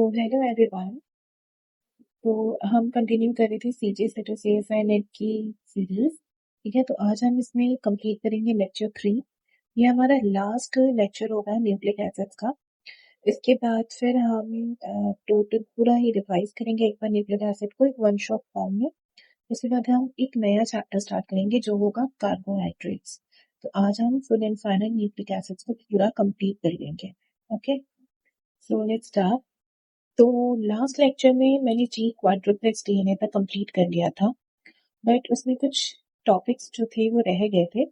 तो hello everyone. तो हम कंटिन्यू कर रहे थे सीजी सेट सीएसआई नेट की सीरीज। ठीक है, तो आज हम इसमें कंप्लीट करेंगे लेक्चर 3। ये हमारा लास्ट लेक्चर होगा न्यूक्लिक एसिड्स का। इसके बाद फिर हम टोटल पूरा ही रिवाइज करेंगे एक बार न्यूक्लिक एसिड को एक वन शॉट फॉर्म में। इसके बाद हम एक नया चैप्टर स्टार्ट करेंगे जो होगा कार्बोहाइड्रेट्स। तो आज हम full and final nucleic acids को पूरा कंप्लीट कर लेंगे। Okay, so let's start. तो लास्ट लेक्चर में मैंने जी क्वाड्रुप्लेक्स डीएनए तक कंप्लीट कर लिया था, बट उसमें कुछ टॉपिक्स जो थे वो रह गए थे,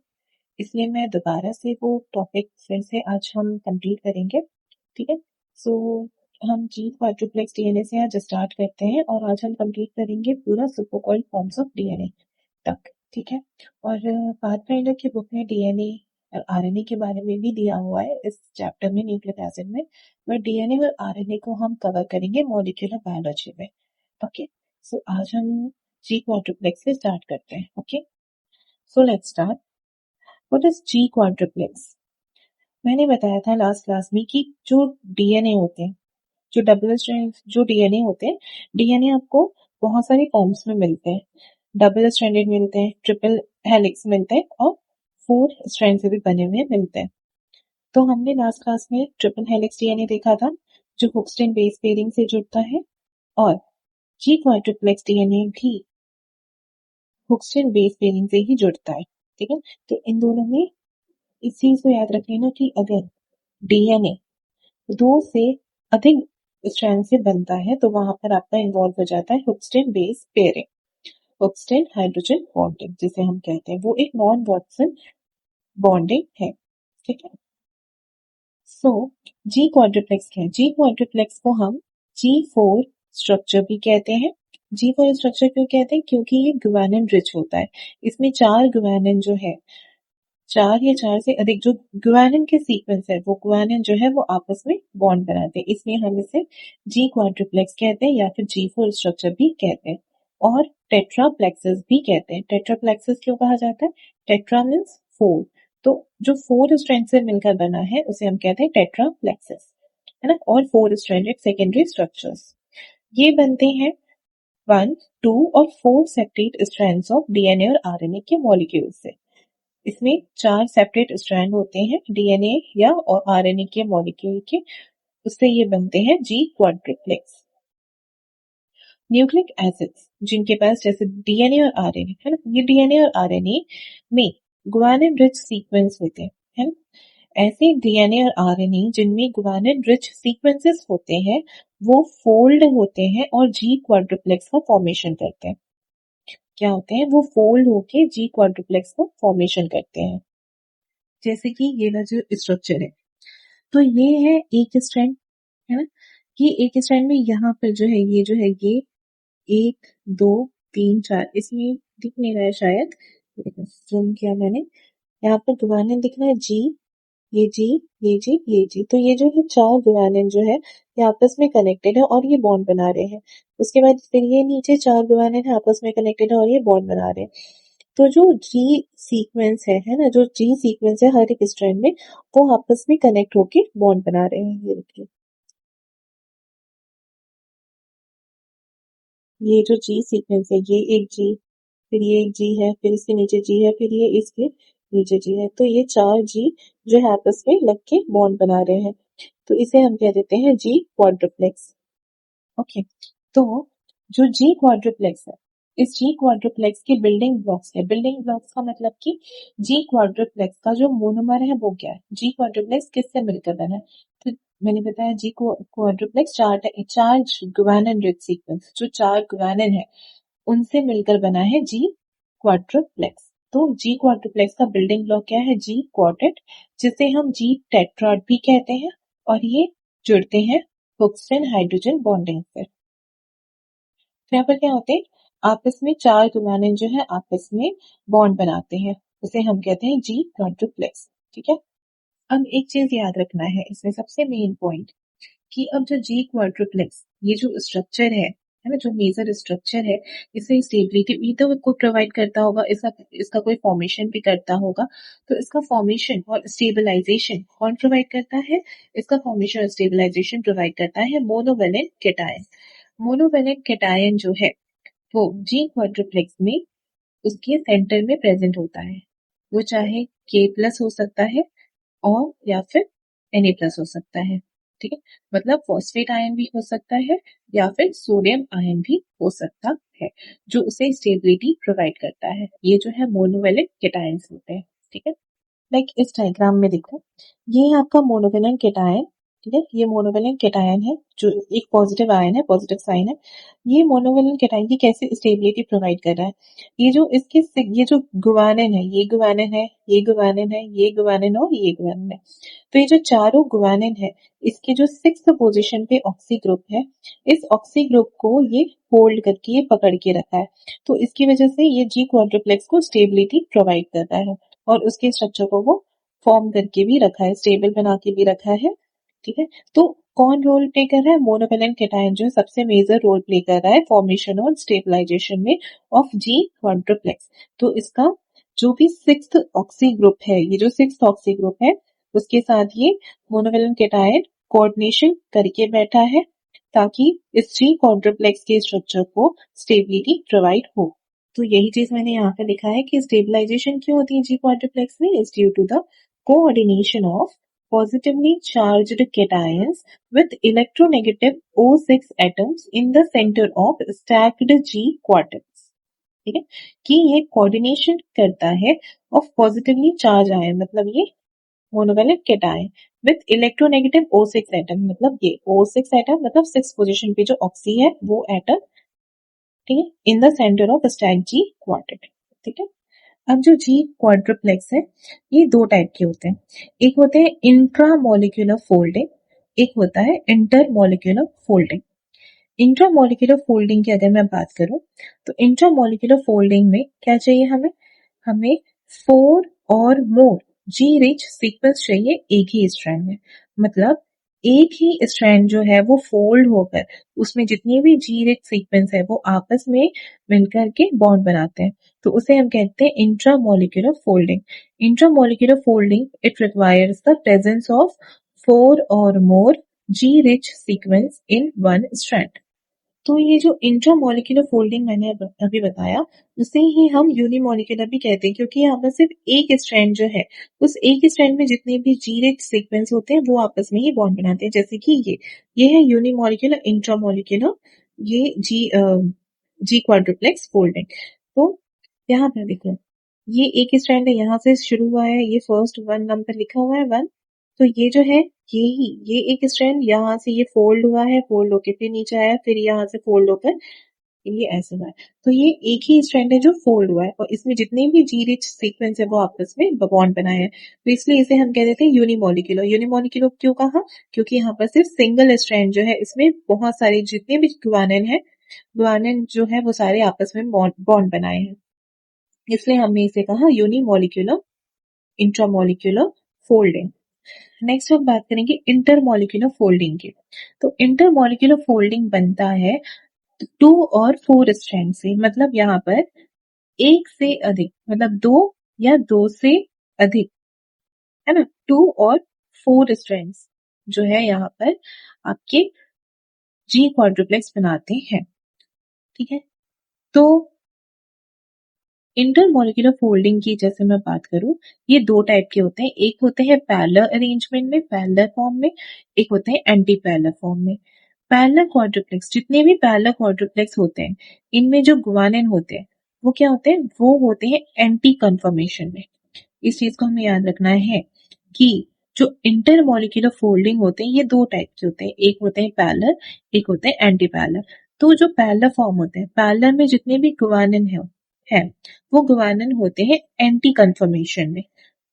इसलिए मैं दोबारा से वो टॉपिक फिर से आज हम कंप्लीट करेंगे। ठीक है, सो हम जी क्वाड्रुप्लेक्स डीएनए से आज स्टार्ट करते हैं और आज हम कंप्लीट करेंगे पूरा सुपरकॉइल्ड फॉर्म्स ऑफ डीएनए तक। ठीक है, और पाथफाइंडर की बुक में डीएनए और आरएनए के बारे में भी दिया हुआ है इस चैप्टर में न्यूक्लिक एसिड में, बट डीएनए और आरएनए को हम कवर करेंगे मॉलिक्यूलर बायोलॉजी में। ओके, सो आज हम जी क्वाड्रुप्लेक्स से स्टार्ट करते हैं। Okay, so let's start. What is G quadruplex? मैंने बताया था लास्ट क्लास में कि जो डीएनए होते हैं, जो डबल स्ट्रैंड जो डीएनए होते हैं, डीएनए आपको बहुत सारे फॉर्म्स में मिलते हैं। डबल स्ट्रैंडेड मिलते हैं, ट्रिपल हेलिक्स मिलते हैं और 4 स्ट्रैंड से भी बने हुए मिलते हैं। तो हमने लास्ट क्लास में ट्रिपल हेलिक्स डीएनए देखा था जो हुक्सटन बेस पेयरिंग से जुड़ता है, और जी क्वाड्रुप्लेक्स डीएनए भी हुक्सटन बेस पेयरिंग से ही जुड़ता है। ठीक है, तो इन दोनों में इस चीज को याद रख लेना कि अगर डीएनए 2 से अधिक स्ट्रैंड से बनता है तो वहां पर आपका इन्वॉल्व हो जाता है हुक्सटन बेस पेयरिंग, हुक्सटन हाइड्रोजन बॉन्डिंग जिसे हम कहते हैं। वो एक नॉन वॉटसन बॉन्डिंग है। ठीक है, सो जी क्वाड्रुप्लेक्स क्या है? जी क्वाड्रुप्लेक्स को हम G4 स्ट्रक्चर भी कहते हैं। G4 स्ट्रक्चर क्यों कहते हैं? क्योंकि ये गुआनिन रिच होता है। इसमें 4 गुआनिन जो है, 4 या 4 से अधिक जो गुआनिन के सीक्वेंस है, वो गुआनिन जो है वो आपस में बॉन्ड बनाते हैं, इसलिए हम इसे जी क्वाड्रुप्लेक्स कहते हैं या फिर G4 स्ट्रक्चर भी कहते हैं, और टेट्राप्लेक्सिस भी कहते हैं। टेट्राप्लेक्सिस क्यों कहा जाता है? टेट्रा मीन्स 4, तो जो 4 स्ट्रैंड से मिलकर बना है उसे हम कहते हैं टेट्राप्लेक्सिस, है ना। और 4 स्ट्रैंडेड सेकेंडरी स्ट्रक्चर्स ये बनते हैं 1, 2 और 4 सेपरेट स्ट्रैंड्स ऑफ डीएनए और आरएनए के मॉलिक्यूल से। इसमें 4 सेपरेट स्ट्रैंड होते हैं डीएनए या और आरएनए के मॉलिक्यूल के, उससे ये बनते हैं जी क्वाड्रुप्लेक्स। न्यूक्लिक एसिड्स जिनके पास जैसे डीएनए और आरएनए है ना, ये डीएनए और आरएनए में गुआनिन रिच सीक्वेंस होते हैं, है ना। ऐसे डीएनए और आरएनए जिनमें गुआनिन रिच सीक्वेंसेस होते हैं वो फोल्ड होते हैं और जी क्वाड्रुप्लेक्स का फॉर्मेशन करते हैं। क्या होते हैं? वो फोल्ड होके जी क्वाड्रुप्लेक्स का फॉर्मेशन करते हैं। जैसे कि ये वाला जो स्ट्रक्चर है, तो ये है एक स्ट्रैंड, है ना। ये एक स्ट्रैंड में यहाँ पर जो है ये 1, 2, 3, 4, इसमें दिख नहीं रहा है शायद, जूम किया मैंने। यहाँ पर गुआनिन दिख रहा है जी, ये जी, ये जी, ये जी, तो ये जो है 4 गुआनिन जो है ये आपस में कनेक्टेड है और ये बॉन्ड बना रहे हैं। उसके बाद फिर ये नीचे 4 गुआनिन है आपस में कनेक्टेड है और ये बॉन्ड बना रहे हैं। तो जो जी सीक्वेंस है ना, जो जी सीक्वेंस है हर एक स्ट्रैंड में, वो आपस में कनेक्ट होके बॉन्ड बना रहे हैं। ये देखिए, ये जो जी सीक्वेंस है, ये एक जी, फिर ये एक जी है, फिर इसके नीचे जी है, फिर ये इसके नीचे जी है, तो ये 4 जी जो है आपस में लग के बॉन्ड बना रहे हैं, तो इसे हम कह देते हैं जी क्वाड्रुप्लेक्स। ओके, तो जो जी क्वाड्रुप्लेक्स है, इस जी क्वाड्रुप्लेक्स के बिल्डिंग ब्लॉक्स है। बिल्डिंग ब्लॉक्स का मतलब कि जी क्वाड्रुप्लेक्स का जो मोनोमर है वो क्या है? जी क्वाड्रुप्लेक्स किससे मिलकर बना है? तो मैंने बताया जी क्वाड्रुप्लेक्स 4 गुआनिन रिच सीक्वेंस, जो 4 गुआनिन है उनसे मिलकर बना है जी क्वाड्रुप्लेक्स। तो जी क्वाड्रुप्लेक्स का बिल्डिंग ब्लॉक क्या है? जी क्वार्टेट, जिसे हम जी टेट्राड भी कहते हैं, और ये जुड़ते हैं ऑक्सीजन हाइड्रोजन बॉन्डिंग से। तो यहाँ पर क्या होते हैं? आपस में 4 गुआनिन जो है आपस में बॉन्ड बनाते हैं, उसे हम कहते हैं जी क्वाड्रुप्लेक्स। ठीक है, अब एक चीज याद रखना है इसमें सबसे मेन पॉइंट, कि अब जो जी क्वाड्रुप्लेक्स ये जो स्ट्रक्चर है है ना, जो मेजर स्ट्रक्चर है, इसे स्टेबिलिटी भी तो कोई प्रोवाइड करता होगा, इसका इसका कोई फॉर्मेशन भी करता होगा। तो इसका फॉर्मेशन और स्टेबलाइजेशन कौन प्रोवाइड करता है? इसका फॉर्मेशन और स्टेबलाइजेशन प्रोवाइड करता है मोनोवेलेंट कैटायन। मोनोवेलेंट कैटायन जो है वो जी क्वाड्रुप्लेक्स में उसके सेंटर में प्रेजेंट होता है। वो चाहे के प्लस हो सकता है और या फिर Na प्लस हो सकता है। ठीक है, मतलब फॉस्फेट आयन भी हो सकता है या फिर सोडियम आयन भी हो सकता है, जो उसे स्टेबिलिटी प्रोवाइड करता है। ये जो है मोनोवेलेंट कैटायंस होते हैं। ठीक है, लाइक इस डायग्राम में देखो, ये है आपका मोनोवेलेंट कैटायन। ठीक है, ये मोनोवेलेंट कैटायन है जो एक पॉजिटिव आयन है, पॉजिटिव साइन है। ये मोनोवेलेंट कैटायन की कैसे स्टेबिलिटी प्रोवाइड कर रहा है? ये जो इसके ये जो गुवानिन है, ये गुवानिन है, ये गुवानिन है, ये गुवानिन और ये गुवानिन है। तो ये जो चारों गुवानिन है, इसके जो 6th पोजीशन पे ऑक्सी ग्रुप है, इस ऑक्सी ग्रुप को ये होल्ड करके ये पकड़ के रखा है। तो इसकी वजह से ये जी क्वाड्रुप्लेक्स को स्टेबिलिटी प्रोवाइड करता है और उसके स्ट्रक्चर को वो फॉर्म करके भी रखा है, स्टेबल बना के भी रखा है। ठीक है, तो कौन रोल प्ले कर रहा है? मोनोवेलेंट कैटायन जो सबसे मेजर रोल प्ले कर रहा है फॉर्मेशन और स्टेबलाइजेशन में ऑफ जी क्वाड्रुप्लेक्स। तो इसका जो भी 6th ऑक्सी ग्रुप है, ये जो 6th ऑक्सी ग्रुप है, उसके साथ ये मोनोवेलेंट कैटायन कोऑर्डिनेशन करके बैठा है ताकि इस जी क्वाड्रुप्लेक्स के स्ट्रक्चर को स्टेबिलिटी प्रोवाइड हो। तो यही चीज मैंने यहाँ पे लिखा है कि स्टेबलाइजेशन क्यों होती है जी क्वाड्रुप्लेक्स में, is due to the coordination of positively charged cations with electronegative O6 atoms in the center of stacked G quartets। ठीक है, कि ये कोऑर्डिनेशन करता है ऑफ पॉजिटिवली चार्ज आयन, मतलब ये monovalent cation with electronegative O6 atom, मतलब ये O6 एटम मतलब 6th पोजीशन पे जो ऑक्सी है वो एटम। ठीक है, in the centre of stack G quartet. ठीक है, अब जो जी क्वाड्रुप्लेक्स है, ये दो टाइप के होते हैं। एक होते हैं इंट्रामोलिक्यूलर फोल्डिंग, एक होता है इंटरमोलिक्यूलर फोल्डिंग। इंट्रामोलिक्यूलर फोल्डिंग की अगर मैं बात करूं, तो इंट्रामोलिक्यूलर फोल्डिंग में क्या चाहिए हमें? हमें 4 और मोर जी रिच सीक्वेंस चाहिए एक ही स्ट्रैंड में। मतलब एक ही स्ट्रैंड जो है वो फोल्ड होकर उसमें जितनी भी जी रिच सीक्वेंस है वो आपस में मिलकर के बॉन्ड बनाते हैं, तो उसे हम कहते हैं intramolecular folding. Intramolecular folding it requires the presence of 4 और more G rich sequence in one strand. तो ये जो इंट्रामोलिक्यूलर फोल्डिंग मैंने अभी बताया, उसे ही हम यूनिमोलिक्यूलर भी कहते हैं, क्योंकि यहाँ पर सिर्फ एक स्ट्रैंड जो है, उस एक स्ट्रैंड में जितने भी जी रिच सीक्वेंस होते हैं वो आपस में ही बॉन्ड बनाते हैं। जैसे कि ये है यूनिमोलिक्यूलर, इंट्रामोलिक्यूलर, ये जी क्वाड्रुप्लेक्स फोल्डिंग। तो यहाँ पर देखो, ये एक स्ट्रैंड है, यहाँ से शुरू हुआ है, ये फर्स्ट 1 नंबर लिखा हुआ है 1। तो ये जो है ये एक स्ट्रैंड यहाँ से ये फोल्ड हुआ है, फोल्ड होके फिर नीचे आया, फिर यहाँ से फोल्ड होकर ये ऐसे हुआ है। तो ये एक ही स्ट्रैंड है जो फोल्ड हुआ है और इसमें जितने भी जी रिच सीक्वेंस है वो आपस में बॉन्ड बनाए हैं। तो इसलिए इसे हम कह देते हैं यूनिमोलिक्यूलर। यूनिमोलिक्यूलर क्यों कहा? क्योंकि यहाँ पर सिर्फ सिंगल स्ट्रैंड जो है, इसमें बहुत सारे जितने भी गुआनिन है, गुआनिन जो है वो सारे आपस में बॉन्ड बनाए हैं, इसलिए हमने इसे कहा यूनिमोलिक्यूलर इंट्रामोलिक्यूलर फोल्डिंग। नेक्स्ट हम बात करेंगे इंटरमोलिक्यूलर फोल्डिंग की। तो इंटरमोलिक्यूलर फोल्डिंग बनता है 2 और 4 स्ट्रैंड से, मतलब यहाँ पर एक से अधिक, मतलब 2 या 2 से अधिक, है ना, 2 और 4 स्ट्रैंड्स जो है यहाँ पर आपके जी क्वाड्रुप्लेक्स बनाते हैं। ठीक है, तो इंटरमोलिक्यूलर फोल्डिंग की जैसे मैं बात करूं, ये दो टाइप के होते हैं। एक होते हैं पैरेलल अरेंजमेंट में, पैरेलल फॉर्म में, एक होते हैं एंटी पैरेलल फॉर्म में। पैरेलल क्वाड्रुप्लेक्स, जितने भी पैरेलल क्वाड्रुप्लेक्स होते हैं, इनमें जो गुआनिन होते हैं वो क्या होते हैं? वो होते हैं एंटी कन्फर्मेशन में। इस चीज को हमें याद रखना है कि जो इंटरमोलिक्यूलर फोल्डिंग होते हैं ये दो टाइप के होते हैं, एक होते हैं पैरेलल, एक होते हैं एंटी पैरेलल। तो जो पैरेलल फॉर्म होते हैं, पैरेलल में जितने भी गुआनिन है वो गुआनिन होते हैं एंटी कन्फर्मेशन में।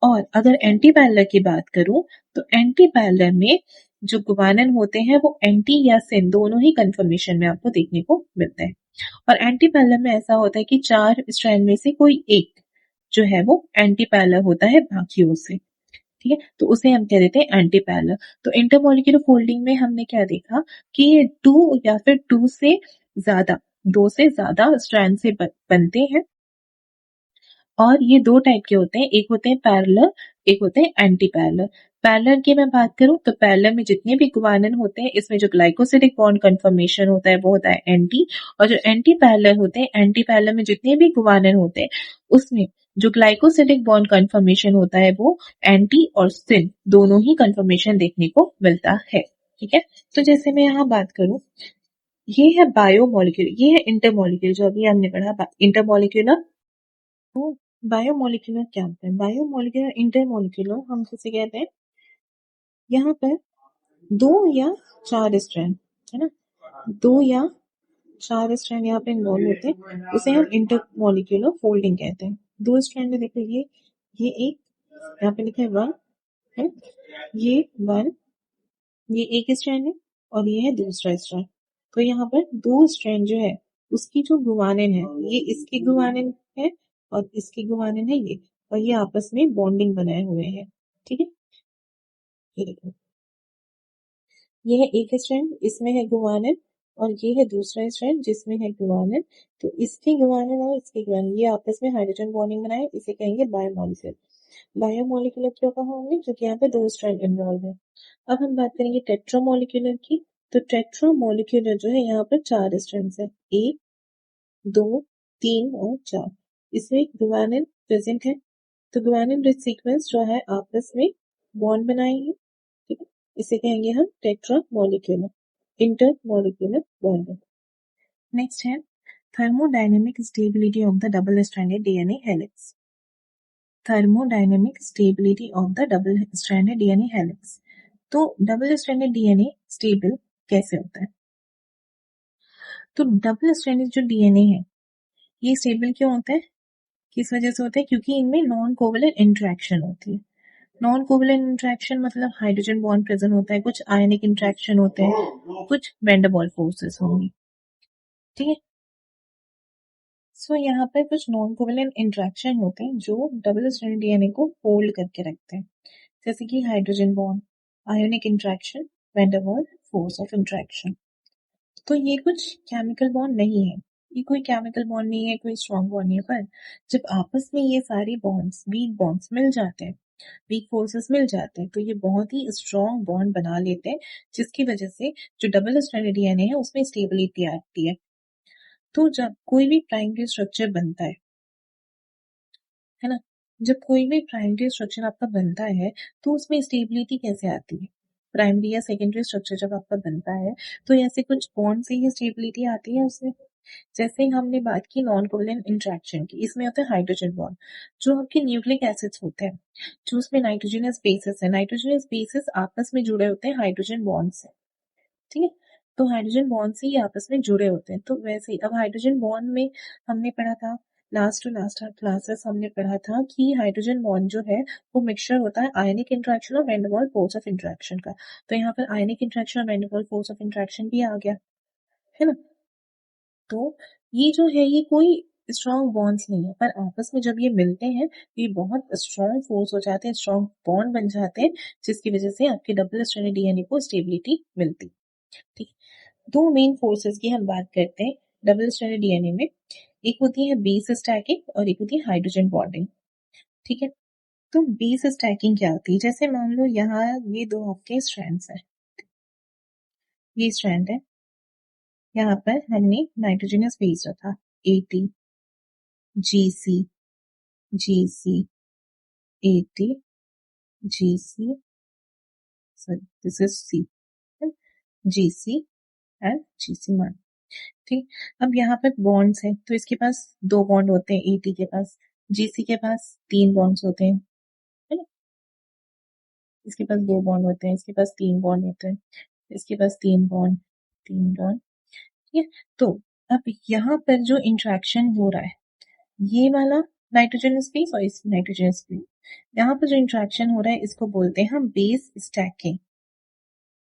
और अगर एंटी पैरेलल की बात करूं, तो एंटी पैरेलल में जो गुआनिन होते हैं वो एंटी या सिन दोनों ही कन्फर्मेशन में आपको देखने को मिलते हैं। और एंटी पैरेलल में ऐसा होता है कि 4 स्ट्रैंड में से कोई एक जो है वो एंटी पैरेलल होता है बाकियों से। ठीक है, तो उसे हम कह देते हैं एंटी पैरेलल। तो इंटरमोलिक्यूलर फोल्डिंग में हमने क्या देखा कि ये 2 या फिर 2 से ज्यादा, 2 से ज्यादा स्ट्रैंड से बनते हैं। और ये 2 टाइप के होते हैं, एक होते हैं पैरेलल, एक होते हैं एंटी पैरेलल। पैरेलल की मैं बात करूं तो पैरेलल में जितने भी गुआनिन होते हैं, इसमें जो ग्लाइकोसिडिक बॉन्ड कन्फर्मेशन होता है वो होता है एंटी, और जो एंटी पैरेलल होते हैं, एंटी पैरेलल में जितने भी गुआनिन होते हैं उसमें जो ग्लाइकोसिडिक बॉन्ड कन्फर्मेशन होता है वो एंटी और सिन दोनों ही कन्फर्मेशन देखने को मिलता है। ठीक है, तो जैसे मैं यहाँ बात करूं, ये है बायोमोलिक्यूल, ये है इंटरमोलिक्यूल जो अभी हमने पढ़ा इंटरमोलिक्यूलर। तो बायोमोलिक्यूलर क्या होता है? बायोमोलिक्यूलर इंटरमोलिक्यूलर हम किसे कहते हैं? यहाँ पर 2 या 4 स्ट्रैंड, है ना, 2 या 4 स्ट्रैंड यहाँ पे इन्वॉल्व होते हैं, उसे हम इंटरमोलिक्यूलर फोल्डिंग कहते हैं। 2 स्ट्रैंड में देखो, ये एक, यहाँ पे लिखा है 1, है, ये 1, ये एक स्ट्रैंड है, और ये है दूसरा स्ट्रैंड। तो यहाँ पर 2 स्ट्रैंड जो है उसकी जो गुवानिन है, ये इसकी गुवानिन है और इसकी गुवानिन है ये, और ये आपस में बॉन्डिंग बनाए हुए हैं। ठीक है, ये देखो, ये है एक स्ट्रैंड, इसमें है गुवानिन, और ये है दूसरा स्ट्रैंड जिसमें है गुवानिन। तो इसकी गुवानिन और इसकी गुवानिन ये आपस में हाइड्रोजन बॉन्डिंग बनाए, इसे कहेंगे बायोमोलिक्यूल। बायोमोलिकुलर क्यों कहा हमने? क्योंकि यहाँ पे 2 स्ट्रैंड इन्वॉल्व है। अब हम बात करेंगे टेट्रामोलिक्यूलर की। तो टेट्रामोलिक्यूलर जो है यहाँ पर 4 स्ट्रैंड्स है, 1, 2, 3 और 4। इसमें गुवानिन प्रेजेंट है, तो गुवानिन रिच सीक्वेंस जो है आपस में बॉन्ड बनाएंगे। ठीक है, इसे कहेंगे हम टेट्रामोलिक्यूलर इंटरमोलिक्यूलर बॉन्डिंग। नेक्स्ट है thermodynamic stability of the double stranded DNA helix. Thermodynamic stability of the double stranded DNA helix. तो डबल स्ट्रैंडेड डीएनए स्टेबल कैसे होता है? तो डबल स्ट्रैंडेड जो डीएनए है ये स्टेबल क्यों होता है? किस वजह से होता है? क्योंकि इनमें नॉन कोवलेंट इंटरेक्शन होती है। नॉन कोवलेंट इंटरेक्शन मतलब हाइड्रोजन बॉन्ड प्रेजेंट होता है, कुछ आयनिक इंटरेक्शन होते हैं, कुछ वैन डर वाल्स फोर्सेस होंगी। ठीक है, सो यहाँ पर कुछ नॉन कोवलेंट इंटरेक्शन होते हैं जो डबल स्ट्रैंडेड डीएनए को होल्ड करके रखते हैं, जैसे कि hydrogen bond, ionic interaction, van der Waals force of interaction. तो ये कुछ केमिकल बॉन्ड नहीं है, ये कोई केमिकल बॉन्ड नहीं है, कोई स्ट्रॉन्ग बॉन्ड नहीं है, पर जब आपस में ये सारे बॉन्ड्स, वीक बॉन्ड्स मिल जाते हैं, वीक फोर्सेस मिल जाते हैं, तो ये बहुत ही स्ट्रॉन्ग बॉन्ड बना लेते हैं, जिसकी वजह से जो डबल स्ट्रैंडेड डीएनए है उसमें स्टेबिलिटी आती है। तो जब कोई भी प्राइमरी स्ट्रक्चर बनता है ना, जब कोई भी प्राइमरी स्ट्रक्चर आपका बनता है तो उसमें स्टेबिलिटी कैसे आती है? प्राइमरी या सेकेंडरी स्ट्रक्चर जब आपका बनता है तो ऐसे कुछ बॉन्ड से ही स्टेबिलिटी आती है उसमें। जैसे ही हमने बात की नॉन कोवलेंट इंटरेक्शन की, इसमें होता है हाइड्रोजन बॉन्ड, जो आपके न्यूक्लिक एसिड्स होते हैं, जो उसमें नाइट्रोजनस बेसेस है, नाइट्रोजनस बेसेस आपस में जुड़े होते हैं हाइड्रोजन बॉन्ड से। ठीक है, तो हाइड्रोजन बॉन्ड से ही आपस में जुड़े होते हैं। तो वैसे ही अब हाइड्रोजन बॉन्ड में हमने पढ़ा था, लास्ट टू लास्ट क्लासेस हमने पढ़ा था कि हाइड्रोजन बॉन्ड जो है वो मिक्सचर होता है आयनिक इंटरेक्शन और van der Waals force of interaction का। तो यहाँ पर आयनिक इंटरेक्शन और van der Waals force of interaction भी आ गया, है ना। तो ये जो है ये कोई स्ट्रॉन्ग बॉन्ड्स नहीं है, पर आपस में जब ये मिलते हैं तो ये बहुत स्ट्रॉन्ग फोर्स हो जाते हैं, स्ट्रॉन्ग बॉन्ड बन जाते हैं, जिसकी वजह से आपके डबल स्ट्रैंडेड डीएनए को स्टेबिलिटी मिलती है। ठीक, 2 मेन फोर्सेस की हम बात करते हैं डबल स्ट्रैंडेड डीएनए में। एक होती है बेस स्टैकिंग और एक होती है हाइड्रोजन बॉन्डिंग। ठीक है, तो बेस स्टैकिंग क्या होती है? जैसे मान लो यहाँ ये 2 आपके स्ट्रैंड्स हैं, ये स्ट्रैंड है, यहाँ पर हमने नाइट्रोजनस बेस रखा, AT, GC, GC, AT, GC, sorry, this is C, GC and GC1। ठीक, अब यहाँ पर बॉन्ड्स है तो इसके पास 2 बॉन्ड होते हैं, AT के पास, GC के पास 3 बॉन्ड्स होते हैं, है ना, इसके पास 2 बॉन्ड होते हैं, इसके पास 3 बॉन्ड होते हैं, इसके पास 3 बॉन्ड, 3 बॉन्ड। ठीक है, तो अब यहाँ पर जो इंट्रैक्शन हो रहा है, ये वाला नाइट्रोजन स्पेस और इस नाइट्रोजन स्पेस, यहाँ पर जो इंट्रैक्शन हो रहा है इसको बोलते हैं हम बेस स्टैकिंग।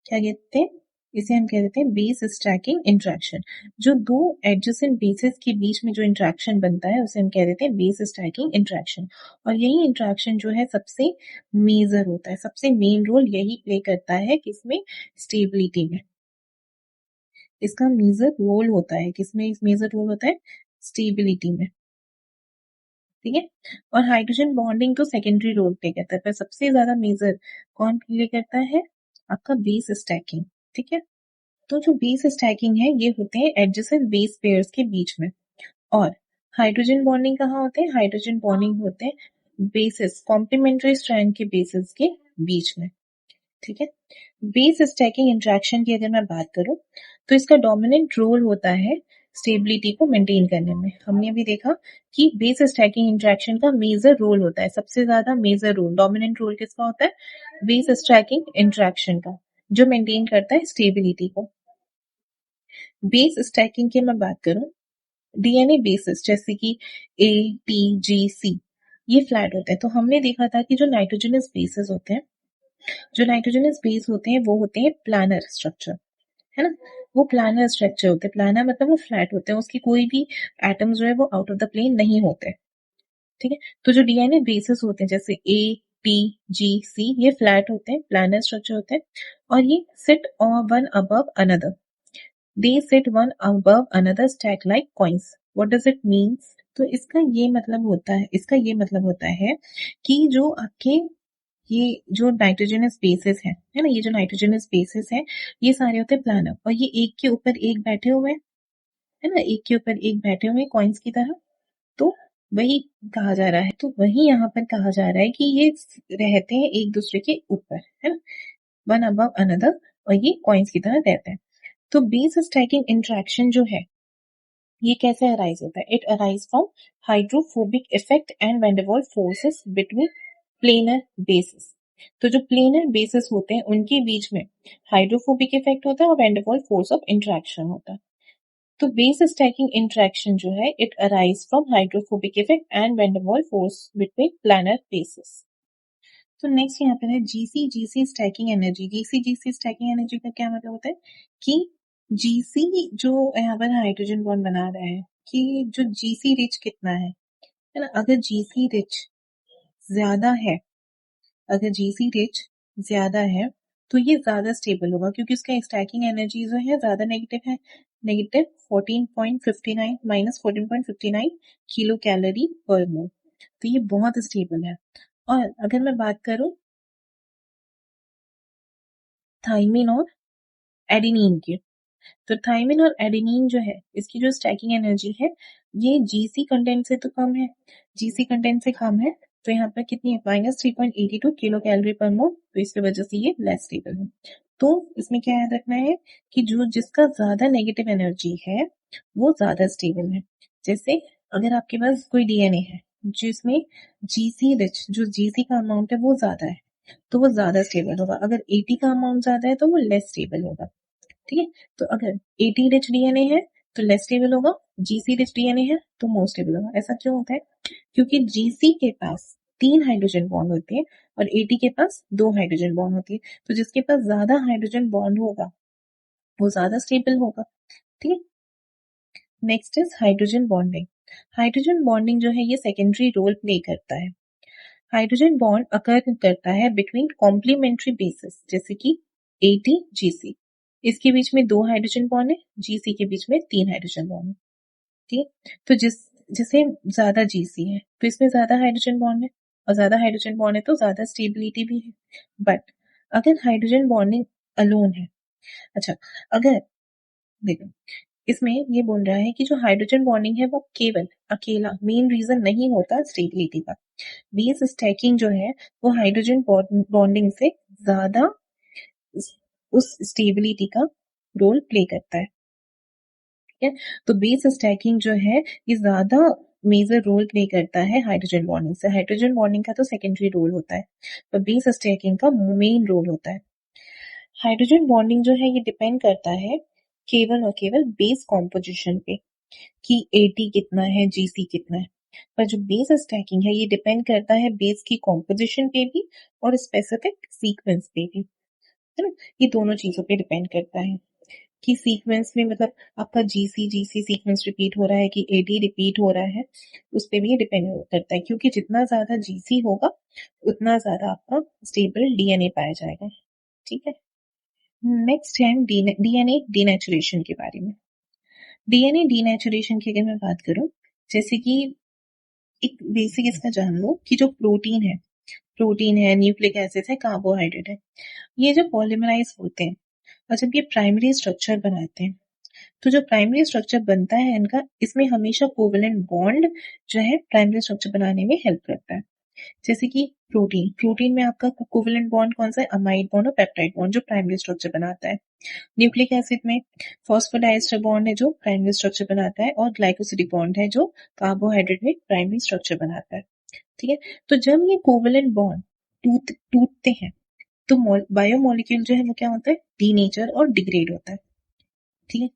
क्या कहते हैं? इसे हम कह देते हैं बेस स्टैकिंग इंट्रैक्शन। जो 2 एडजेसेंट बेसेस के बीच में जो इंट्रैक्शन बनता है उसे हम कह देते हैं बेस स्टैकिंग इंट्रैक्शन। और यही इंट्रैक्शन जो है सबसे मेजर होता है, सबसे मेन रोल यही प्ले करता है किसमें? स्टेबिलिटी में। इसका मेजर रोल होता है किसमें? इस मेजर रोल होता है स्टेबिलिटी में, ठीक है। और हाइड्रोजन बॉन्डिंग तो सेकेंडरी रोल प्ले करता है, पर सबसे ज्यादा मेजर कौन प्ले करता है? आपका बेस स्टैकिंग, ठीक है। तो जो बेस स्टैकिंग है ये होते हैं एडजेसेंट बेस पेयर्स के बीच में। और हाइड्रोजन बॉन्डिंग कहाँ होते हैं? हाइड्रोजन बॉन्डिंग होते हैं बेसिस कॉम्प्लीमेंट्री स्ट्रैंड के बेसिस के बीच में, ठीक है। बेस स्टैकिंग इंटरेक्शन की अगर मैं बात करूं तो इसका डोमिनेंट रोल होता है स्टेबिलिटी को मेंटेन करने में। हमने अभी देखा कि बेस स्टैकिंग इंटरेक्शन का मेजर रोल होता है, सबसे ज्यादा मेजर रोल, डोमिनेंट रोल किसका होता है? बेस स्टैकिंग इंटरेक्शन का, जो मेंटेन करता है स्टेबिलिटी को। बेस स्टैकिंग की मैं बात करूं, डीएनए बेसिस जैसे कि ए, टी, जी, सी, ये फ्लैट होते हैं। तो हमने देखा था कि जो नाइट्रोजनस बेसिस होते हैं, जो नाइट्रोजनस बेस होते हैं वो होते हैं प्लानर स्ट्रक्चर, है ना। वो प्लानर स्ट्रक्चर होते हैं, प्लानर मतलब वो फ्लैट होते हैं, उसकी कोई भी एटम जो है वो आउट ऑफ द प्लेन नहीं होते, ठीक है। तो जो डीएनए बेसिस होते हैं जैसे ए, टी, जी, सी, ये फ्लैट होते हैं, प्लानर स्ट्रक्चर होते हैं, और ये सिट और one above another, they sit one above another stack like coins. What does it means? तो इसका ये मतलब होता है कि जो आपके ये जो नाइट्रोजनस बेसिस है ना, ये जो नाइट्रोजनस बेसिस है ये सारे होते हैं प्लानर, और ये एक के ऊपर एक बैठे हुए हैं, है ना, एक के ऊपर एक बैठे हुए कॉइन्स की तरह। तो वही कहा जा रहा है, तो वही यहाँ पर कहा जा रहा है कि ये रहते हैं एक दूसरे के ऊपर, है ना, वन अबव अनदर, और ये कॉइन्स की तरह रहते हैं। तो बेस स्टैकिंग इंट्रैक्शन जो है ये कैसे अराइज होता है? It arise from hydrophobic effect and van der Waals forces between planar bases. तो जो प्लेनर बेसिस होते हैं उनके बीच में हाइड्रोफोबिक इफेक्ट होता है और van der Waals force of interaction होता है। तो बेस स्टैकिंग इंटरेक्शन जो है it arise from hydrophobic effect and van der Waals force between planar bases. तो नेक्स्ट यहाँ पे है GC GC stacking energy. GC GC stacking energy का क्या मतलब होता है कि जीसी जो यहाँ पर हाइड्रोजन बॉन्ड बना रहा है कि जो जीसी रिच कितना है ना, अगर जीसी रिच ज्यादा है, अगर जीसी रिच ज्यादा है तो ये ज्यादा स्टेबल होगा, क्योंकि उसका स्टैकिंग एनर्जी जो है ज्यादा नेगेटिव है, नेगेटिव 14.59 माइनस 14.59 किलो कैलोरी पर मोल। तो ये बहुत स्टेबल है। और अगर मैं बात करूं थाइमिन और एडेनिन की, तो थाइमिन और एडेनिन जो है इसकी जो स्टैकिंग एनर्जी है ये जीसी कंटेंट से तो कम है, जीसी कंटेंट से कम है। तो यहाँ पर कितनी है? माइनस 3.82 किलो कैलोरी पर मोल। तो इसकी वजह से ये लेस स्टेबल है। तो इसमें क्या याद रखना है कि जो जिसका ज्यादा नेगेटिव एनर्जी है वो ज्यादा स्टेबल है। जैसे अगर आपके पास कोई डीएनए है जिसमें जीसी रिच, जो जीसी का अमाउंट है वो ज्यादा है, तो वो ज्यादा स्टेबल होगा। अगर एटी का अमाउंट ज्यादा है तो वो लेस स्टेबल होगा, ठीक है। तो अगर एटी रिच डीएनए है तो लेस स्टेबल होगा, जीसी रिच डीएनए है तो मोर स्टेबल होगा। ऐसा क्यों होता है? क्योंकि जीसी के पास 3 हाइड्रोजन बॉन्ड होते हैं और एटी के पास 2 हाइड्रोजन बॉन्ड होती है। तो जिसके पास ज्यादा हाइड्रोजन बॉन्ड होगा वो ज्यादा स्टेबल होगा, ठीक है। Next is hydrogen bonding. Hydrogen bonding जो है ये सेकेंडरी रोल प्ले करता है। हाइड्रोजन बॉन्ड अकर करता है बिटवीन कॉम्प्लीमेंट्री बेसिस जैसे कि एटी जीसी, इसके बीच में 2 हाइड्रोजन बॉन्ड है, जीसी के बीच में 3 हाइड्रोजन बॉन्ड है, ठीक है। तो जिसे ज्यादा जीसी है तो इसमें ज्यादा हाइड्रोजन बॉन्ड है, और ज्यादा हाइड्रोजन बॉन्ड है तो ज्यादा स्टेबिलिटी भी है। बट अगर हाइड्रोजन बॉन्डिंग अलोन है, अच्छा, अगर देखो इसमें ये बोल रहा है कि जो हाइड्रोजन बॉन्डिंग है वो केवल अकेला मेन रीजन नहीं होता स्टेबिलिटी का। बेस स्टैकिंग जो है वो हाइड्रोजन बॉन्डिंग से ज्यादा उस स्टेबिलिटी का रोल प्ले करता है, ठीक है। तो बेस स्टैकिंग जो है ये ज्यादा मेजर रोल प्ले करता है हाइड्रोजन बॉन्डिंग से। हाइड्रोजन बॉन्डिंग का तो सेकेंडरी रोल होता है, पर बेस स्टैकिंग का मेन रोल होता है। हाइड्रोजन बॉन्डिंग जो है ये डिपेंड करता है केवल और केवल बेस कॉम्पोजिशन पे कि एटी कितना है, जीसी कितना है। पर जो बेस स्टैकिंग है ये डिपेंड करता है बेस की कॉम्पोजिशन पे भी और स्पेसिफिक सीक्वेंस पे भी, है ना। ये दोनों चीजों पे डिपेंड करता है कि सीक्वेंस में मतलब आपका जीसी जीसी सीक्वेंस रिपीट हो रहा है कि एटी रिपीट हो रहा है, उस पे भी ये डिपेंड करता है, क्योंकि जितना ज्यादा जीसी होगा उतना ज्यादा आपका स्टेबल डीएनए पाया जाएगा, ठीक है। नेक्स्ट है डीएनए डीनेचुरेशन के बारे में। डीएनए डीनेचुरेशन की अगर मैं बात करूं, जैसे कि एक बेसिक इसका जान लो कि जो प्रोटीन है, न्यूक्लिक एसिड है, कार्बोहाइड्रेट है, ये जो पॉलीमराइज होते हैं और जब ये प्राइमरी स्ट्रक्चर बनाते हैं, तो जो प्राइमरी स्ट्रक्चर बनता है इनका, इसमें हमेशा कोवेलेंट बॉन्ड जो है प्राइमरी स्ट्रक्चर बनाने में हेल्प करता है। जैसे कि प्रोटीन में आपका कोवेलेंट बॉन्ड कौन सा है? अमाइड बॉन्ड और पेप्टाइड बॉन्ड जो प्राइमरी स्ट्रक्चर बनाता है। न्यूक्लिक एसिड में फॉस्फोडाइस्टर बॉन्ड है जो प्राइमरी स्ट्रक्चर बनाता है, और ग्लाइकोसिडिक बॉन्ड है जो कार्बोहाइड्रेट में प्राइमरी स्ट्रक्चर बनाता है। ठीक है, तो जब ये कोवेलेंट बॉन्ड टूटते हैं तो बायोमोलिक्यूल जो है वो क्या होता है? डीनेचर और डिग्रेड होता है। ठीक है,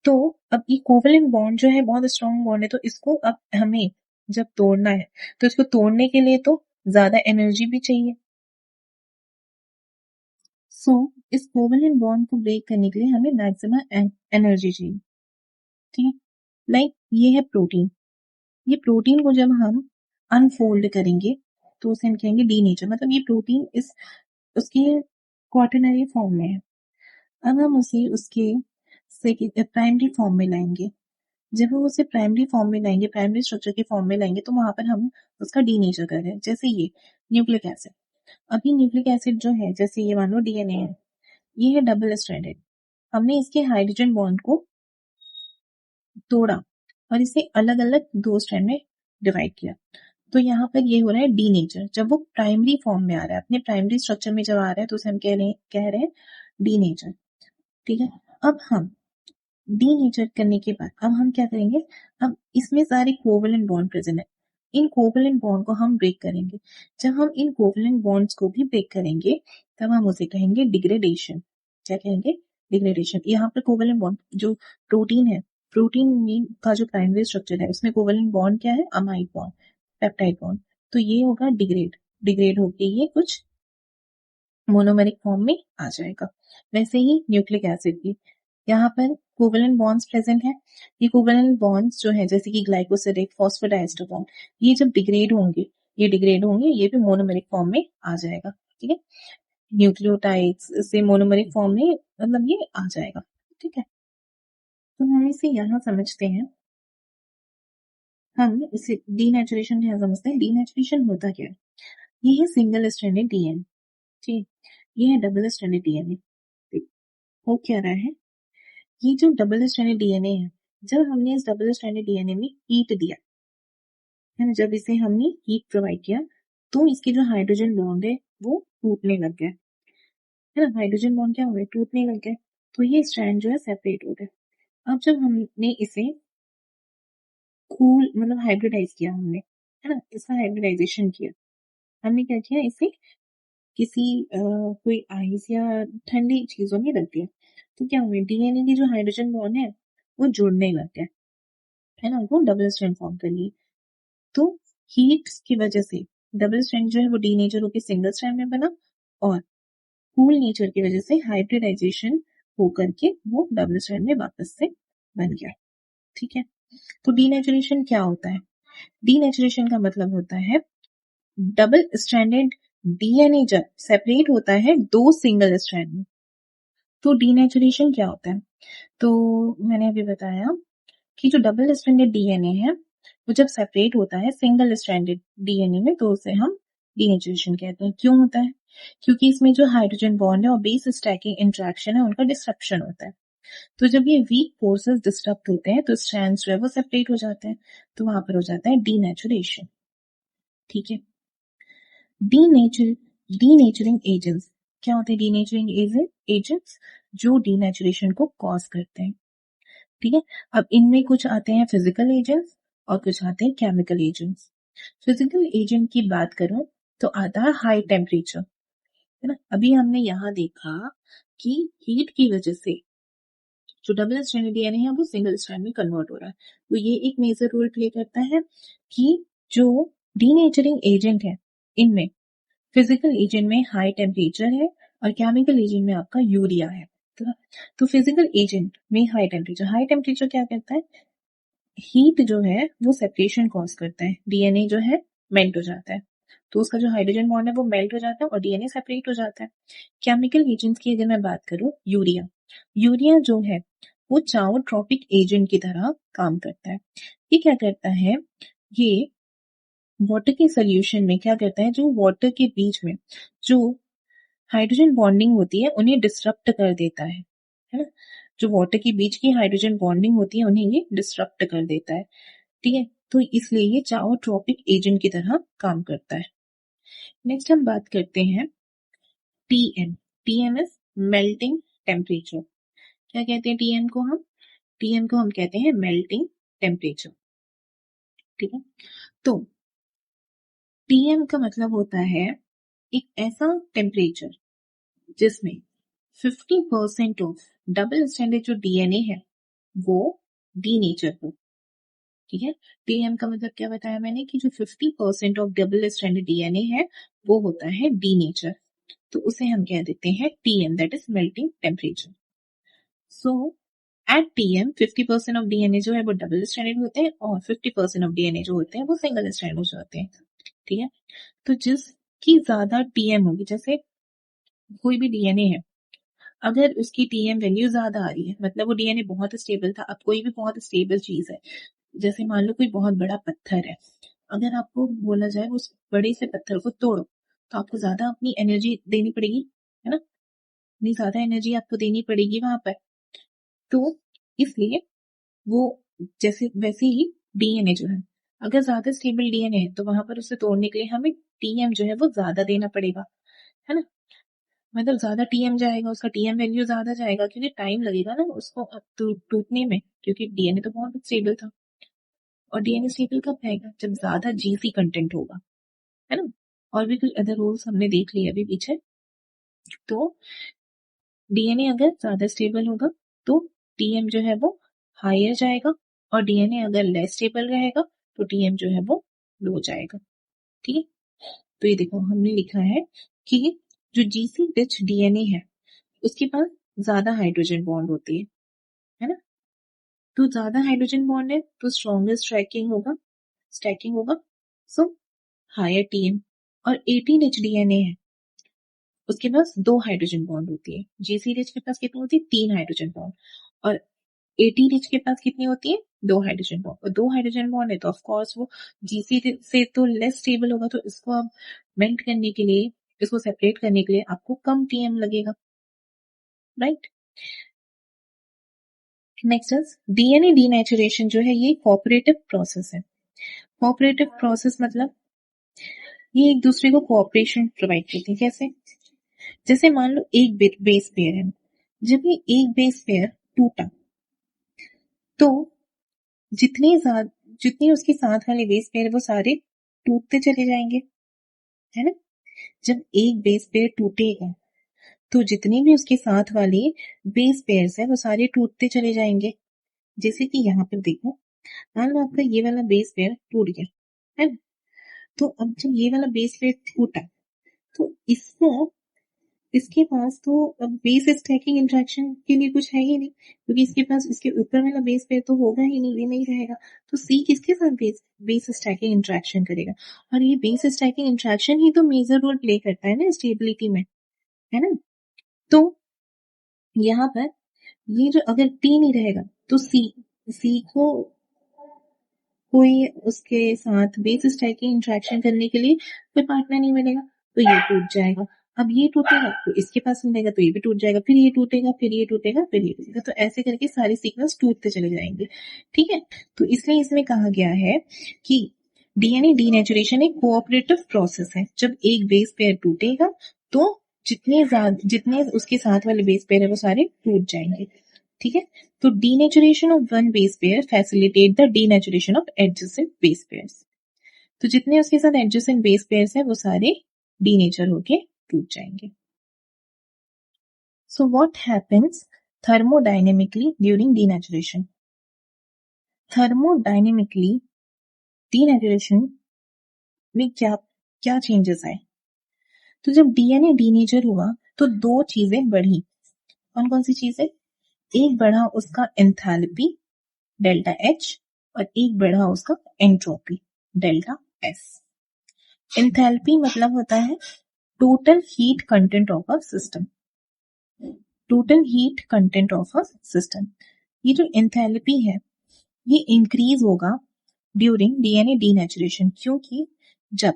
तो अब ये कोवेलेंट बॉन्ड जो है बहुत स्ट्रॉन्ग बॉन्ड है, तो इसको अब हमें जब तोड़ना है तो इसको तोड़ने के लिए तो ज्यादा एनर्जी भी चाहिए। सो इस कोवेलेंट बॉन्ड को ब्रेक करने के लिए हमें मैक्सिमम एनर्जी चाहिए। ठीक है, लाइक ये है प्रोटीन। ये प्रोटीन को जब हम अनफोल्ड करेंगे तो उसे हम कहेंगे डीनेचर, मतलब ये प्रोटीन इस उसके क्वाटरनरी फॉर्म में है। अब हम उसे उसके प्राइमरी फॉर्म में लाएंगे। जब हम उसे प्राइमरी फॉर्म में लाएंगे, प्राइमरी स्ट्रक्चर के फॉर्म में लाएंगे, तो वहां पर हम उसका डीनेचर कर रहे हैं। जैसे ये न्यूक्लिक एसिड, अभी न्यूक्लिक एसिड जो है, जैसे ये मान लो डीएनए है, ये है डबल स्ट्रैंडेड। हमने इसके हाइड्रोजन बॉन्ड को तोड़ा और इसे अलग अलग दो स्ट्रैंड में डिवाइड किया, तो यहाँ पर ये हो रहा है डीनेचर। जब वो प्राइमरी फॉर्म में आ रहा है, अपने प्राइमरी स्ट्रक्चर में जब आ रहा है, तो उसे हम कह रहे हैं डीनेचर। ठीक है, अब हम डीनेचर करने के बाद अब हम क्या करेंगे? अब इसमें सारे कोवेलेंट बॉन्ड प्रेजेंट है, इन कोवेलेंट बॉन्ड को हम ब्रेक करेंगे। जब हम इन कोवेलेंट बॉन्ड्स को भी ब्रेक करेंगे, तब हम उसे कहेंगे डिग्रेडेशन। क्या कहेंगे? डिग्रेडेशन। यहाँ पर कोवेलेंट बॉन्ड जो प्रोटीन है, प्रोटीन में का जो प्राइमरी स्ट्रक्चर है, उसमें कोवेलेंट बॉन्ड क्या है? Amide bond, peptide bond. तो ये होगा डिग्रेड होके ये कुछ मोनोमेरिक फॉर्म में आ जाएगा। वैसे ही न्यूक्लिक एसिड भी, यहाँ पर कोवेलेंट बॉन्ड्स प्रेजेंट है। ये कोवेलेंट बॉन्ड्स जो है, जैसे कि ग्लाइकोसिडिक, फॉस्फोडाइस्टर बॉन्ड, ये जब डिग्रेड होंगे ये भी मोनोमेरिक फॉर्म में आ जाएगा। ठीक है, न्यूक्लियोटाइड्स से मोनोमेरिक फॉर्म में मतलब ये आ जाएगा। ठीक है, तो हम इसे यहाँ समझते हैं। हम इसे डीनेचुरेशन यहाँ समझते हैं। डीनेचुरेशन होता क्या है? ये है सिंगल स्ट्रैंडेड डीएनए। ठीक, ये है डबल स्ट्रैंडेड डीएनए। हो क्या रहा है? ये जो डबल स्ट्रैंडेड डीएनए है, जब हमने इस डबल स्ट्रैंडेड डीएनए में हीट दिया है ना, जब इसे हमने हीट प्रोवाइड किया, तो इसके जो हाइड्रोजन बॉन्ड है वो टूटने लग गया है ना। हाइड्रोजन बॉन्ड क्या हो गए? टूटने लग गए। तो ये स्ट्रैंड जो है सेपरेट हो गए। अब जब हमने इसे कूल मतलब हाइब्रिडाइज किया हमने, है ना, इसका हाइब्रिडाइजेशन किया, हमने क्या किया? इसे किसी कोई आइस या ठंडी चीजों में रख दिया, तो क्या हुआ? डीएनए की जो हाइड्रोजन बॉन्ड है वो जुड़ने लग गए, है ना, वो डबल स्ट्रैंड फॉर्म कर लिए। तो हीट की वजह से डबल स्ट्रैंड जो है वो डीनेचर होकर सिंगल स्ट्रैंड में बना, और कूल नेचर की वजह से हाइब्रिडाइजेशन होकर के वो डबल स्ट्रैंड में वापस से बन गया। ठीक है, तो डीनेचुरेशन क्या होता है? डीनेचुरेशन का मतलब होता है डबल स्ट्रैंडेड डीएनए जब सेपरेट होता है दो सिंगल स्ट्रैंड में, तो डीनेचुरेशन क्या होता है? तो मैंने अभी बताया कि जो डबल स्ट्रैंडेड डीएनए है वो जब सेपरेट होता है सिंगल स्ट्रैंडेड डीएनए में, तो उसे हम डीनेचुरेशन कहते हैं। क्यों होता है? क्योंकि इसमें जो हाइड्रोजन बॉन्ड है और बेस स्टैकिंग इंटरेक्शन है उनका डिस्ट्रप्शन होता है। तो जब ये वीक फोर्सेस डिस्टर्ब होते हैं तो स्ट्रैंड्स जो है वो सेपरेट हो जाते हैं, तो वहां पर हो जाता है डीनेचुरेशन। ठीक है, डीनेचर डीनेचरिंग एजेंट्स क्या होते हैं? डीनेचरिंग एजेंट्स जो डीनेचुरेशन को कॉज करते हैं। ठीक है, अब इनमें कुछ आते हैं फिजिकल एजेंट्स और कुछ आते हैं केमिकल एजेंट्स। फिजिकल एजेंट की बात करूं तो आता है हाई टेम्परेचर, है ना। अभी हमने यहाँ देखा कि हीट की वजह से जो डबल स्ट्रैंडेड डीएनए है वो सिंगल स्ट्रैंड में कन्वर्ट हो रहा है, तो ये एक मेजर रोल प्ले करता है कि जो डीनेचरिंग एजेंट है इनमें, फिजिकल एजेंट में हाई टेम्परेचर है और केमिकल एजेंट में आपका यूरिया है। तो फिजिकल एजेंट में हाई टेम्परेचर क्या करता है? हीट जो है वो सेपरेशन कॉज करता है, डीएनए जो है मेल्ट हो जाता है। तो उसका जो हाइड्रोजन बॉन्ड है वो मेल्ट हो जाता है और डीएनए सेपरेट हो जाता है। केमिकल एजेंट्स की अगर मैं बात करूं, यूरिया जो है वो चाओट्रोपिक एजेंट की तरह काम करता है। ये क्या करता है, ये वाटर के सोल्यूशन में क्या करता है, जो वाटर के बीच में जो हाइड्रोजन बॉन्डिंग होती है उन्हें डिसरप्ट कर देता है ना। जो वाटर के बीच की हाइड्रोजन बॉन्डिंग होती है उन्हें ये डिसरप्ट कर देता है। ठीक है, तो इसलिए ये चाओट्रोपिक एजेंट की तरह काम करता है। नेक्स्ट हम बात करते हैं TM. TM is melting temperature. क्या कहते हैं टीएम को हम? टीएम को हम कहते हैं मेल्टिंग टेम्परेचर। ठीक है, तो टीएम का मतलब होता है एक ऐसा टेम्परेचर जिसमें 50% ऑफ डबल स्ट्रैंडेड जो डीएनए है वो डीनेचर हो। ठीक है, टीएम का मतलब क्या बताया मैंने कि जो 50% ऑफ डबल स्ट्रैंडेड डीएनए है वो होता है डीनेचर, तो उसे हम कह देते हैं TM, that is melting temperature. So at TM 50% of DNA जो है वो डबल स्ट्रैंडेड होते हैं और 50% ऑफ डीएनए जो होते हैं वो सिंगल स्ट्रैंड हो जाते हैं। ठीक है, तो जिसकी ज्यादा टीएम होगी, जैसे कोई भी डीएनए है, अगर उसकी टीएम वैल्यू ज्यादा आ रही है मतलब वो डीएनए बहुत स्टेबल था। अब कोई भी बहुत स्टेबल चीज है, जैसे मान लो कोई बहुत बड़ा पत्थर है, अगर आपको बोला जाए उस बड़े से पत्थर को तोड़ो तो आपको ज्यादा अपनी एनर्जी देनी पड़ेगी, है ना। इतनी ज्यादा एनर्जी आपको देनी पड़ेगी वहां पर। तो इसलिए वो जैसे वैसे ही डीएनए जो है, अगर ज्यादा स्टेबल डीएनए है तो वहां पर उसे तोड़ने के लिए हमें टीएम जो है वो ज्यादा देना पड़ेगा, है ना। मतलब ज्यादा टीएम जाएगा, उसका टीएम वैल्यू ज्यादा जाएगा क्योंकि टाइम लगेगा ना उसको टूटने में, क्योंकि डीएनए तो बहुत स्टेबल था। और डीएनए स्टेबल कब रहेगा? जब ज्यादा जीसी कंटेंट होगा, है ना। और भी कुछ अदर रूल्स हमने देख लिए अभी पीछे। तो डीएनए अगर ज्यादा स्टेबल होगा तो टीएम जो है वो हायर जाएगा, और डीएनए अगर लेस स्टेबल रहेगा तो टीएम जो है वो लो जाएगा। ठीक है, तो ये देखो हमने लिखा है कि जो जीसी रिच डीएनए है उसके पास ज्यादा हाइड्रोजन बॉन्ड होती है ना। तो ज्यादा हाइड्रोजन बॉन्ड है तो स्ट्रॉन्गेस्ट स्टैकिंग होगा, सो हायर टीएम। और 18 रिच डीएनए है, उसके पास 2 हाइड्रोजन बॉन्ड होती है। जीसी रिच के पास कितनी होती है? 3 हाइड्रोजन बॉन्ड। और 18 रिच के पास कितनी होती है? 2 हाइड्रोजन बॉन्ड। और 2 हाइड्रोजन बॉन्ड है तो ऑफ कोर्स वो जीसी से तो लेस स्टेबल होगा, तो इसको अब मेल्ट करने के लिए, इसको सेपरेट करने के लिए आपको कम टीएम लगेगा, right. Next is DNA denaturation जो है ये कोऑपरेटिव प्रोसेस है। कोऑपरेटिव प्रोसेस मतलब ये एक दूसरे को कोऑपरेशन प्रोवाइड करती है। कैसे? जैसे मान लो एक बेस पेयर है, जब ये एक बेस पेयर टूटा तो जितने उसके साथ वाले बेस पेयर वो सारे टूटते चले जाएंगे, है ना। जब एक बेस पेयर टूटेगा तो जितने भी उसके साथ वाले बेस पेयर्स है वो सारे टूटते चले जाएंगे। जैसे कि यहाँ पर देखो, मान लो आपका ये वाला बेस पेयर टूट गया, है ना। तो अब जब ये वाला बेस पेयर टूटा तो इसके पास तो अब बेस स्टैकिंग इंटरेक्शन के लिए कुछ है ही नहीं, क्योंकि इसके पास इसके ऊपर वाला बेस पेयर तो होगा ही नहीं, ये नहीं रहेगा। तो सी किसके साथ बेस स्टैकिंग इंटरेक्शन करेगा? और ये बेस स्टैकिंग इंटरेक्शन ही तो मेजर रोल प्ले करता है ना स्टेबिलिटी में, है ना। तो यहाँ पर ये जो अगर टी नहीं रहेगा तो सी को कोई उसके साथ बेस स्टैकिंग इंटरेक्शन करने के लिए कोई पार्टनर नहीं मिलेगा, तो ये टूट जाएगा। अब ये टूटेगा तो इसके पास मिलेगा, तो ये भी टूट जाएगा, फिर ये टूटेगा, फिर ये टूटेगा, फिर ये टूटेगा, तो ऐसे करके सारे सीक्वेंस टूटते चले जाएंगे। ठीक है, तो इसलिए इसमें कहा गया है कि डीएनए डीनेचुरेशन एक कोऑपरेटिव प्रोसेस है। जब एक बेस पेयर टूटेगा तो जितने उसके साथ वाले बेस पेयर है वो सारे टूट जाएंगे। ठीक है, तो denaturation of one base pair facilitate the denaturation of adjacent base pairs. तो जितने उसके साथ एडजेसेंट बेस पेयर्स है वो सारे डीनेचर होके टूट जाएंगे। So what happens thermodynamically during denaturation? Thermodynamically denaturation में क्या क्या चेंजेस आए? तो जब डीएनए डीनेचर हुआ तो 2 चीजें बढ़ी। कौन कौन सी चीजें? एक बढ़ा उसका एंथैल्पी डेल्टा एच, और एक बढ़ा उसका एंट्रोपी डेल्टा एस। एंथैल्पी मतलब होता है total heat content of a system. Total heat content of a system. ये जो एंथैल्पी है ये इंक्रीज होगा ड्यूरिंग डीएनए डीनेचुरेशन, क्योंकि जब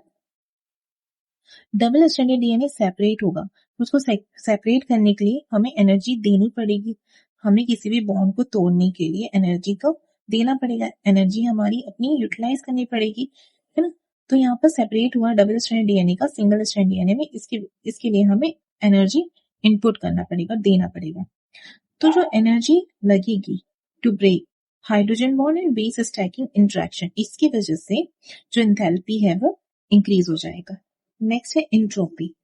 डबल स्ट्रैंडेड डीएनए सेपरेट होगा उसको सेपरेट करने के लिए हमें एनर्जी देनी पड़ेगी। हमें किसी भी बॉन्ड को तोड़ने के लिए एनर्जी को देना पड़ेगा, एनर्जी हमारी अपनी यूटिलाइज करनी पड़ेगी, है ना। तो यहाँ पर सेपरेट हुआ डबल स्ट्रैंड डीएनए का सिंगल स्ट्रैंड डीएनए में, इसके लिए हमें एनर्जी इनपुट करना पड़ेगा, देना पड़ेगा। तो जो एनर्जी लगेगी to break hydrogen bond and base stacking interaction, इसकी वजह से जो एंथैल्पी है वो इंक्रीज हो जाएगा। नेक्स्ट है इंट्रोपी।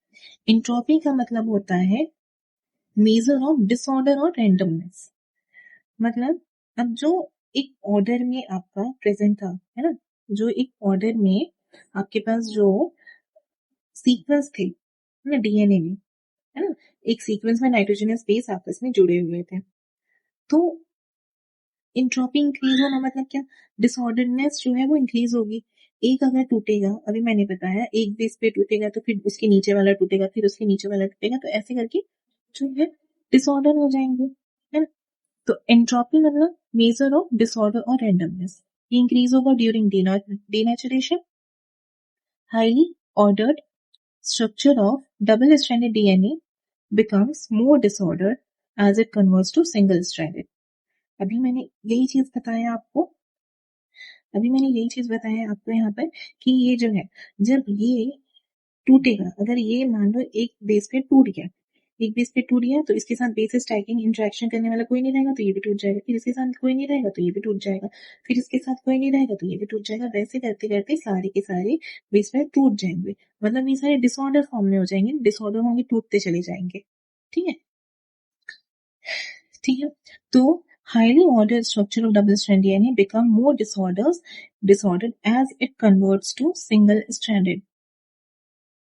इंट्रोपी का मतलब होता है मेजर ऑफ डिसऑर्डर और रैंडमनेस। मतलब अब जो एक ऑर्डर में आपका प्रेजेंट था, है ना, जो एक ऑर्डर में आपके पास जो सीक्वेंस थे ना डीएनए में, है ना, एक सीक्वेंस में नाइट्रोजनस बेस आपस में जुड़े हुए थे, तो इंट्रोपी इंक्रीज होना मतलब क्या, डिसऑर्डरनेस जो है वो इंक्रीज होगी। एक अगर टूटेगा, अभी मैंने बताया एक बेस पे टूटेगा तो फिर उसके नीचे वाला टूटेगा, फिर उसके नीचे वाला टूटेगा, तो ऐसे करके जो है डिसऑर्डर हो जाएंगे, है ना। तो एंट्रोपी मतलब मेजर ऑफ डिसऑर्डर और रैंडमनेस, ये इंक्रीज होगा during denaturation. Highly ordered structure of double-stranded DNA becomes more disordered as it converts to single-stranded. अभी मैंने यही चीज बताया आपको, यहाँ पर कि ये जो है जब ये टूटेगा, अगर ये मान लो एक बेस पे टूट गया, तो इसके साथ बेस स्टैकिंग इंटरेक्शन करने वाला कोई नहीं रहेगा तो ये भी टूट जाएगा, फिर इसके साथ कोई नहीं रहेगा तो ये भी टूट जाएगा, फिर इसके साथ कोई नहीं रहेगा तो ये भी टूट जाएगा, वैसे करते करते सारे के सारे बेस पे टूट जाएंगे। मतलब ये सारे डिसऑर्डर फॉर्म में हो जाएंगे, डिसऑर्डर होंगे, टूटते चले जाएंगे। ठीक है, ठीक है। तो highly ordered structure of double strand DNA become more disordered as it converts to single stranded,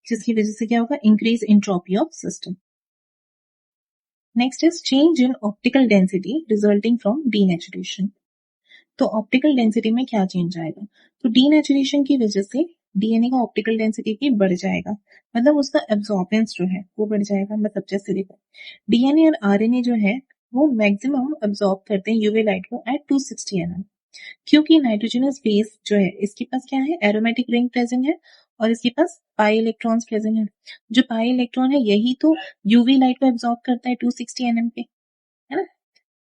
जिसकी वजह से क्या होगा, increase entropy of system. Next is change in optical density resulting from denaturation. तो ऑप्टिकल डेंसिटी में क्या change आएगा, तो डीनेचुरेशन की वजह से डीएनए का ऑप्टिकल डेंसिटी भी बढ़ जाएगा, मतलब उसका एब्जॉर्बेंस जो है वो बढ़ जाएगा। मतलब जैसे देखो डीएनए और आरएनए जो है वो मैक्सिमम एब्जॉर्ब करते हैं यूवी लाइट को एट 260 nm, क्योंकि नाइट्रोजनस बेस जो है इसके पास क्या है, एरोमेटिक रिंग प्रेजेंट है और इसके पास पाई इलेक्ट्रॉन्स प्रेजेंट है। जो पाई इलेक्ट्रॉन है यही तो यूवी लाइट को एब्जॉर्ब करता है 260 nm पे, है ना।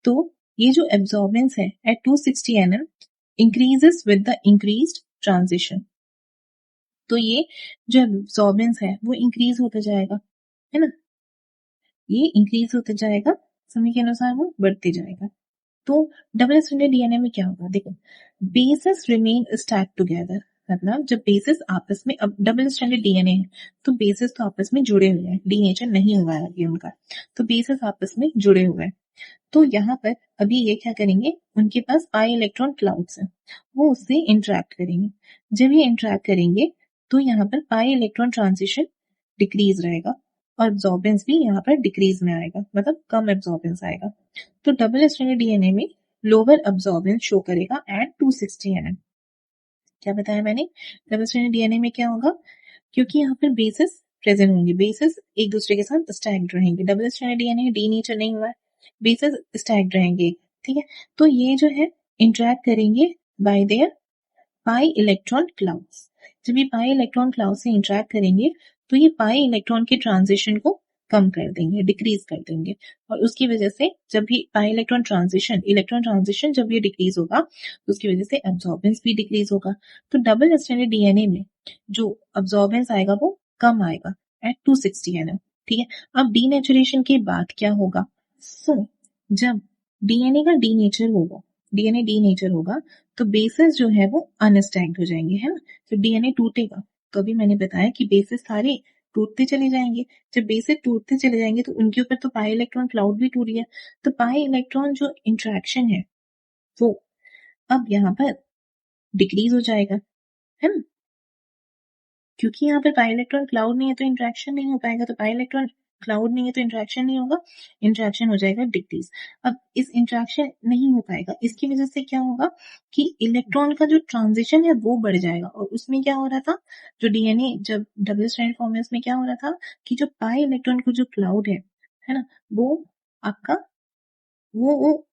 तो ये जो एब्जॉर्बेंस है at 260 nm increases with the increased transition. तो ये जो एब्जॉर्बेंस है वो इंक्रीज होता जाएगा, है ना, ये इंक्रीज होता जाएगा, समय के अनुसार वो बढ़ते जाएगा। तो डबल स्ट्रैंडेड डीएनए में क्या होगा, देखो बेसेस रिमेन स्टैक टुगेदर। मतलब जब बेसेस आपस में, अब डबल स्ट्रैंडेड डीएनए है तो बेसेस तो आपस में जुड़े हुए हैं, डीनेचर नहीं हुआ है अभी उनका, तो बेसेस आपस में जुड़े हुए हैं। तो यहाँ पर अभी ये क्या करेंगे, उनके पास पाई इलेक्ट्रॉन क्लाउड्स हैं, वो उससे इंटरेक्ट करेंगे। जब ये इंटरेक्ट करेंगे तो यहाँ पर पाई इलेक्ट्रॉन ट्रांजिशन डिक्रीज रहेगा और एब्जॉर्बेंस भी यहाँ पर डिक्रीज में आएगा, मतलब कम एब्जॉर्बेंस आएगा। तो डबल स्ट्रैंडेड डीएनए में लोअर एब्जॉर्बेंस शो करेगा एट 260 nm। क्या बताया मैंने, डबल स्ट्रैंडेड डीएनए में क्या होगा, क्योंकि यहाँ पर बेसिस प्रेजेंट होंगे, बेसिस एक दूसरे के साथ स्टैक्ड रहेंगे, डबल स्ट्रैंडेड डीएनए डीनेचर नहीं हुआ है, बेसिस स्टैक्ड रहेंगे, ठीक है। तो ये जो है इंटरेक्ट करेंगे bye there pi electron clouds. जब ये पाई इलेक्ट्रॉन क्लाउड से इंटरेक्ट करेंगे तो ये पाई इलेक्ट्रॉन के ट्रांजिशन को कम कर देंगे, डिक्रीज कर देंगे, और उसकी वजह से जब भी पाई इलेक्ट्रॉन ट्रांजिशन जब ये डिक्रीज होगा तो उसकी वजह से एब्जॉर्बेंस भी डिक्रीज होगा। तो डबल स्ट्रैंडेड डीएनए में जो एब्जॉर्बेंस आएगा वो कम आएगा एट 260 nm, ठीक है। अब डीनेचुरेशन के बाद क्या होगा, सो जब डीएनए का डीनेचर होगा तो बेसेस जो है वो अनस्टैक्ड हो जाएंगे, है ना। तो डीएनए टूटेगा, तो अभी मैंने बताया कि बेसेस सारे टूटते चले जाएंगे। जब बेसेस टूटते चले जाएंगे तो उनके ऊपर तो पाई इलेक्ट्रॉन क्लाउड भी टूट गया, तो पाई इलेक्ट्रॉन जो इंट्रैक्शन है वो अब यहाँ पर डिक्रीज हो जाएगा, है ना, क्योंकि यहाँ पर पाई इलेक्ट्रॉन क्लाउड नहीं है तो इंट्रैक्शन नहीं हो पाएगा, तो पाई इलेक्ट्रॉन क्लाउड नहीं है तो इंटरेक्शन नहीं होगा, इंटरेक्शन हो जाएगा डिक्रीज। अब इस इंटरेक्शन नहीं हो पाएगा, इसकी वजह से क्या होगा कि इलेक्ट्रॉन का जो ट्रांजिशन है वो बढ़ जाएगा। और उसमें क्या हो रहा था, जो डीएनए जब डबल स्ट्रैंड फॉर्म है उसमें क्या हो रहा था कि जो पाई इलेक्ट्रॉन का जो क्लाउड है ना, वो आपका वो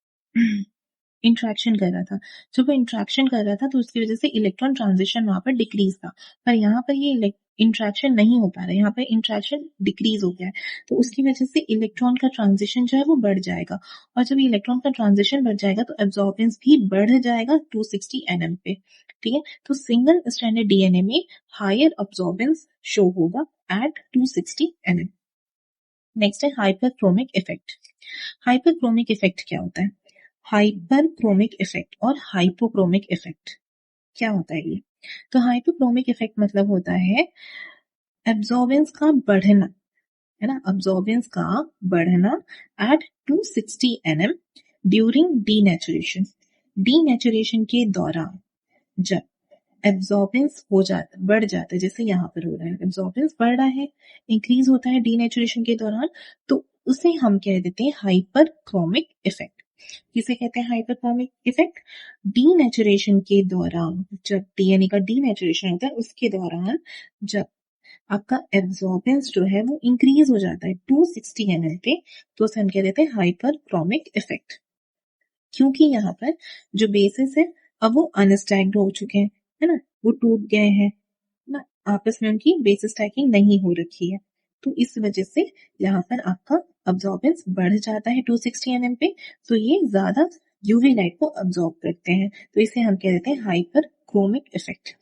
इंट्रैक्शन कर रहा था। जब वो इंट्रैक्शन कर रहा था तो उसकी वजह से इलेक्ट्रॉन ट्रांजिशन वहां पर डिक्रीज था। पर यहाँ पर ये इंट्रैक्शन नहीं हो पा रहा है, यहाँ पर इंट्रैक्शन डिक्रीज हो गया है। तो उसकी वजह से इलेक्ट्रॉन का ट्रांजिशन जो है वो बढ़ जाएगा। और जब इलेक्ट्रॉन का ट्रांजिशन बढ़ जाएगा तो एब्जॉर्बेंस भी बढ़ जाएगा 260 nm पे। ठीक है, तो सिंगल स्ट्रैंडेड डीएनए में हायर अब्जॉर्बेंस शो होगा एट 260 nm। नेक्स्ट है हाइपरक्रोमिक इफेक्ट। हाइपरक्रोमिक इफेक्ट क्या होता है? हाइपरक्रोमिक इफेक्ट और हाइपोक्रोमिक इफेक्ट क्या होता है ये? तो हाइपोक्रोमिक इफेक्ट मतलब होता है एब्जॉर्बेंस का बढ़ना, है ना, अब्जॉर्बेंस का बढ़ना at 260 nm during denaturation. Denaturation के दौरान जब एब्जॉर्बेंस हो जाता, बढ़ जाता है, जैसे यहाँ पर हो रहा है, एब्जॉर्बेंस बढ़ रहा है, इंक्रीज होता है डीनेचुरेशन के दौरान, तो उसे हम कह देते हैं हाइपरक्रोमिक इफेक्ट। किसे कहते हैं हाइपरक्रोमिक इफेक्ट? डीनेचुरेशन के दौरान, जब डीएनए का डीनेचुरेशन होता है उसके दौरान जब आपका एब्जॉर्बेंस जो है वो इंक्रीज हो जाता है 260 nm पे, तो उसे हम कह देते हैं हाइपरक्रोमिक इफेक्ट। क्योंकि यहाँ पर जो बेसिस है अब वो अनस्टैक्ड हो चुके हैं, है ना, वो टूट गए हैं ना, आपस में उनकी बेसिस स्टैकिंग नहीं हो रखी है। तो इस वजह से यहाँ पर आपका अब्जॉर्बेंस बढ़ जाता है 260 nm पे, तो ये ज्यादा यूवी लाइट को अब्जॉर्ब करते हैं, तो इसे हम कह देते हैं हाइपरक्रोमिक इफेक्ट।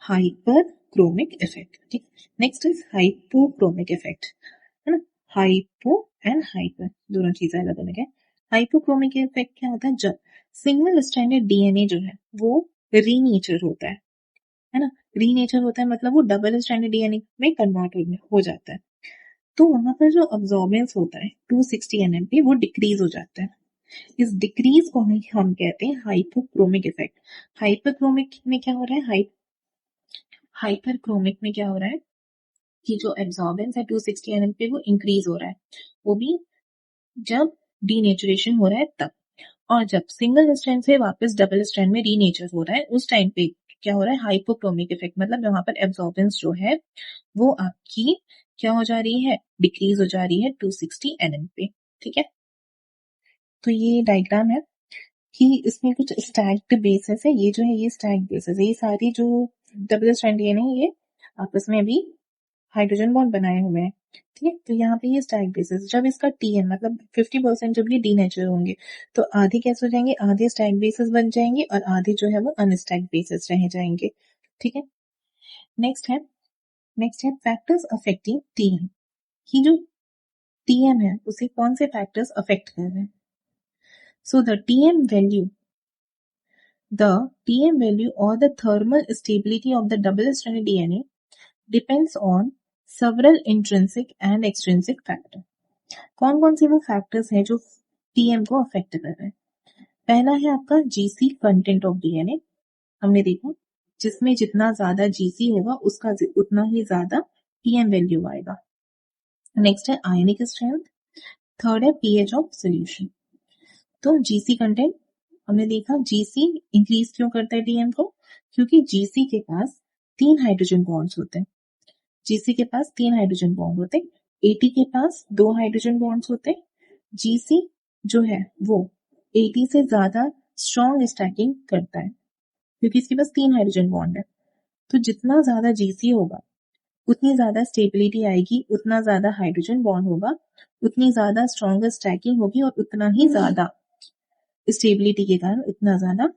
Hyperchromic effect. ठीक, नेक्स्ट इज हाइपोक्रोमिक इफेक्ट, है ना। हाइपो एंड हाइपर दोनों चीजें अलग अलग है। हाइपोक्रोमिक इफेक्ट क्या होता है? जब सिंगल स्ट्रैंडेड डीएनए जो है वो रीनेचर होता है ना, रीनेचर होता है मतलब वो डबल स्ट्रैंडेड डीएनए में कन्वर्ट हो जाता है, तो वहां पर जो अब्जॉर्बेंस होता है 260 nm पे वो डिक्रीज हो जाता है। इस डिक्रीज को हम कहते हैं हाइपोक्रोमिक इफेक्ट। हाइपरक्रोमिक में क्या हो रहा है, हाइपरक्रोमिक में क्या हो रहा है कि जो एब्जॉर्बेंस है 260 nm पे वो इंक्रीज हो रहा है, वो भी जब डीनेचुरेशन हो रहा है तब। और जब सिंगल स्ट्रैंड से वापस डबल स्ट्रैंड में रीनेचर हो रहा है उस टाइम पे क्या हो रहा है, हाइपोक्रोमिक इफेक्ट, मतलब यहाँ पर एब्जॉर्बेंस जो है वो आपकी क्या हो जा रही है, डिक्रीज हो जा रही है 260 nm पे। ठीक है, तो ये डायग्राम है कि इसमें कुछ स्टैक्ड बेसेस है, ये जो है ये स्टैक्ड बेसेस है, ये सारी जो डबल स्ट्रैंड ये नहीं, ये आपस में अभी हाइड्रोजन बॉन्ड बनाए हुए हैं। ठीक है, तो यहाँ पे ये स्टैक बेसिस, जब इसका टीएन मतलब 50% जब ये डीनेचर होंगे तो आधे कैसे हो जाएंगे, आधे स्टैक बेसिस बन जाएंगे और आधे जो है वो अनस्टैक बेसिस रह जाएंगे। ठीक है, नेक्स्ट है फैक्टर्स अफेक्टिंग टीएम। ये जो टीएम है उसे कौन से फैक्टर्स अफेक्ट कर रहे हैं? सो the TM value or the thermal stability of the double-stranded DNA depends on several intrinsic and extrinsic factors. कौन कौन से वो फैक्टर्स हैं जो टीएम को अफेक्ट कर रहे हैं? पहला है आपका जीसी कंटेंट ऑफ डीएनए, हमने देखा जिसमें जितना ज्यादा जीसी होगा उसका उतना ही ज्यादा टीएम वैल्यू आएगा। नेक्स्ट है आयनिक स्ट्रेंथ, थर्ड है पीएच ऑफ सॉल्यूशन। तो जीसी कंटेंट हमने देखा, जीसी इंक्रीज क्यों करता है टीएम को? क्योंकि जीसी के पास 3 हाइड्रोजन बॉन्ड्स होते हैं, जीसी के पास 3 हाइड्रोजन बॉन्ड होते हैं, एटी के पास 2 हाइड्रोजन बॉन्ड्स होते हैं। जीसी जो है वो एटी से ज्यादा स्ट्रॉन्ग स्टैकिंग करता है क्योंकि इसके पास 3 हाइड्रोजन बॉन्ड है। तो जितना ज्यादा जीसी होगा उतनी ज्यादा स्टेबिलिटी आएगी, उतना ज्यादा हाइड्रोजन बॉन्ड होगा, उतनी ज्यादा स्ट्रॉन्गर स्टैकिंग होगी और उतना ही ज्यादा स्टेबिलिटी के कारण उतना ज्यादा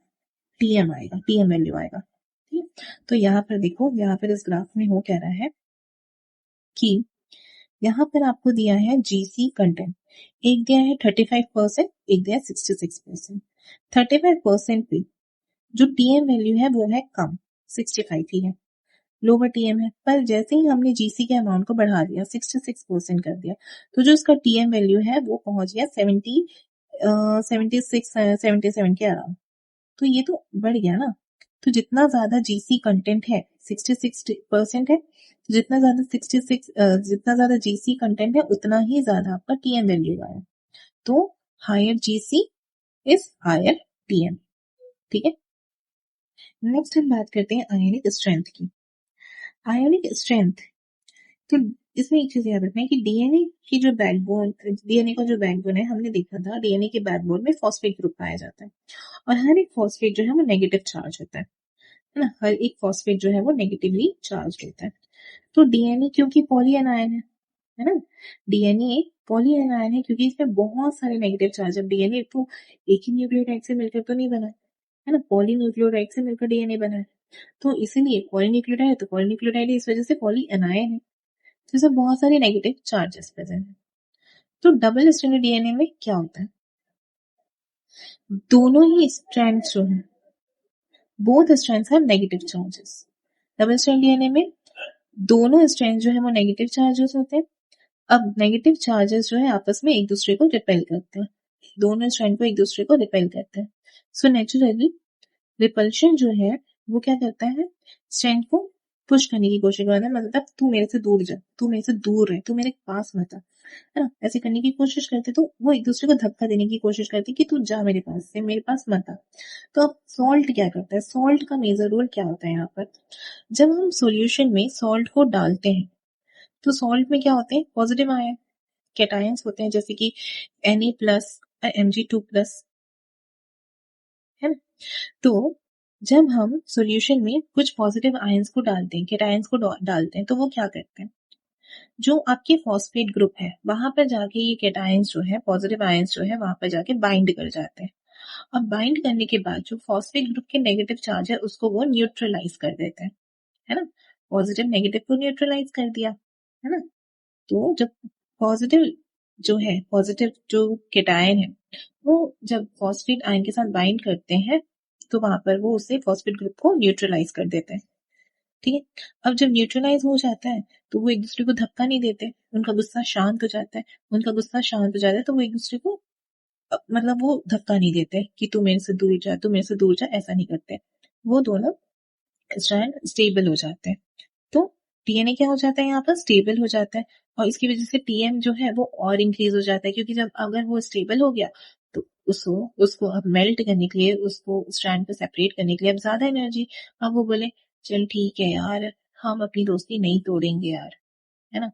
टीएम आएगा, टीएम वैल्यू आएगा। ठीक, तो यहाँ पर देखो, यहाँ पर इस ग्राफ में हो कह रहा है कि यहाँ पर आपको दिया है जीसी कंटेंट, एक दिया है 35%, एक दिया है 66%। 35% पे जो टीएम वैल्यू है वो है कम, 65 ही है, लोअर टीएम है। पर जैसे ही हमने जीसी के अमाउंट को बढ़ा दिया, 66% कर दिया, तो जो इसका टीएम वैल्यू है वो पहुंच गया 77 के अराउंड। तो ये तो बढ़ गया ना। तो जितना ज्यादा जीसी कंटेंट है, 66% है, जितना ज्यादा 66 जितना ज्यादा जीसी कंटेंट है उतना ही ज्यादा आपका टीएम वैल्यू आया। तो higher GC is higher TM. ठीक है, नेक्स्ट हम बात करते हैं आयोनिक स्ट्रेंथ की। आयोनिक स्ट्रेंथ, तो इसमें एक चीज याद रखना है कि डीएनए की जो बैकबोन, डीएनए का जो बैकबोन है, हमने देखा था डीएनए के बैकबोन में फॉस्फेट ग्रुप पाया जाता है और हर एक फॉस्फेट जो है वो नेगेटिव चार्ज होता है ना, हर एक फॉस्फेट जो है वो नेगेटिवली चार्ज होता है। तो डीएनए क्योंकि पॉली एनायन है ना, डीएनए पॉली एनायन है क्योंकि इसमें बहुत सारे नेगेटिव चार्ज है। डीएनए तो एक ही न्यूक्लियोटाइड से मिलकर तो नहीं बना है ना, पॉली न्यूक्लियोटाइड से मिलकर डीएनए बना है। तो इसीलिए पॉली न्यूक्लियोटाइड है तो पॉली न्यूक्लियोटाइड इस वजह से पॉली एनायन है, तो इसमें बहुत सारे नेगेटिव चार्जेस प्रेजेंट है। तो डबल स्ट्रैंडेड डीएनए में क्या होता है, दोनों ही स्ट्रैंड जो है, both strands have negative charges. Double strand DNA में दोनों स्ट्रैंड जो है वो नेगेटिव चार्जेस होते हैं। अब नेगेटिव चार्जेस जो है आपस में एक दूसरे को रिपेल करते हैं, दोनों स्ट्रैंड को एक दूसरे को रिपेल करते हैं। सो नेचुरली रिपल्शन जो है वो क्या करता है, स्ट्रैंड को पुश करने की कोशिश करता है, मतलब तू मेरे से दूर जा, तू मेरे से दूर रह, तू मेरे पास मत आ, है ना, ऐसे करने की कोशिश करते। तो वो एक दूसरे को धक्का देने की कोशिश करती कि तू जा मेरे पास से, मेरे पास मत आ। तो अब सॉल्ट क्या करता है, सॉल्ट का मेजर रोल क्या होता है यहाँ पर, जब हम सॉल्यूशन में सॉल्ट को डालते हैं तो सॉल्ट में क्या होते हैं, पॉजिटिव आयन कैटायंस होते हैं, जैसे कि Na+ Mg2+, है ना। तो जब हम सॉल्यूशन में कुछ पॉजिटिव आयंस को डालते हैं, कैटायंस को डालते हैं, तो वो क्या करते हैं, जो आपके फॉस्फेट ग्रुप है वहां पर जाके ये कैटायंस जो है, पॉजिटिव आयंस जो है वहां पर जाके बाइंड कर जाते हैं। अब बाइंड करने के बाद जो फॉस्फेट ग्रुप के नेगेटिव चार्ज है उसको वो न्यूट्रलाइज कर देते हैं, है ना, पॉजिटिव नेगेटिव को न्यूट्रलाइज कर दिया, है ना। तो जब पॉजिटिव जो है, पॉजिटिव जो केटायन है वो जब फॉस्फेट आयन के साथ बाइंड करते हैं तो वहां पर वो उसे फॉस्फेट ग्रुप को न्यूट्रलाइज कर देते हैं। ठीक है, अब जब न्यूट्रलाइज हो जाता है तो वो एक दूसरे को धक्का नहीं देते, उनका गुस्सा शांत हो जाता है, उनका गुस्सा शांत हो जाता है तो वो एक दूसरे को मतलब वो धक्का नहीं देते कि तू मेरे से दूर जा, तू मेरे से दूर जा, ऐसा नहीं करते। वो दोनों स्ट्रैंड स्टेबल हो जाते हैं। तो डीएनए क्या हो जाता है, यहाँ पर स्टेबल हो जाता है और इसकी वजह से टीएम जो है वो और इंक्रीज हो जाता है, क्योंकि जब अगर वो स्टेबल हो गया तो उसको उसको अब मेल्ट करने के लिए, उसको स्ट्रैंड को सेपरेट करने के लिए अब ज्यादा एनर्जी। अब वो बोले चल ठीक है यार, हम अपनी दोस्ती नहीं तोड़ेंगे यार, है ना,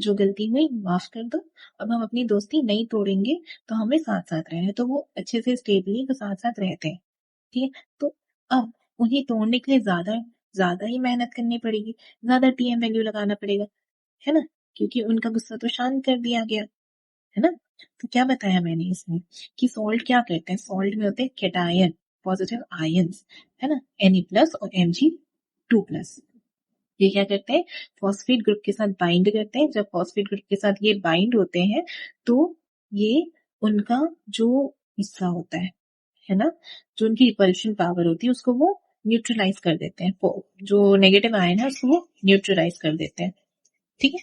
जो गलती हुई माफ कर दो, अब हम अपनी दोस्ती नहीं तोड़ेंगे, तो हमें साथ साथ रहना है। तो वो अच्छे से स्टेबली तो साथ साथ रहते हैं। ठीक है, तो अब उन्हें तोड़ने के लिए ज्यादा ज्यादा ही मेहनत करनी पड़ेगी, ज्यादा टीएम वैल्यू लगाना पड़ेगा, है ना, क्योंकि उनका गुस्सा तो शांत कर दिया गया, है ना। तो क्या बताया मैंने इसमें कि सॉल्ट क्या करते हैं, सॉल्ट में होते हैं कैटायन, पॉजिटिव आयंस, है ना, Na+ और Mg2+। ये क्या करते हैं, फॉस्फेट ग्रुप के साथ बाइंड करते हैं। जब फॉस्फेट ग्रुप के साथ ये बाइंड होते हैं तो ये उनका जो हिस्सा होता है ना, जो उनकी रिपल्शन पावर होती है उसको वो न्यूट्रलाइज कर देते हैं, जो नेगेटिव आयन है उसको वो न्यूट्रलाइज कर देते हैं। ठीक है,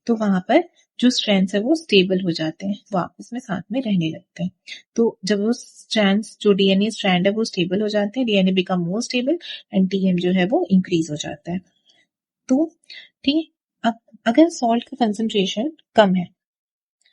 तो वहां पर जो स्ट्रैंड्स है वो स्टेबल हो जाते हैं, वो आपस में साथ में रहने लगते हैं। तो जब वो स्ट्रैंड्स, जो डीएनए स्ट्रैंड है वो स्टेबल हो जाते हैं, DNA become more stable and TM जो है वो इंक्रीज हो जाता है। तो ठीक है, अब अगर सॉल्ट का कंसंट्रेशन कम है,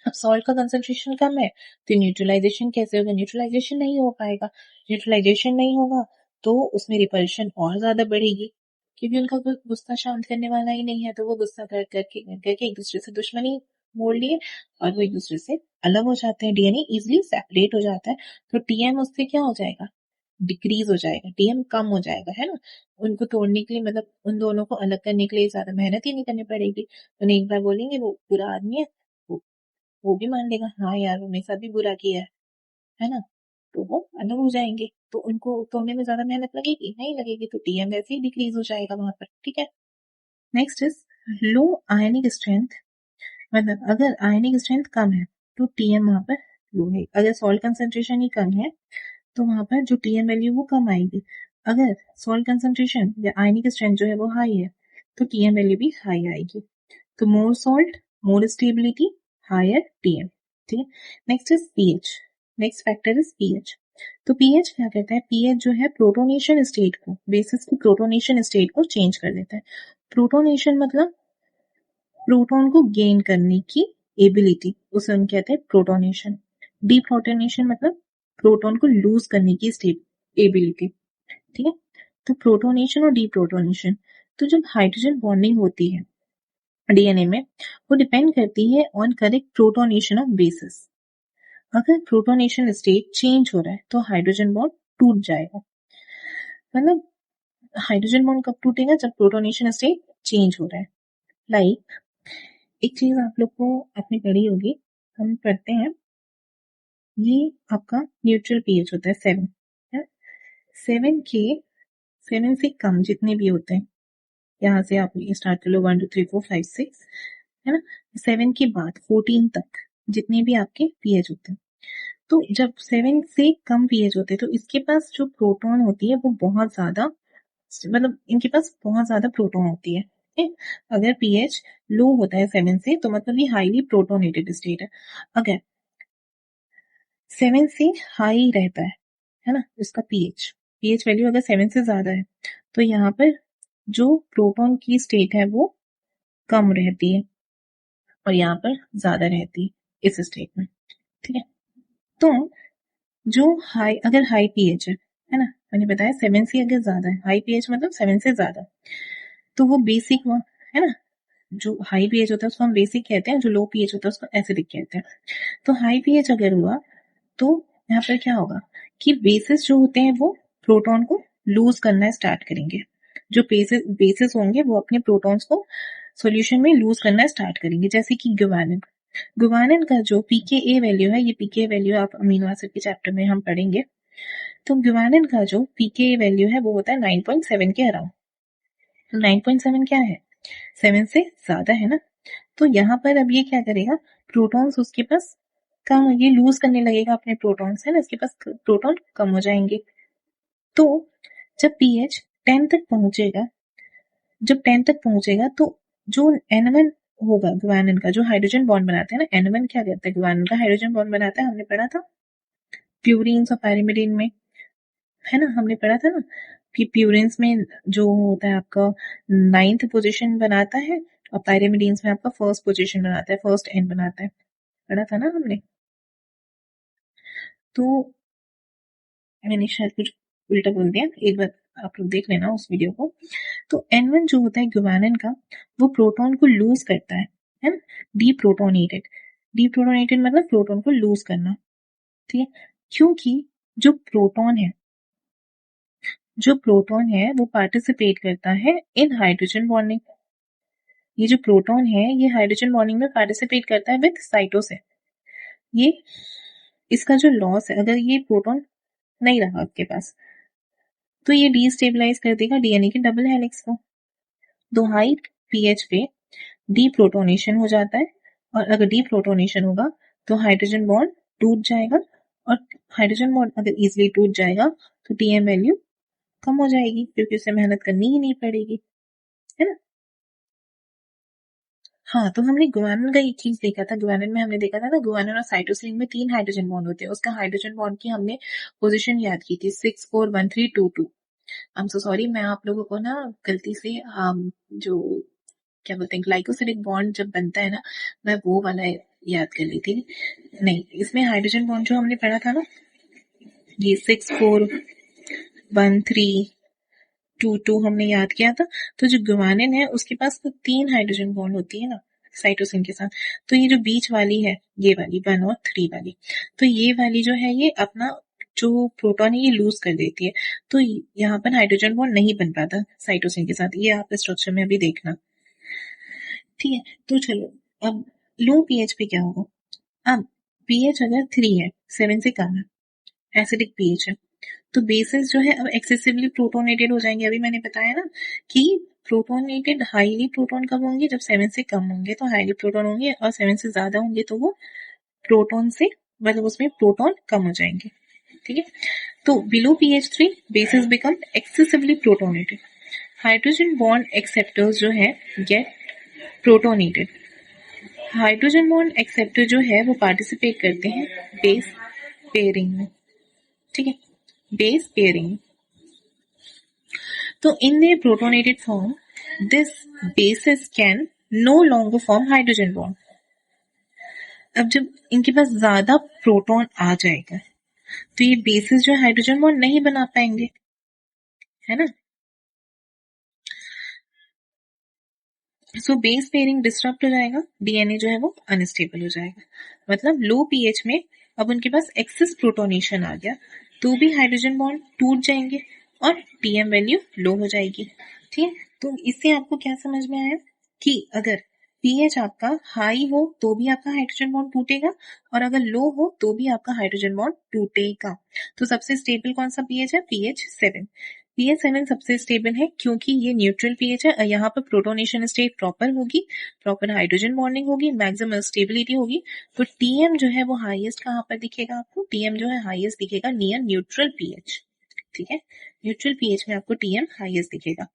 अब सॉल्ट का कंसंट्रेशन कम है तो न्यूट्रलाइजेशन कैसे होगा, न्यूट्रलाइजेशन नहीं हो पाएगा। न्यूट्रलाइजेशन नहीं होगा तो उसमें रिपल्शन और ज्यादा बढ़ेगी, क्योंकि उनका गुस्सा शांत करने वाला ही नहीं है, तो वो गुस्सा करके एक दूसरे से दुश्मनी मोड़ लिए और वो एक दूसरे से अलग हो जाते हैं, डीएनए इजिली सेपरेट हो जाता है। तो टीएम उससे क्या हो जाएगा, डिक्रीज हो जाएगा, टीएम कम हो जाएगा, है ना। उनको तोड़ने के लिए, मतलब उन दोनों को अलग करने के लिए ज्यादा मेहनत ही नहीं करनी पड़ेगी। तो एक बार बोलेंगे वो बुरा आदमी है, वो भी मान लेगा हाँ यार वो मेरे साथ भी बुरा किया है ना, तो वो अलग हो जाएंगे। तो उनको तोड़ने में ज्यादा मेहनत लगेगी नहीं लगेगी, तो टीएम वैसे ही डिक्रीज हो जाएगा वहां पर। ठीक है, next is low ionic strength, मतलब अगर आयनिक स्ट्रेंथ कम है तो टीएम वहां पर लो है। अगर सॉल्ट कंसेंट्रेशन ही कम है तो वहां पर जो टीएम वैल्यू वो कम आएगी। अगर सॉल्ट कंसेंट्रेशन या आयनिक स्ट्रेंथ जो है वो हाई है तो टीएम वैल्यू भी हाई आएगी। तो more salt, more stability, higher TM. ठीक है, next is pH, next factor is pH. तो पीएच क्या कहता है, पीएच जो है प्रोटोनेशन स्टेट को, बेसिस की प्रोटोनेशन स्टेट को चेंज कर देता है। प्रोटोनेशन मतलब प्रोटॉन को गेन करने की एबिलिटी, उसे हम कहते हैं प्रोटोनेशन। डीप्रोटोनेशन मतलब प्रोटॉन को लूज करने की एबिलिटी। ठीक है, तो प्रोटोनेशन और डीप्रोटोनेशन, तो जब हाइड्रोजन बॉन्डिंग होती है डीएनए में, वो डिपेंड करती है on correct protonation of basis. अगर प्रोटोनेशन स्टेट चेंज हो रहा है तो हाइड्रोजन बॉन्ड टूट जाएगा। मतलब हाइड्रोजन बॉन्ड कब टूटेगा? जब प्रोटोनेशन स्टेट चेंज हो रहा है। लाइक एक चीज आप लोग को आपने पढ़ी होगी, हम पढ़ते हैं, ये आपका न्यूट्रल पीएच होता है 7 है। 7 के 7 से कम जितने भी होते हैं, यहाँ से आप ये स्टार्ट कर लो 1 2 3 4 5 6 है ना, 7 के बाद 14 तक जितने भी आपके पीएच होते हैं, तो जब 7 से कम पीएच होते हैं तो इसके पास जो प्रोटॉन होती है वो बहुत ज्यादा, मतलब इनके पास बहुत ज्यादा प्रोटॉन होती है। ठीक है? अगर पीएच लो होता है 7 से तो मतलब ये हाईली प्रोटोनेटेड स्टेट है। अगर 7 से हाई रहता है ना, इसका पीएच पीएच वैल्यू अगर 7 से ज्यादा है तो यहाँ पर जो प्रोटॉन की स्टेट है वो कम रहती है और यहाँ पर ज्यादा रहती है इस स्टेट में। ठीक है, तो जो हाई, अगर हाई पीएच है ना, मैंने बताया 7 से अगर ज्यादा है, हाई पीएच मतलब 7 से ज्यादा, तो वो बेसिक हुआ है ना। जो हाई पीएच होता है उसको हम बेसिक कहते हैं, जो लो पीएच होता है उसको एसिडिक कहते हैं। तो हाई पीएच अगर हुआ तो यहाँ पर क्या होगा कि बेसिस जो होते हैं वो प्रोटॉन को लूज करना स्टार्ट करेंगे। जो बेसिस होंगे वो अपने प्रोटॉन्स को सॉल्यूशन में लूज करना स्टार्ट करेंगे, जैसे कि ग्वानिन। ग्वानिन का जो पीकेए वैल्यू है, ये पीकेए वैल्यू आप अमीनो एसिड के चैप्टर में हम पढ़ेंगे, तो ग्वानिन का जो पीकेए वैल्यू है वो होता है 9.7 के अराउंड। तो 9.7 क्या है? 7 से ज्यादा है ना। तो यहाँ पर अब ये क्या करेगा, प्रोटॉन्स उसके पास कम, ये लूज करने लगेगा अपने प्रोटॉन्स, है ना, इसके पास प्रोटॉन कम हो जाएंगे। तो जब पीएच 10 तक पहुंचेगा, जब 10 तक पहुंचेगा तो जो N1 होगा ग्वानिन का, जो हाइड्रोजन बॉन्ड बनाते हैं ना, N1 क्या करता है, ग्वानिन का हाइड्रोजन बॉन्ड बनाता है, हमने पढ़ा था प्यूरिन्स और पायरिमिडीन में, है ना, हमने पढ़ा था ना कि प्यूरिन्स में जो होता है आपका 9th पोजीशन बनाता है और पायरिमिडीन्स में आपका फर्स्ट पोजीशन बनाता है, फर्स्ट एन बनाता है, पढ़ा था ना हमने। तो मैंने शायद कुछ उल्टा बोल दिया, एक बार आप लोग देख लेना उस वीडियो को। तो N1 जो होता है ग्वानिन का, वो प्रोटॉन को लूज करता है ना, डीप्रोटोनेटेड। डीप्रोटोनेटेड मतलब प्रोटॉन को लूज करना। ठीक है, क्योंकि जो प्रोटॉन है, जो प्रोटॉन है वो पार्टिसिपेट करता है इन हाइड्रोजन बॉन्डिंग। ये जो प्रोटॉन है ये हाइड्रोजन बॉन्डिंग में पार्टिसिपेट करता है विद साइटोसिन। ये इसका जो लॉस है, अगर ये प्रोटॉन नहीं रहा आपके पास तो ये डीस्टेबलाइज कर देगा डीएनए के डबल हेलिक्स को। तो हाई पीएच पे डीप्रोटोनेशन हो जाता है, और अगर डीप्रोटोनेशन होगा तो हाइड्रोजन बॉन्ड टूट जाएगा, और हाइड्रोजन बॉन्ड अगर इजिली टूट जाएगा तो टीएम वैल्यू कम हो जाएगी, क्योंकि उसे मेहनत करनी ही नहीं पड़ेगी, है ना। हाँ, तो हमने ग्वानिन का एक चीज देखा था, ग्वानिन में हमने देखा था ना, ग्वानिन और साइटोसिन में 3 हाइड्रोजन बॉन्ड होते हैं, उसका हाइड्रोजन बॉन्ड की हमने पोजीशन याद की थी 6 4 1 3 2 2। आई एम सो सॉरी, मैं आप लोगों को ना गलती से जो क्या बोलते हैं ग्लाइकोसिडिक बॉन्ड जब बनता है ना, मैं वो वाला याद कर ली थी। नहीं, इसमें हाइड्रोजन बॉन्ड जो हमने पढ़ा था ना, ये 6 4 1 3 2 2 हमने याद किया था। तो जो ग्वानिन है उसके पास तो 3 हाइड्रोजन बॉन्ड होती है ना साइटोसिन के साथ, तो ये जो बीच वाली है, ये वाली 1 और 3 वाली, तो ये वाली जो है ये अपना जो प्रोटॉन है ये लूज कर देती है, तो यहाँ पर हाइड्रोजन बॉन्ड नहीं बन पाता साइटोसिन के साथ, ये आप स्ट्रक्चर में अभी देखना। ठीक है, तो चलो अब लो पीएच पे क्या होगा। अब पीएच अगर 3 है, 7 से कम है, एसिडिक पीएच है, तो बेसिस जो है अब एक्सेसिवली प्रोटोनेटेड हो जाएंगे। अभी मैंने बताया ना कि प्रोटोनेटेड हाईली प्रोटॉन कब होंगे, जब 7 से कम होंगे तो हाईली प्रोटॉन होंगे, और 7 से ज्यादा होंगे तो वो प्रोटॉन से, मतलब उसमें प्रोटॉन कम हो जाएंगे। ठीक है, तो below pH 3 bases become excessively protonated, hydrogen bond acceptors जो है get protonated. Hydrogen bond acceptor जो है वो पार्टिसिपेट करते हैं बेस पेयरिंग में। ठीक है, बेस पेयरिंग। तो in their protonated form, this bases can no longer form hydrogen bond. अब जब इनके पास ज्यादा प्रोटॉन आ जाएगा तो ये बेसिस जो हाइड्रोजन बॉन्ड नहीं बना पाएंगे, है ना। सो बेस पेयरिंग डिस्टर्ब हो जाएगा, डीएनए जो है वो अनस्टेबल हो जाएगा। मतलब लो पीएच में अब उनके पास एक्सेस प्रोटोनेशन आ गया तो भी हाइड्रोजन बॉन्ड टूट जाएंगे और टीएम वैल्यू लो हो जाएगी। ठीक है, तो इससे आपको क्या समझ में आया कि अगर पीएच आपका हाई हो तो भी आपका हाइड्रोजन बॉन्ड टूटेगा और अगर लो हो तो भी आपका हाइड्रोजन बॉन्ड टूटेगा। तो सबसे स्टेबल कौन सा पीएच है? पीएच 7। पीएच 7 सबसे स्टेबल है क्योंकि ये न्यूट्रल पीएच है। यहाँ पर प्रोटोनेशन स्टेट प्रॉपर होगी, प्रॉपर हाइड्रोजन बॉन्डिंग होगी, मैक्सिमम स्टेबिलिटी होगी। तो टीएम जो है वो हाईएस्ट कहाँ पर दिखेगा आपको? टीएम जो है हाईएस्ट दिखेगा नियर न्यूट्रल पीएच। ठीक है, न्यूट्रल पीएच में आपको टीएम हाईएस्ट दिखेगा।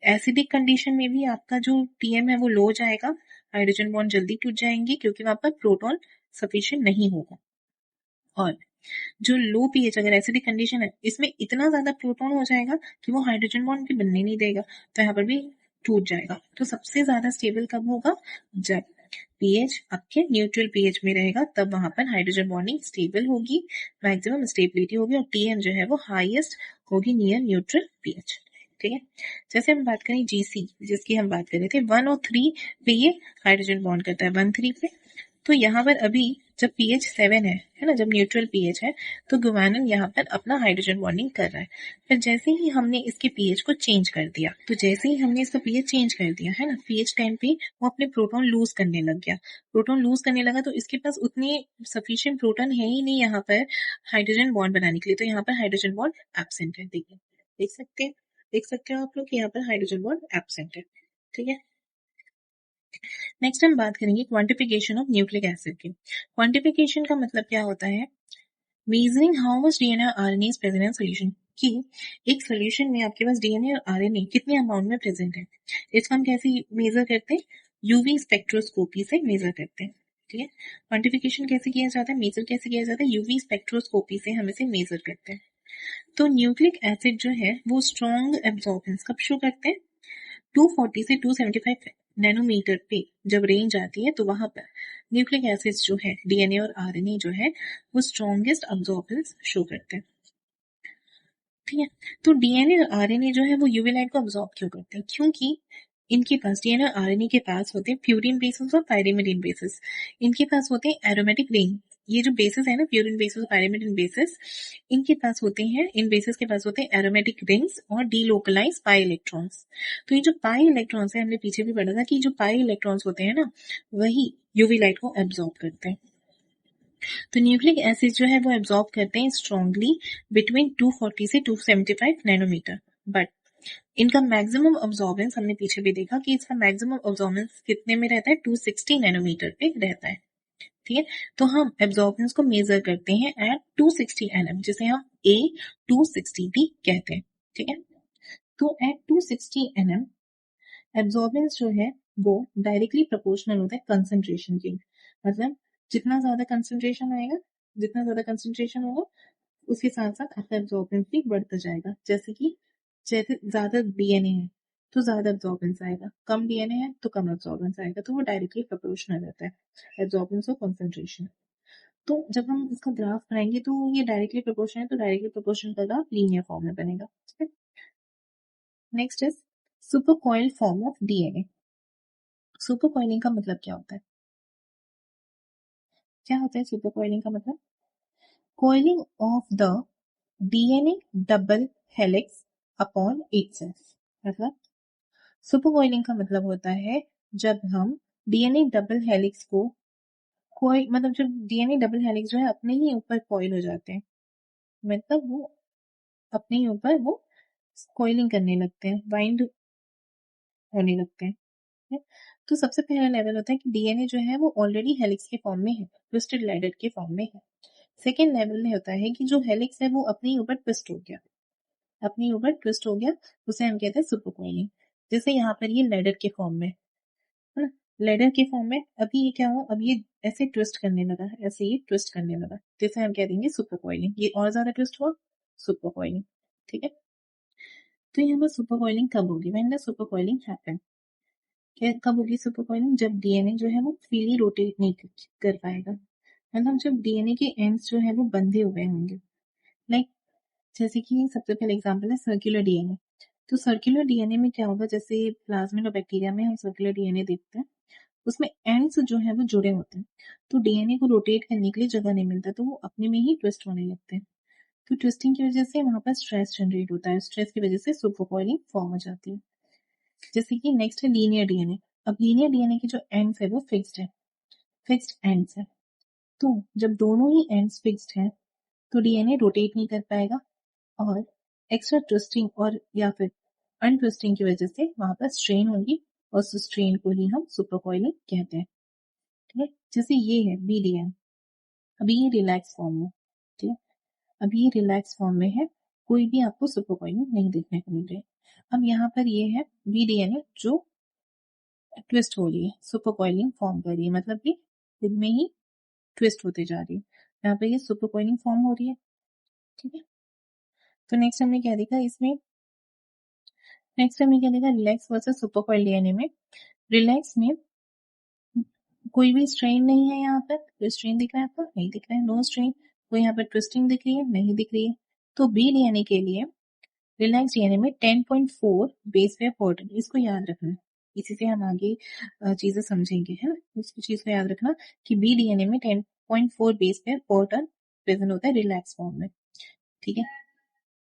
एसिडिक कंडीशन में भी आपका जो टीएम है वो लो जाएगा, हाइड्रोजन बॉन्ड जल्दी टूट जाएंगे क्योंकि वहां पर प्रोटॉन सफिशिएंट नहीं होगा। और जो लो पीएच अगर एसिडिक कंडीशन है इसमें इतना ज्यादा प्रोटॉन हो जाएगा कि वो हाइड्रोजन बॉन्ड भी बनने नहीं देगा, तो यहाँ पर भी टूट जाएगा। तो सबसे ज्यादा स्टेबल कब होगा? जब पीएच आपके न्यूट्रल पीएच में रहेगा, तब वहां पर हाइड्रोजन बॉन्डिंग स्टेबल होगी, मैक्सिमम स्टेबिलिटी होगी और टीएम जो है वो हाईएस्ट होगी नियर न्यूट्रल पीएच। ठीक है, जैसे हम बात करें जीसी जिसकी हम बात कर रहे थे 1 और 3 पे ये हाइड्रोजन बॉन्ड करता है 1-3 पे। तो यहाँ पर अभी जब पीएच 7 है ना, जब न्यूट्रल पीएच है तो गुवानिन यहाँ पर अपना हाइड्रोजन बॉन्डिंग कर रहा है। फिर जैसे ही हमने इसके पीएच को चेंज कर दिया, तो जैसे ही हमने इसका पीएच चेंज कर दिया है ना, पीएच 10 पे वो अपने प्रोटॉन लूज करने लग गया। प्रोटॉन लूज करने लगा तो इसके पास उतने सफिशिएंट प्रोटॉन है ही नहीं यहाँ पर हाइड्रोजन बॉन्ड बनाने के लिए, तो यहाँ पर हाइड्रोजन बॉन्ड एब्सेंट है। देखिए, देख सकते हो आप लोग कि यहाँ पर हाइड्रोजन बॉन्ड एब्सेंट है। ठीक है, नेक्स्ट हम बात करेंगे क्वांटिफिकेशन ऑफ न्यूक्लिक एसिड की। क्वांटिफिकेशन का मतलब क्या होता है? मेजरिंग हाउ मच डीएनए और RNA is present in solution, कि एक सॉल्यूशन में आपके पास डीएनए और आरएनए कितने अमाउंट में प्रेजेंट है। इसको हम कैसे मेजर करते हैं? यूवी स्पेक्ट्रोस्कोपी से मेजर करते हैं। ठीक है, क्वांटिफिकेशन कैसे किया जाता है, मेजर कैसे किया जाता है? यूवी स्पेक्ट्रोस्कोपी से हम इसे मेजर करते हैं। तो न्यूक्लिक एसिड जो है वो स्ट्रॉन्ग एब्जॉर्बेंस कब शो करते हैं? 240 से 275 नैनोमीटर पे जब रेंज आती है तो वहां पर न्यूक्लिक एसिड्स जो है डीएनए और आरएनए जो है वो स्ट्रॉन्गेस्ट अब्जॉर्बेंस शो करते हैं। ठीक है, तो डीएनए और आरएनए जो है वो यूवी लाइट को अब्सॉर्ब क्यों करते हैं? क्योंकि इनके पास डीएनए और आरएनए के पास होते हैं प्यूरिन बेसिस और पायरिमिडिन बेसिस। इनके पास होते हैं एरोमेटिक रिंग। ये जो बेसिस है ना, प्यूरिन बेसिस और पायरिमिडिन बेसिस, इनके पास होते हैं, इन बेसिस के पास होते हैं एरोमेटिक रिंग्स और डीलोकलाइज पाई इलेक्ट्रॉन्स। तो ये जो पाई इलेक्ट्रॉन्स है, हमने पीछे भी पढ़ा था कि जो पाई इलेक्ट्रॉन्स होते हैं ना, वही यूवी लाइट को एब्सॉर्ब करते हैं। तो न्यूक्लिक एसिड जो है वो एब्सॉर्ब करते हैं स्ट्रॉन्गली बिटवीन 240 से 275 नैनोमीटर। बट इनका मैक्सिमम अब्सॉर्बेंस हमने पीछे भी देखा कि इसका मैक्सिमम अब्सॉर्बेंस कितने में रहता है? 260 नैनोमीटर पे रहता है। ठीक है, तो हम एब्सॉर्बेंस को मेजर करते हैं एट 260 nm, जिसे हम A260 भी कहते हैं। ठीक है, तो एट 260 nm एब्सॉर्बेंस जो है वो डायरेक्टली प्रोपोर्शनल होता है कंसंट्रेशन के। मतलब जितना ज्यादा कंसंट्रेशन आएगा, जितना ज्यादा कंसंट्रेशन होगा उसके साथ साथ आपका एब्जॉर्बेंस भी बढ़ता जाएगा। जैसे कि जैसे ज्यादा डीएनए है तो ज्यादा एब्जॉर्बेंस आएगा, कम डीएनए है तो कम एब्जॉर्बेंस आएगा। तो वो डायरेक्टली प्रोपोर्शनल रहता है एब्जॉर्बेंस और कंसंट्रेशन। तो जब हम इसका ग्राफ बनाएंगे तो ये डायरेक्टली प्रोपोर्शनल है, तो डायरेक्टली प्रोपोर्शनल का ग्राफ लीनियर फॉर्म में बनेगा। ठीक है, next is super coil form of DNA. Super coiling का मतलब क्या होता है? क्या होता है सुपर कॉइलिंग का मतलब? Coiling of the DNA double helix upon itself. मतलब सुपर कॉइलिंग का मतलब होता है जब हम डीएनए डबल हेलिक्स को कोई मतलब जब डीएनए डबल हेलिक्स जो है अपने ही ऊपर कॉइल हो जाते हैं, मतलब वो अपने ही ऊपर वो कॉइलिंग करने लगते हैं, बाइंड होने लगते हैं। है? तो सबसे पहला लेवल होता है कि डीएनए जो है वो ऑलरेडी हेलिक्स के फॉर्म में है, ट्विस्टेड लेडर के फॉर्म में है। सेकेंड लेवल में होता है कि जो हेलिक्स है वो अपने ही ऊपर ट्विस्ट हो गया, अपने ऊपर ट्विस्ट हो गया, उसे हम कहते हैं सुपर कॉइलिंग। जैसे यहाँ पर ये लेडर के फॉर्म में है ना, लेडर के फॉर्म में अभी ये क्या हुआ, अब ये ऐसे ट्विस्ट करने लगा है, ऐसे ये ट्विस्ट करने लगा, जैसे हम कह देंगे सुपर कॉइलिंग। ये और ज्यादा ट्विस्ट हुआ, सुपर कॉइलिंग। ठीक है, तो यहाँ पर सुपर कॉइलिंग कब होगी? When the super coiling happen कब होगी सुपर कॉइलिंग? जब डीएनए जो है वो फ्रीली रोटेट नहीं कर पाएगा, मतलब जब डीएनए के एंड्स जो है वो बंधे हुए होंगे। लाइक जैसे कि सबसे पहले एग्जांपल है सर्कुलर डीएनए। तो सर्कुलर डीएनए में क्या होगा, जैसे प्लाज्मिड और बैक्टीरिया में हम सर्कुलर डीएनए देखते हैं, उसमें एंड्स जो है वो जुड़े होते हैं, तो डीएनए को रोटेट करने के लिए जगह नहीं मिलता, तो वो अपने में ही ट्विस्ट होने लगते हैं। तो ट्विस्टिंग की वजह से वहां पर स्ट्रेस जनरेट होता है, स्ट्रेस की वजह से सुपरकॉइलिंग फॉर्म हो जाती है। जैसे कि नेक्स्ट है लीनियर डीएनए। अब लीनियर डीएनए के जो एंड्स है वो फिक्स्ड है, फिक्स्ड एंड्स है। तो जब दोनों ही एंड्स फिक्स्ड है तो डीएनए रोटेट नहीं कर पाएगा, और एक्स्ट्रा ट्विस्टिंग और या फिर अनट्विस्टिंग की वजह से वहां पर स्ट्रेन होगी, और उस स्ट्रेन को ही हम सुपरकॉइलिंग कहते हैं। ठीक है, जैसे ये है बीडीएन, अभी ये रिलैक्स फॉर्म में, ठीक है, अभी ये रिलैक्स फॉर्म में है, कोई भी आपको सुपरकॉइलिंग नहीं देखने को मिल रही। अब यहाँ पर ये है बीडीएनए जो ट्विस्ट हो रही है, सुपरकॉइलिंग फॉर्म कर रही है, मतलब कि इनमें ही ट्विस्ट होते जा रही है, यहाँ पे ये सुपरकॉइलिंग फॉर्म हो रही है। ठीक है, तो नेक्स्ट हमने क्या देखा रिलैक्स वर्सेस सुपरकॉइल डीएनए में। रिलैक्स में कोई भी स्ट्रेन नहीं है, यहाँ पर कोई स्ट्रेन दिख रहा है आपको? नहीं दिख रहा है, नो स्ट्रेन। कोई यहाँ पर ट्विस्टिंग दिख रही है? नहीं दिख रही है। तो बी डीएनए के लिए, रिलैक्स डीएनए में 10.4 बेस पेयर प्रोटीन, इसको याद रखना है, इसी से हम आगे चीजें समझेंगे, है ना। इस चीज को याद रखना कि बी डीएनए में 10.4 बेस पेयर प्रोटीन प्रेजेंट होता है रिलैक्स फॉर्म में। ठीक है,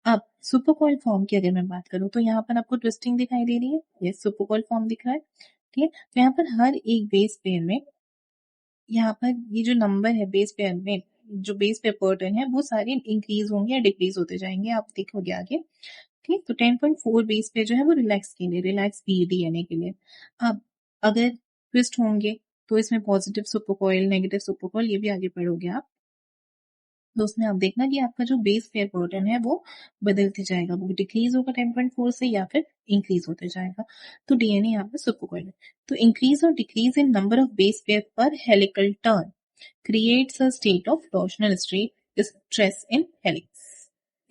अब सुपरकॉइल फॉर्म की अगर मैं बात करूं तो यहाँ पर आपको ट्विस्टिंग दिखाई दे रही है, ये सुपरकॉइल फॉर्म दिख रहा है। ठीक है, तो यहाँ पर हर एक बेस पेयर में, यहाँ पर ये जो नंबर है बेस पेयर में, जो बेस पेयर पैटर्न है वो सारे इंक्रीज होंगे या डिक्रीज होते जाएंगे, आप देखोगे आगे। ठीक, तो 10.4 बेस पेयर जो है वो रिलैक्स के लिए, रिलैक्स बी डीएनए के लिए। अब अगर ट्विस्ट होंगे तो इसमें पॉजिटिव सुपरकॉइल, नेगेटिव सुपरकॉइल, ये भी आगे पढ़ोगे आप। तो उसमें आप देखना कि आपका जो बेस पेयर प्रोटीन है वो बदलते जाएगा, वो डिक्रीज होगा 10.4 से या फिर इंक्रीज होते जाएगा। तो डीएनए यहाँ पे सुपरकॉइल है। तो इंक्रीज और decrease in number of base pair पर helical turn creates a state of torsional stress in helix.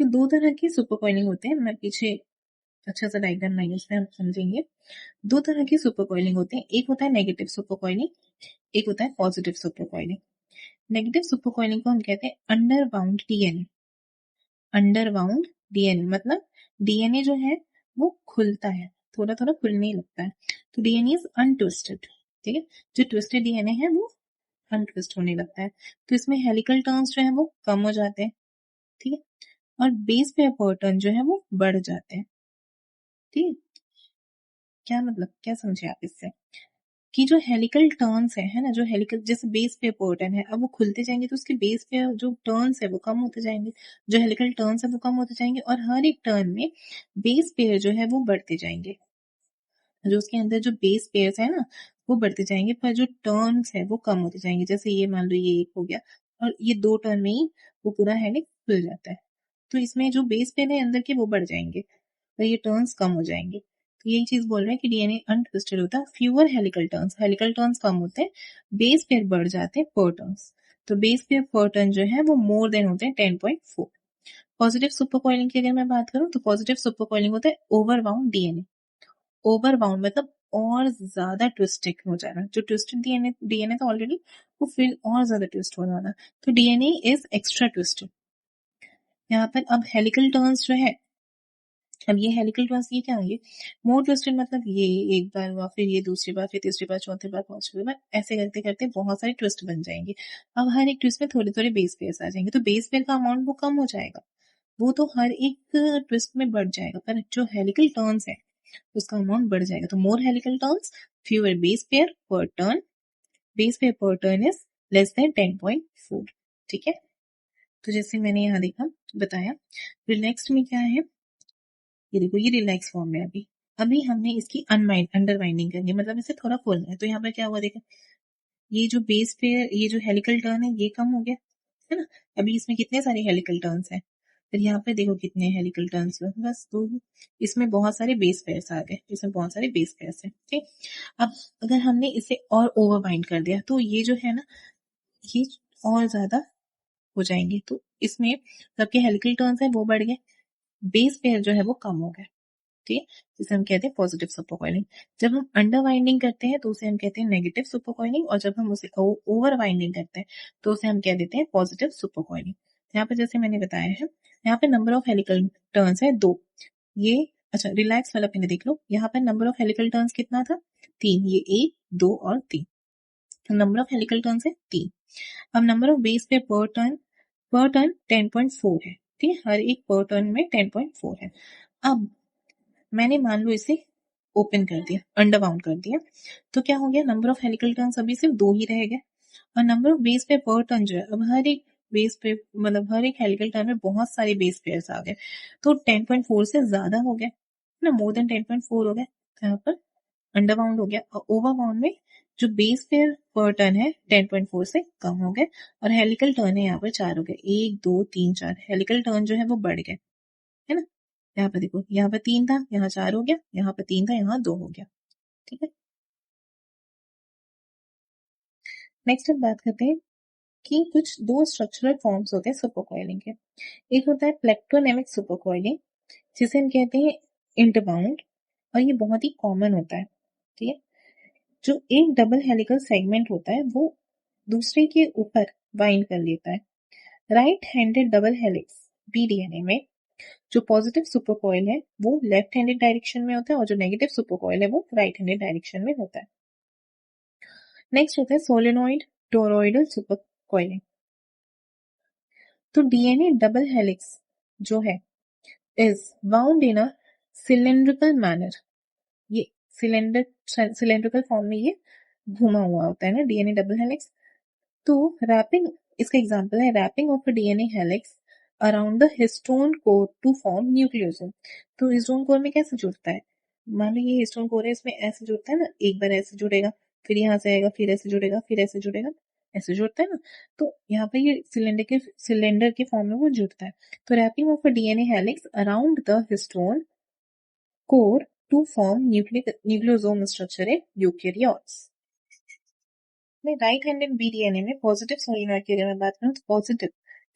ये दो तरह के सुपरकॉइलिंग होते हैं, मैं पीछे अच्छा सा डायग्राम बनाइए, उसमें हम समझेंगे। दो तरह की सुपरकॉइलिंग होते हैं, एक होता है नेगेटिव सुपरकॉइलिंग, एक होता है पॉजिटिव सुपरकॉइलिंग। नेगेटिव सुपरकॉइलिंग को हम कहते हैं अंडरबाउंड डीएनए। अंडरबाउंड डीएनए मतलब डीएनए जो है वो खुलता है, थोड़ा थोड़ा खुलने लगता है, तो डीएनए इज अनट्विस्टेड। ठीक है, जो ट्विस्टेड डीएनए है वो अनट्विस्ट होने लगता है, तो इसमें हेलिकल टर्न्स जो है वो कम हो जाते हैं। ठीक है, और बेस पेयर पैटर्न जो है वो बढ़ जाते हैं। ठीक है, क्या मतलब, क्या समझे आप इससे, कि जो हेलिकल टर्न्स है ना, जो हेलिकल जैसे बेस पेयर पैटर्न है, अब वो खुलते जाएंगे तो उसके बेस पे जो टर्न्स है वो कम होते जाएंगे, जो हेलिकल टर्न्स है वो कम होते जाएंगे, और हर एक टर्न में बेस पेयर जो है वो बढ़ते जाएंगे, जो उसके अंदर जो बेस पेयर्स है ना वो बढ़ते जाएंगे, पर जो टर्न्स है वो कम होते जाएंगे। जैसे ये मान लो ये एक हो गया, और ये दो टर्न में ही वो पूरा हेलिक्स खुल जाता है, तो इसमें जो बेस पेयर है अंदर के वो बढ़ जाएंगे, और ये टर्न्स कम हो जाएंगे। तो यही चीज बोल रहे हैं कि डीएनए अनट्विस्टेड होता है, फ्यूअर हेलिकल टर्न्स कम होते हैं, बेस पेयर बढ़ जाते हैं पर टर्न्स। तो बेस पेयर पर टर्न जो है वो मोर देन होते हैं 10.4। पॉजिटिव सुपर कॉइलिंग की अगर मैं बात करूं तो पॉजिटिव सुपर कॉइलिंग होता है ओवरबाउंड डीएनए। ओवरबाउंड मतलब और ज्यादा ट्विस्टिंग हो जाना, जो ट्विस्टेड डीएनए डीएनए तो ऑलरेडी, वो फिर और ज्यादा ट्विस्ट हो जाना, तो डीएनए इज एक्स्ट्रा ट्विस्टेड। यहाँ पर अब हेलिकल टर्न्स जो है, अब ये हेलिकल टर्न्स ये क्या होंगे, मोर ट्विस्टेड मतलब ये एक बार हुआ, फिर ये दूसरी बार, फिर तीसरी बार, चौथी बार, पांचवी बार, ऐसे करते करते बहुत सारे ट्विस्ट बन जाएंगे। अब हर एक ट्विस्ट में थोड़े थोड़े बेस पेयर्स आ जाएंगे, तो बेस पेयर का अमाउंट वो कम हो जाएगा, वो तो हर एक ट्विस्ट में बढ़ जाएगा, पर जो हेलिकल टर्न्स है उसका अमाउंट बढ़ जाएगा। तो more helical turns, fewer base pair पर टर्न, बेस पेयर पर टर्न इज लेस देन 10.4। ठीक है, तो जैसे मैंने यहाँ देखा बताया, रिलैक्स्ड में क्या है, ये देखो ये रिलैक्स फॉर्म में, अभी अभी हमने इसकी अंडरवाइंडिंग करनी है, मतलब इसे थोड़ा खोलना है, तो यहाँ पर क्या हुआ देखा, ये जो बेस पेयर, ये जो हेलिकल टर्न है ये कम हो गया, है ना। अभी इसमें कितने सारे हेलिकल टर्न्स हैं, फिर यहाँ पे देखो कितने हेलिकल टर्न्स हुए, बस दो ही। इसमें बहुत सारे बेस पेयर्स आ गए, इसमें बहुत सारे बेस पेयर्स हैं। ठीक, अब अगर हमने इसे और ओवर बाइंड कर दिया तो ये जो है ना, ये और ज्यादा हो जाएंगे, तो इसमें सबके हेलिकल टर्न्स है वो बढ़ गए, बेस पेयर जो है वो कम हो गए। ठीक है, जिसे हम कहते हैं पॉजिटिव सुपर कॉइलिंग। जब हम अंडर वाइंडिंग करते हैं तो उसे हम कहते हैं नेगेटिव सुपर कॉइलिंग, और जब हम उसे ओवर वाइंडिंग करते हैं तो उसे हम कह देते हैं पॉजिटिव सुपर कॉइलिंग। यहाँ पे जैसे मैंने बताया है, यहाँ पे नंबर ऑफ हेलिकल टर्न्स है 2। ये अच्छा, रिलैक्स वाला पहले देख लो, यहाँ पे नंबर ऑफ हेलिकल टर्न्स कितना था? 3। ये 1, 2 और 3। तो नंबर ऑफ हेलिकल टर्न्स है 3। अब नंबर ऑफ बेस पे पर टर्न 10.4 है। ठीक है, हर एक पर टर्न में 10.4 है। अब मैंने मान लो इसे ओपन कर दिया, अंडर बाउंड कर दिया, तो क्या हो गया? नंबर ऑफ हेलिकल टर्न्स अभी सिर्फ 2 ही रह गए, और नंबर ऑफ बेस पे पर टर्न जो है, अब हर एक बेस पे मतलब हर एक हेलिकल टर्न में बहुत सारे बेस पेयर्स आ गए, तो 10.4 से ज्यादा हो गया ना, मोर देन 10.4 हो गया। तो यहाँ पर अंडर बाउंड हो गया, और ओवर बाउंड में जो बेस पेयर पर टर्न है 10.4 से कम हो गए, और हेलिकल टर्न है यहाँ पर 4 हो गए। 1, 2, 3, 4 हेलिकल टर्न जो है वो बढ़ गए, है ना। यहाँ पर देखो, यहाँ पर 3 था, यहाँ 4 हो गया, यहाँ पर 3 था, यहाँ 2 हो गया। ठीक है, नेक्स्ट हम बात करते हैं कि कुछ 2 स्ट्रक्चरल फॉर्म्स होते हैं सुपरकॉइलिंग के। एक होता है प्लेक्टोनेमिक सुपरकॉइलिंग, जिसे हम कहते हैं इंटरबाउंड, और ये बहुत ही कॉमन होता है। ठीक है, जो एक डबल हेलिकल सेगमेंट होता है वो दूसरे के ऊपर बाइंड कर लेता है। राइट हैंडेड डबल हेलिक्स बीडीएनए में जो पॉजिटिव सुपरकॉइल है वो लेफ्ट हैंडेड डायरेक्शन में होता है, और जो नेगेटिव सुपरकॉइल है वो राइट हैंडेड डायरेक्शन में होता है। नेक्स्ट होता है सोलेनॉइड टोरॉइडल सुपरकॉइलिंग। तो डीएनए डबल हेलिक्स जो है is bound in a cylindrical manner. ये सिलेंड्रिकल फॉर्म में ये घुमा हुआ होता है ना डीएनए डबल हेलिक्स। तो रैपिंग, इसका एग्जांपल है wrapping of a DNA helix around the histone core to form nucleosome. तो हिस्टोन कोर में कैसे जुड़ता है? मान लो ये हिस्टोन कोर है, इसमें ऐसे जुड़ता है ना, एक बार ऐसे जुड़ेगा, फिर यहाँ से आएगा, फिर ऐसे जुड़ेगा, फिर ऐसे जुड़ेगा, ऐसे जुड़ता है ना। तो यहाँ पे ये सिलेंडर के फॉर्म में वो जुड़ता है। तो wrapping of a DNA helix around the histone core to form nucleosome structure है यूकेरियोट्स में। राइट हैंडेड बीडीएनए में पॉजिटिव सोलेनॉइड की अगर मैं बात करूं तो पॉजिटिव,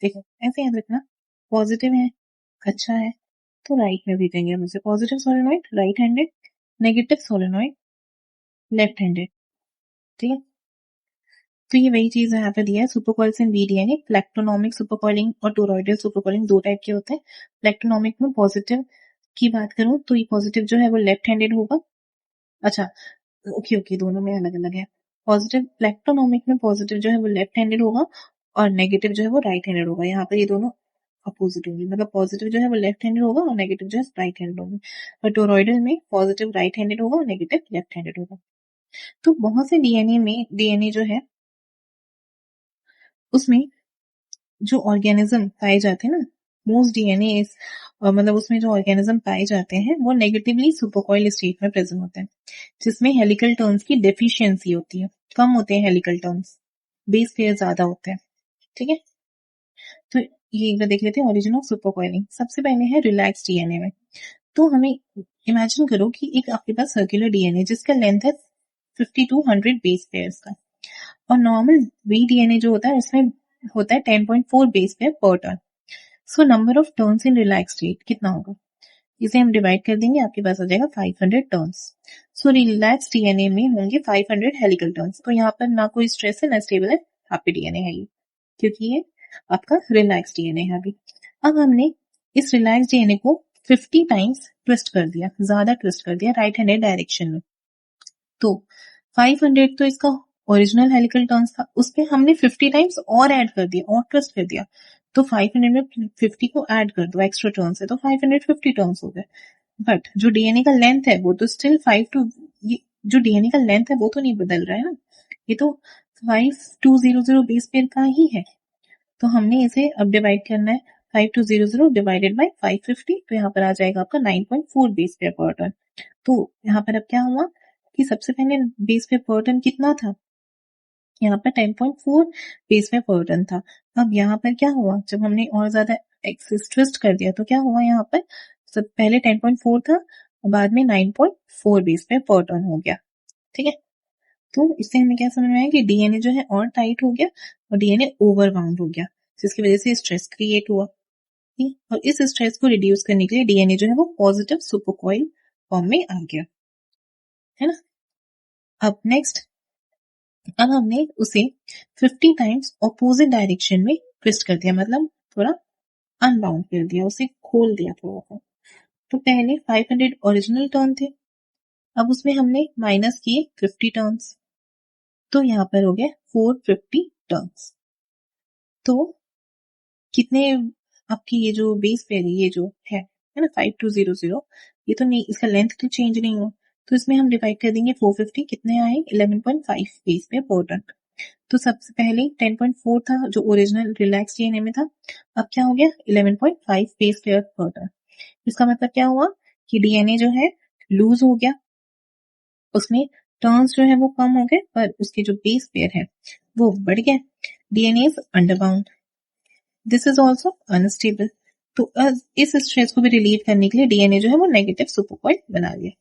देखो ऐसे याद रखना, पॉजिटिव है, अच्छा है, तो राइट में भेजेंगे हम इसे positive solenoid right handed, negative solenoid left handed. ठीक है, तो ये वही चीज यहाँ पे दिया है। सुपरकॉइल्स इन बीडीएनए, प्लेक्टोनॉमिक सुपरकॉइलिंग और टोरॉइडल सुपरकॉइलिंग 2 टाइप के होते हैं। प्लेक्टोनॉमिक में पॉजिटिव की बात करूं तो ये पॉजिटिव जो है वो लेफ्ट हैंडेड होगा। अच्छा, ओके ओके, दोनों में अलग अलग है। पॉजिटिव प्लेक्टोनॉमिक में पॉजिटिव जो है वो लेफ्ट हैंडेड होगा, और नेगेटिव जो है वो राइट हैंडेड होगा। यहाँ पर ये दोनों अपोजिट होंगे, मतलब पॉजिटिव जो है वो लेफ्ट हैंडेड होगा और नेगेटिव जो है राइट हैंडेड होगा। और टोरॉइडल में पॉजिटिव राइट हैंडेड होगा और नेगेटिव लेफ्ट हैंडेड होगा। तो बहुत से डीएनए जो है उसमें जो ऑर्गेनिज्म पाए जाते हैं ना, मोस्ट डीएनए मतलब उसमें जो ऑर्गेनिज्म पाए जाते हैं वो नेगेटिवली सुपरकॉइल स्टेट में प्रेजेंट होते हैं, जिसमें हेलिकल टर्न्स की डेफिशिएंसी होती है, कम होते हैं हेलिकल टर्न्स, बेस पेयर ज्यादा होते हैं। ठीक है, तो ये एक बार देख लेते हैं ओरिजिन ऑफ सुपरकॉइलिंग। सबसे पहले है रिलैक्स डीएनए में। तो हमें इमेजिन करो कि एक आपके पास सर्कुलर डीएनए जिसका लेंथ है 50 to 100 बेस पेयर्स का, और नॉर्मल वी डीएनए जो होता है उसमें होता है 10.4 बेस पेयर पर turn. So number of turns in relax state कितना होगा? इसे हम डिवाइड कर देंगे, आपके पास आ जाएगा 500 टर्न्स। सो रिलैक्स डीएनए में होंगे 500 हेलिकल टर्न्स। तो यहाँ पर ना कोई स्ट्रेस है ना स्टेबल है, हैप्पी डीएनए है ये, क्योंकि ये आपका रिलैक्स डीएनए है अभी। अब हमने इस रिलैक्स डीएनए को 50 टाइम्स ट्विस्ट कर दिया, ज्यादा ट्विस्ट कर दिया राइट हैंडेड डायरेक्शन में। तो 500 तो इसका ओरिजिनल हेलिकल टर्न्स था, उस पे हमने 50 टाइम्स और ऐड कर दिया और ट्विस्ट कर दिया। तो 500 में 50 को ऐड कर दो, एक्स्ट्रा टर्न्स है तो 550 टर्न्स हो गए। बट जो डीएनए का लेंथ है वो तो स्टिल 5 टू, ये जो डीएनए का लेंथ है वो तो नहीं बदल रहा है ना, ये तो 5200 बेस पेयर का ही है। तो हमने इसे अब डिवाइड करना है, 5200 डिवाइडेड बाई 550, तो यहाँ पर आ जाएगा आपका 9.4 बेस पेयर पर टर्न। तो यहाँ पर अब क्या हुआ कि सबसे पहले बेस पे पर टन कितना था, यहाँ पर 10.4 बेस पे पर टन था। अब यहाँ पर क्या हुआ, जब हमने और ज्यादा एक्सिस ट्विस्ट कर दिया तो क्या हुआ, यहाँ पर सब पहले 10.4 था, बाद में 9.4 बेस पे पर टन हो गया। ठीक है, तो इससे हमें क्या समझ में आया कि डीएनए जो है और टाइट हो गया और डीएनए ओवर बाउंड हो गया, जिसकी वजह से स्ट्रेस क्रिएट हुआ। और इस स्ट्रेस को रिड्यूस करने के लिए डीएनए जो है वो पॉजिटिव सुपरकॉइल फॉर्म में आ गया, है ना। अब नेक्स्ट, अब हमने उसे 50 टाइम्स ऑपोजिट डायरेक्शन में ट्विस्ट कर दिया, मतलब थोड़ा अनबाउंड कर दिया, उसे खोल दिया थोड़ा सा। तो पहले 500 ओरिजिनल टर्न थे, अब उसमें हमने माइनस किए 50 टर्न्स, तो यहाँ पर हो गया 450 टर्न्स। तो कितने आपकी ये जो बेस पेयर है, ये जो है ना 5200, ये तो नहीं, इसका लेंथ तो चेंज नहीं हुआ, तो इसमें हम डिवाइड कर देंगे 450, कितने आए 11.5 बेस पेयर पर टर्न। तो सबसे पहले 10.4 था जो ओरिजिनल रिलैक्स डीएनए में था, अब क्या हो गया 11.5 बेस पेयर पर टर्न। इसका मतलब क्या हुआ कि डीएनए जो है लूज हो गया, उसमें टर्न्स जो है वो कम हो गए, पर उसके जो बेस पेयर है वो बढ़ गया। DNA is underbound, this is also unstable. तो इस स्ट्रेस को भी रिलीव करने के लिए डीएनए जो है वो नेगेटिव सुपरकॉइल बना लिया,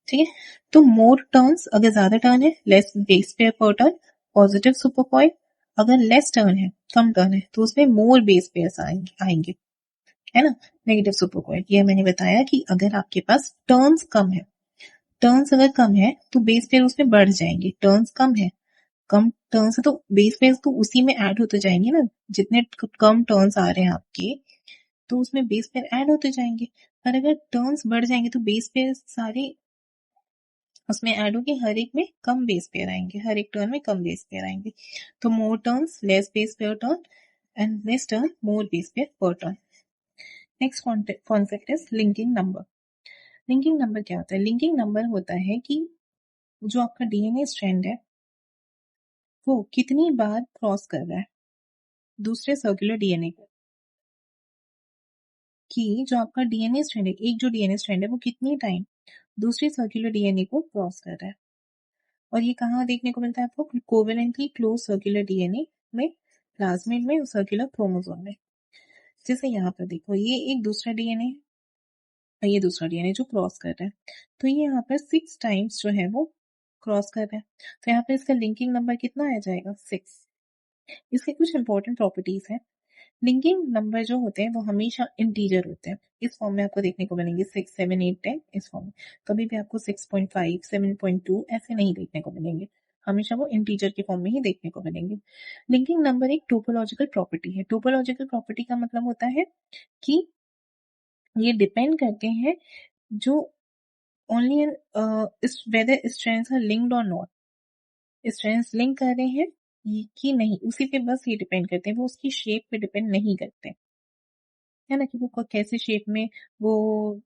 ठीक है। तो मोर टर्न्स, अगर ज्यादा टर्न है लेस बेस पेयर पर टर्न, पॉजिटिव सुपरकॉइल। अगर लेस टर्न है, कम टर्न है, तो उसमें मोर बेस पेयर आएंगे, है ना, नेगेटिव सुपरकॉइल। ये मैंने बताया कि अगर आपके पास टर्न्स कम है, टर्न्स अगर कम है तो बेस पेयर उसमें बढ़ जाएंगे, टर्न्स कम है, कम टर्न्स है तो बेस पेयर तो उसी में ऐड होते जाएंगे ना, जितने कम टर्न्स आ रहे हैं आपके तो उसमें बेस पेयर ऐड होते जाएंगे। पर अगर टर्न्स बढ़ जाएंगे तो बेस पेयर सारे उसमें ऐड होके हर एक में कम बेस पेयर आएंगे, हर एक टर्न में कम बेस पेयर आएंगे। तो more turns less base pair turn, and less turn more base pair पर turn. Next concept is linking number. Linking number क्या होता है? लिंकिंग नंबर होता है कि जो आपका डीएनए स्ट्रैंड है वो कितनी बार क्रॉस कर रहा है दूसरे सर्कुलर डीएनए को, कि जो आपका डीएनए स्ट्रैंड है, एक जो डीएनए स्ट्रैंड है वो कितनी टाइम दूसरे सर्कुलर डीएनए को क्रॉस कर रहा है। और ये कहाँ देखने को मिलता है आपको? कोवेलेंटली क्लोज सर्कुलर डीएनए में, प्लाज्मिड में और सर्कुलर क्रोमोसोम में। जैसे यहाँ पर देखो, ये एक दूसरा डीएनए है और ये दूसरा डीएनए जो क्रॉस कर रहा है, तो ये यहाँ पर 6 टाइम्स जो है वो क्रॉस कर रहा है, तो यहाँ पर इसका लिंकिंग नंबर कितना आ जाएगा? 6। इसके कुछ इंपॉर्टेंट प्रॉपर्टीज हैं। लिंकिंग नंबर जो होते हैं वो हमेशा इंटीजर होते हैं, इस फॉर्म में आपको देखने को मिलेंगे 6, 7, 8, 10 इस फॉर्म में। कभी भी आपको 6.5, 7.2 ऐसे नहीं देखने को मिलेंगे, हमेशा वो इंटीजर के फॉर्म में ही देखने को मिलेंगे। लिंकिंग नंबर एक टोपोलॉजिकल प्रॉपर्टी है। टोपोलॉजिकल प्रॉपर्टी का मतलब होता है कि ये डिपेंड करते हैं जो only whether strands are linked और नॉट, स्ट्रैंड्स लिंक कर रहे हैं कि नहीं, उसी पे बस ये डिपेंड करते हैं, वो उसकी शेप पे डिपेंड नहीं करते, है ना, कि वो कैसे शेप में वो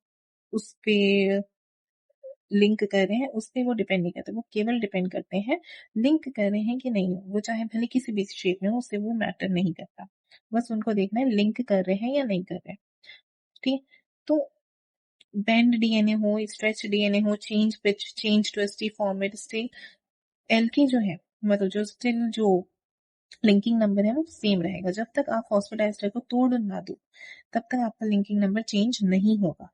उस पे लिंक कर रहे हैं, उस पे वो डिपेंड नहीं करते, वो केवल डिपेंड करते हैं लिंक कर रहे हैं कि नहीं, वो चाहे भले किसी भी शेप में हो, उससे वो मैटर नहीं करता, बस उनको देखना है लिंक कर रहे हैं या नहीं कर रहे हैं, ठीक। तो बेंड डीएनए हो, स्ट्रेच डीएनए हो, change pitch, change twisty format, still LK जो है, मतलब जो स्टिल जो लिंकिंग नंबर है वो सेम रहेगा, जब तक आप फॉस्फोडाइस्टर को तोड़ ना दो तब तक आपका लिंकिंग नंबर चेंज नहीं होगा।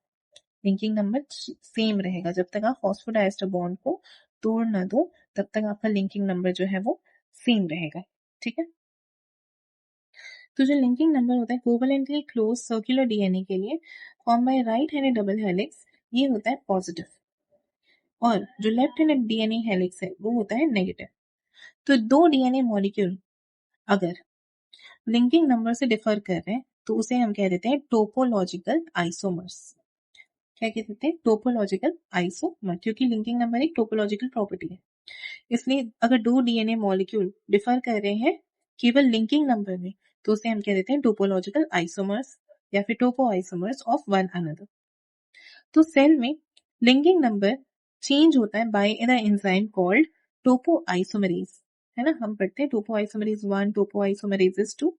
लिंकिंग नंबर सेम रहेगा, जब तक आप फॉस्फोडाइस्टर बॉन्ड को तोड़ ना दो तब तक आपका लिंकिंग नंबर जो है वो सेम रहेगा, ठीक है। तो जो लिंकिंग नंबर होता है कोवेलेंटली क्लोज सर्कुलर डीएनए के लिए form by right handed double helix, ये होता है पॉजिटिव, और जो लेफ्ट हैंडेड डीएनए हेलिक्स है वो होता है नेगेटिव। तो दो डीएनए मॉलिक्यूल अगर लिंकिंग नंबर से डिफर कर रहे हैं तो उसे हम कह देते हैं टोपोलॉजिकल आइसोमर्स। क्या कह देते हैं? टोपोलॉजिकल आइसोमर, क्योंकि लिंकिंग नंबर एक टोपोलॉजिकल प्रॉपर्टी है, इसलिए अगर दो डीएनए मॉलिक्यूल डिफर कर रहे हैं केवल लिंकिंग नंबर में तो उसे हम कह देते हैं टोपोलॉजिकल आइसोमर्स या फिर topo isomers of one another. तो सेल में लिंकिंग नंबर चेंज होता है by the enzyme called topo isomerase, है ना, हम पढ़ते हैं टोपो आइसोमरेज 1, टोपो आइसोमरेज 2।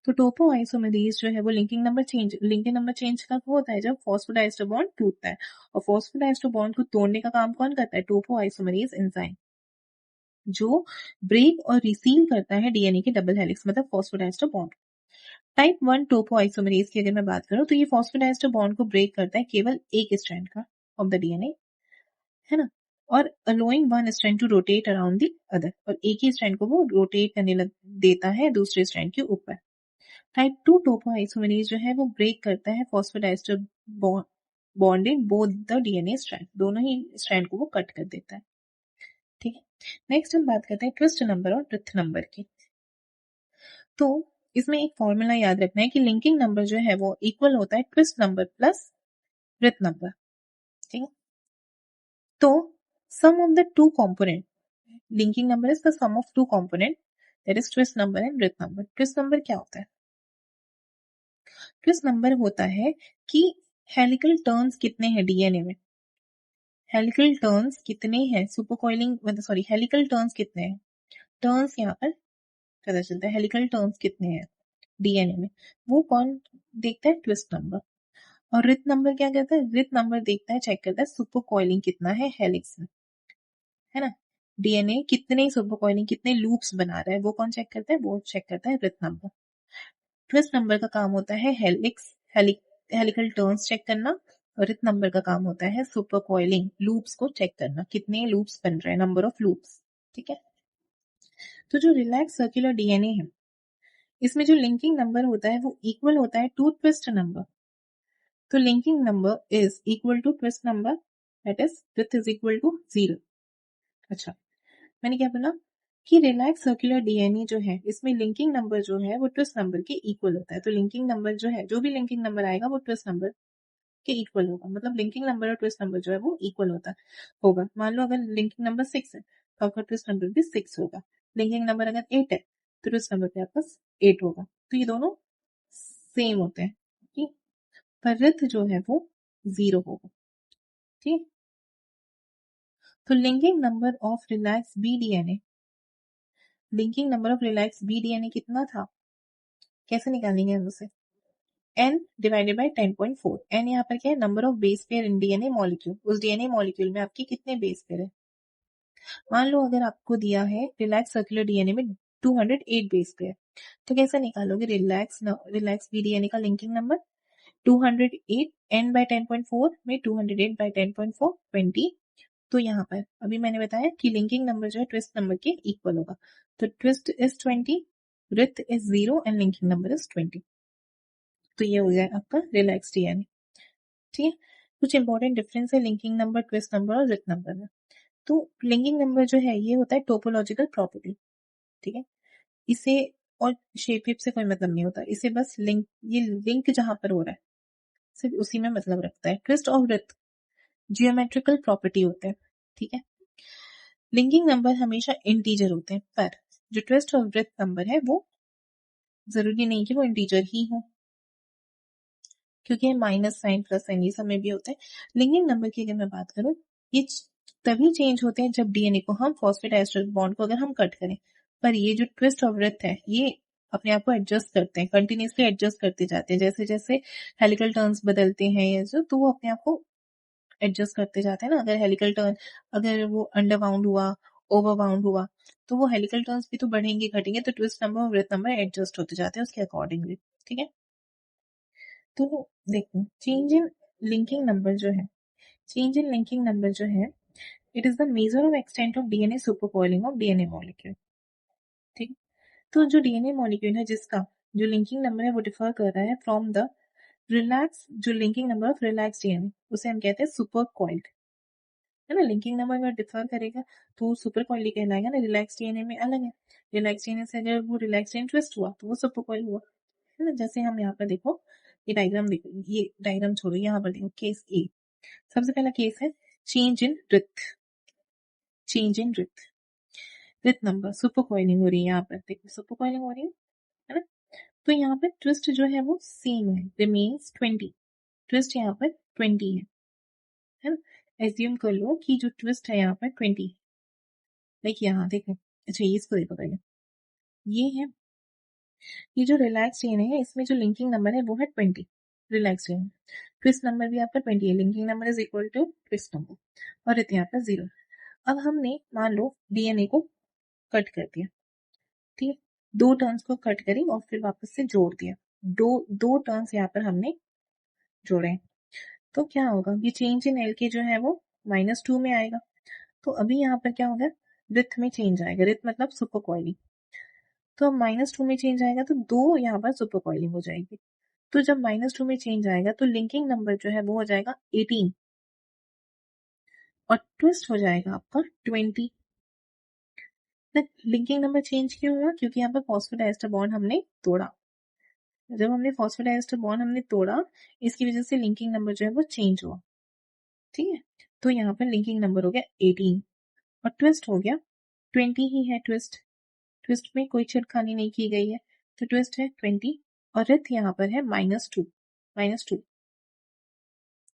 तो टोपो आइसोमरेज जो है वो लिंकिंग नंबर चेंज कब होता है? जब फॉस्फोडाइस्टर बॉन्ड टूटता है, और फॉस्फोडाइस्टर बॉन्ड को तोड़ने का काम कौन करता है? टोपो आइसोमरेज एंजाइम, जो ब्रेक और रिसील करता है डीएनए के डबल हेलिक्स, मतलब फॉस्फोडाइस्टर बॉन्ड। टाइप 1 टोपो आइसोमरेज की अगर मैं बात करूं तो ये फॉस्फोडाइस्टर बॉन्ड को ब्रेक करता है केवल एक स्ट्रैंड का ऑफ द डीएनए, है ना, और allowing one strand to rotate around the other, और एक ही स्ट्रैंड को वो रोटेट करने देता है दूसरे स्ट्रैंड के ऊपर। टाइप 2 टोपो आइसोमरेज जो है वो ब्रेक करता है phosphodiester bond bonded both the DNA strand, दोनों ही स्ट्रैंड को वो कट कर देता है। ठीक है, नेक्स्ट हम बात करते हैं ट्विस्ट नंबर और ड्रिफ्ट नंबर की। तो इसमें एक फॉर्मूला याद रखना है कि लिंकिंग नंबर जो है वो इक्वल होता है twist number plus drift number. ठीक है, तो sum of the two component, linking number is the sum of two component, that is twist number and drift number. Twist number क्या होता है? ट्विस्ट नंबर होता है कि हेलिकल टर्न्स कितने हैं डीएनए में, हेलिकल टर्न्स कितने हैं, सुपर कॉइलिंग मतलब सॉरी हेलिकल टर्न्स कितने हैं, टर्न्स यहाँ पर पता चलता है हेलिकल टर्न्स कितने हैं डीएनए में, वो कौन देखता है? Twist number. और रिथ नंबर क्या कहता है? रिथ नंबर देखता है, चेक करता है सुपर कॉइलिंग कितना है हेलिक्स में, है ना, डीएनए कितने सुपर कॉइलिंग कितने लूप्स बना रहा है, वो कौन चेक करता है? वो चेक करता है रिथ नंबर। ट्विस्ट नंबर का काम होता है हेलिकल टर्न्स चेक करना, और रिथ नंबर का काम होता है सुपर कॉइलिंग लूप्स को चेक करना, कितने लूप्स बन रहे हैं, नंबर ऑफ लूप्स। ठीक है, तो जो रिलैक्स सर्कुलर डीएनए है इसमें जो लिंकिंग नंबर होता है वो इक्वल होता है टू ट्विस्ट नंबर। तो linking number is equal to twist number, that is twist is equal to 0। अच्छा, मैंने क्या बोला कि रिलैक्स सर्कुलर डीएनए जो है इसमें लिंकिंग नंबर जो है वो ट्विस्ट नंबर के इक्वल होता है। तो लिंकिंग नंबर जो है, जो भी लिंकिंग नंबर आएगा वो ट्विस्ट नंबर के इक्वल होगा, मतलब लिंकिंग नंबर और ट्विस्ट नंबर जो है वो इक्वल होगा। मान लो अगर लिंकिंग नंबर 6 है तो आपका ट्विस्ट नंबर भी 6 होगा। लिंकिंग नंबर अगर 8 है तो ट्विस्ट नंबर भी आपका 8 होगा। तो ये दोनों सेम होते हैं, ठीक, पर रिथ जो है वो 0 होगा। ठीक, तो linking number of relax B DNA, linking number of relax B DNA कितना था, कैसे निकालेंगे हम उसे? n divided by 10.4। n यहाँ पर क्या है? Number of base pair in DNA molecule. उस डीएनए मॉलिक्यूल में आपके कितने बेस पेयर है? मान लो अगर आपको दिया है रिलैक्स सर्कुलर डीएनए में 208 बेस पेयर, तो कैसे निकालोगे रिलैक्स बी डीएनए का लिंकिंग नंबर? 208 n बाय 10.4 में 208 बाय 10.4 20। तो यहाँ पर अभी मैंने बताया कि लिंकिंग नंबर जो है ट्विस्ट नंबर के इक्वल होगा। तो twist is 20, wreath is 0 and linking number is 20। तो ये हो गया आपका रिलैक्स डीएनए। ठीक है, कुछ इंपॉर्टेंट डिफरेंस है लिंकिंग नंबर, ट्विस्ट नंबर और रिथ नंबर में। तो लिंकिंग नंबर जो है ये होता है टोपोलॉजिकल प्रॉपर्टी। ठीक है, इसे और शेप वेप से कोई मतलब नहीं होता, इसे बस लिंक, ये लिंक जहां पर हो रहा है सिर्फ उसी में मतलब रखता है। ट्विस्ट और रिथ जियोमेट्रिकल प्रॉपर्टी होते हैं। ठीक है, लिंकिंग नंबर हमेशा इंटीजर होते हैं, पर जो ट्विस्ट और रिथ नंबर है वो जरूरी नहीं कि वो इंटीजर ही हो, क्योंकि माइनस साइन प्लस साइन ये सब में भी होते हैं। लिंकिंग नंबर की अगर मैं बात करूं, ये तभी चेंज होते हैं जब डीएनए को हम फॉस्फेटाइस्टर बॉन्ड को अगर हम कट करें, पर ये जो ट्विस्ट ऑफ ब्रेथ है ये अपने आप को एडजस्ट करते हैं, कंटिन्यूसली एडजस्ट करते जाते हैं, जैसे जैसे हेलिकल टर्न्स बदलते हैं ये जो, तो वो अपने आप को एडजस्ट करते जाते हैं ना। अगर हेलिकल टर्न अगर वो अंडर बाउंड हुआ, ओवर बाउंड हुआ, तो वो हेलिकल टर्न्स भी तो बढ़ेंगे घटेंगे, तो ट्विस्ट नंबर और ब्रेथ नंबर एडजस्ट होते जाते हैं उसके अकॉर्डिंगली। ठीक है, तो देखो चेंज इन लिंकिंग नंबर जो है, चेंज इन लिंकिंग नंबर जो है it is the measure of extent of DNA supercoiling of DNA molecule. ठीक, तो जो डीएनए मॉलिक्यूल है जिसका जो लिंकिंग नंबर है वो डिफर कर रहा है फ्रॉम द रिलैक्स, जो linking number of relax DNA उसे हम कहते हैं सुपर कॉइल्ड, है ना। लिंकिंग नंबर अगर डिफर करेगा तो सुपर कॉइल्ड कहलाएगा ना, रिलैक्स डीएनए में अलग है। रिलैक्स डीएनए से अगर वो रिलैक्स डीएनए ट्विस्ट हुआ तो वो सुपर कॉइल हुआ, है ना। जैसे हम यहाँ पर देखो, ये डायग्राम छोड़ो, यहाँ पर देखो केस ए। सबसे पहला केस है change in drift, change in drift with number, super coiling हो रही है, यहाँ पर देखो सुपर कॉइलिंग हो रही है ना। तो यहाँ पर ट्विस्ट जो है वो सेम है, रिमेन्स 20, ट्विस्ट यहाँ पर 20 है ना। एज्यूम कर लो कि जो ट्विस्ट है यहाँ पर 20, लाइक यहाँ देखो, अच्छा ये इसको देखो पहले, ये है, ये जो रिलैक्स चेन है इसमें जो लिंकिंग नंबर है वो है 20, रिलैक्स चेन। ट्विस्ट नंबर भी आपका 20 है, linking number is equal to twist number, और इतना यहाँ पर 0। अब हमने मान लो डीएनए को कट कर दिया, ठीक है, दो टर्न्स को कट करी और फिर वापस से जोड़ दिया, दो दो टर्न्स यहाँ पर हमने जोड़े, तो क्या होगा, ये चेंज इन एल के जो है वो -2 में आएगा। तो अभी यहाँ पर क्या होगा, रिथ में चेंज आएगा, रिथ मतलब सुपर कॉइलिंग, तो अब -2 में चेंज आएगा तो दो यहाँ पर सुपर कॉइलिंग हो जाएगी। तो जब -2 में चेंज आएगा तो लिंकिंग नंबर जो है वो हो जाएगा 18 और ट्विस्ट हो जाएगा आपका 20। लिंकिंग नंबर चेंज क्यों हुआ? क्योंकि यहाँ पर फॉस्फोडाइएस्टर बॉन्ड हमने तोड़ा। जब हमने फॉस्फोडाइएस्टर बॉन्ड हमने तोड़ा, इसकी वजह से लिंकिंग नंबर जो है वो चेंज हुआ। ठीक है, तो यहाँ पर लिंकिंग नंबर हो गया 18 और ट्विस्ट हो गया 20 ही है। ट्विस्ट में कोई छेड़खानी नहीं की गई है, तो ट्विस्ट है 20 और रिथ यहाँ पर है -2।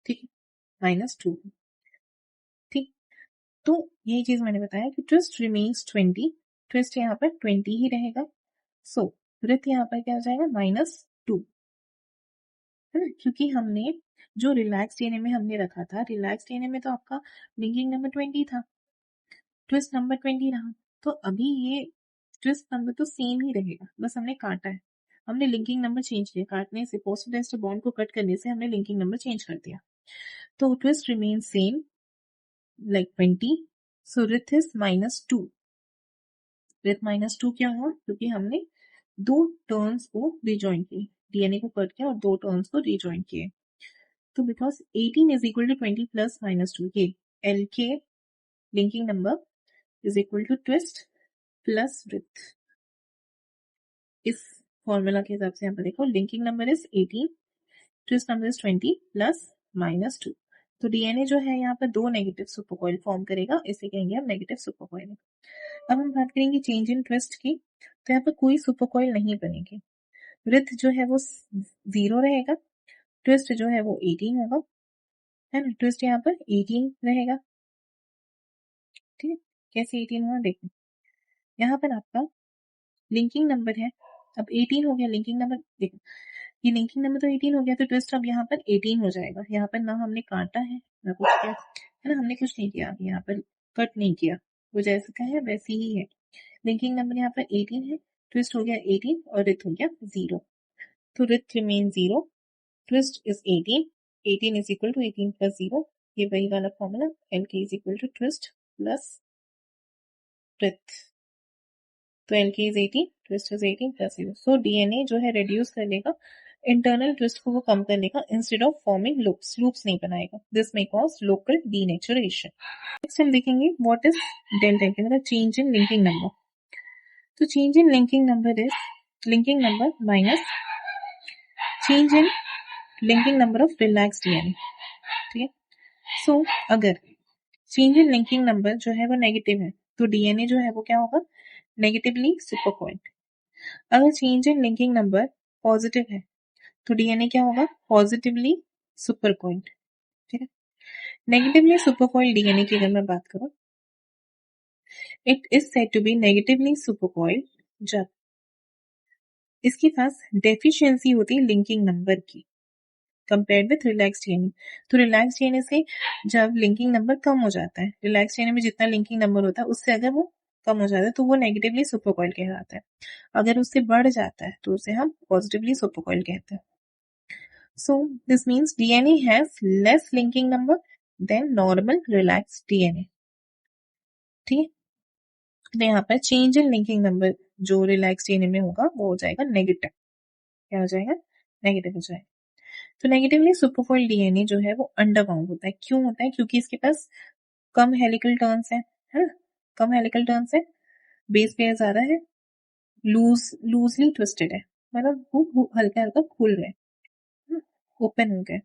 ठीक है, -2। ठीक, तो यही चीज मैंने बताया कि ट्विस्ट रिमेन्स 20, ट्विस्ट यहाँ पर 20 ही रहेगा। सो रिथ यहाँ पर क्या हो जाएगा -2, है ना, क्योंकि हमने जो रिलैक्स डीएनए में हमने रखा था, रिलैक्स डीएनए में तो आपका लिंकिंग नंबर 20 था, ट्विस्ट नंबर 20 रहा, तो अभी ये ट्विस्ट नंबर तो सेम ही रहेगा, बस हमने काटा है, हमने लिंकिंग नंबर चेंज किया, काटने से फॉस्फोडाइएस्टर बॉन्ड को कट करने से हमने लिंकिंग नंबर चेंज कर दिया। तो twist remain same like 20, so wreath is -2। Wreath -2 क्या हुआ? क्योंकि हमने दो टर्न्स को रिजॉइन किए, डीएनए को कट किया और दो टर्न्स को रिजॉइन किए। तो because 18 is equal to 20 plus -2, ये LK linking number is equal to twist plus writhe. इस फॉर्मूला के हिसाब से यहाँ पर देखो, linking number is 18, twist number is 20 plus -2। तो डीएनए जो है यहाँ पर दो नेगेटिव सुपरकॉइल फॉर्म करेगा, इसे कहेंगे हम नेगेटिव सुपरकॉइल। अब हम बात करेंगे चेंज इन ट्विस्ट की, तो यहाँ पर कोई सुपरकॉइल नहीं बनेगी, रिथ जो है वो 0 रहेगा, ट्विस्ट जो है वो 18 होगा, है ना, ट्विस्ट यहाँ पर 18 रहेगा। ठीक है, कैसे 18 हुआ देखो, यहाँ पर आपका लिंकिंग नंबर है, अब 18 हो गया लिंकिंग नंबर, देखो ये लिंकिंग नंबर तो 18 हो गया, तो ट्विस्ट अब यहाँ पर 18 हो जाएगा। यहाँ पर ना हमने काटा है ना कुछ किया, है ना, हमने कुछ नहीं किया, यहाँ पर कट नहीं किया, वो जैसे का है वैसे ही है। लिंकिंग नंबर यहाँ पर 18 है, ट्विस्ट हो गया 18 और रिथ हो गया 0, तो writhe remain 0, twist is 18, 18 is equal to 18 plus 0, ये वही वाला formula, L K is equal to twist plus writhe, तो L K is 18, twist is 18 plus 0। So DNA जो है रिड्यूस कर लेगा, इंटरनल ट्विस्ट को वो कम कर लेगा, इंस्टेड ऑफ फॉर्मिंग लूप्स नहीं बनाएगा, this may cause local denaturation. Next हम देखेंगे व्हाट इज डेल्टा, मतलब चेंज इन लिंकिंग नंबर। तो change in linking number is linking number minus change in linking number of relax DNA. ठीक है, सो अगर change in linking number जो है वो नेगेटिव है, तो डीएनए जो है वो क्या होगा, नेगेटिवली सुपरकॉइल्ड। अगर change in linking number positive है, तो डीएनए क्या होगा, पॉजिटिवली सुपरकॉइल्ड। ठीक है, नेगेटिवली सुपरकॉइल्ड डीएनए की अगर मैं बात करूं, it is said to be negatively supercoiled जब इसके पास डेफिशिएंसी होती है लिंकिंग नंबर की, कंपेयर्ड विथ रिलैक्स डीएनए। तो रिलैक्स डीएनए से जब लिंकिंग नंबर कम हो जाता है, रिलैक्स डीएनए में जितना लिंकिंग नंबर होता है उससे अगर वो कम हो जाता है तो वो नेगेटिवली सुपरकॉइल कहलाता है, अगर उससे बढ़ जाता है तो उसे हम पॉजिटिवली सुपरकॉइल कहते हैं। So this means DNA has less linking number than normal relaxed DNA. ठीक है, तो यहाँ पर चेंज इन लिंकिंग नंबर जो रिलैक्स डीएनए में होगा वो हो जाएगा नेगेटिव। क्या हो जाएगा, नेगेटिव हो जाएगा। तो नेगेटिवली सुपरफॉइल डीएनए जो है वो अंडरबाउंड होता है, क्यों होता है, क्योंकि इसके पास कम हेलिकल टर्न्स है ना, कम हेलिकल टर्न्स है, बेस पेयर ज्यादा है, लूजली ट्विस्टेड है, मतलब वो हल्का हल्का खुल रहे हैं, ओपन हो गए।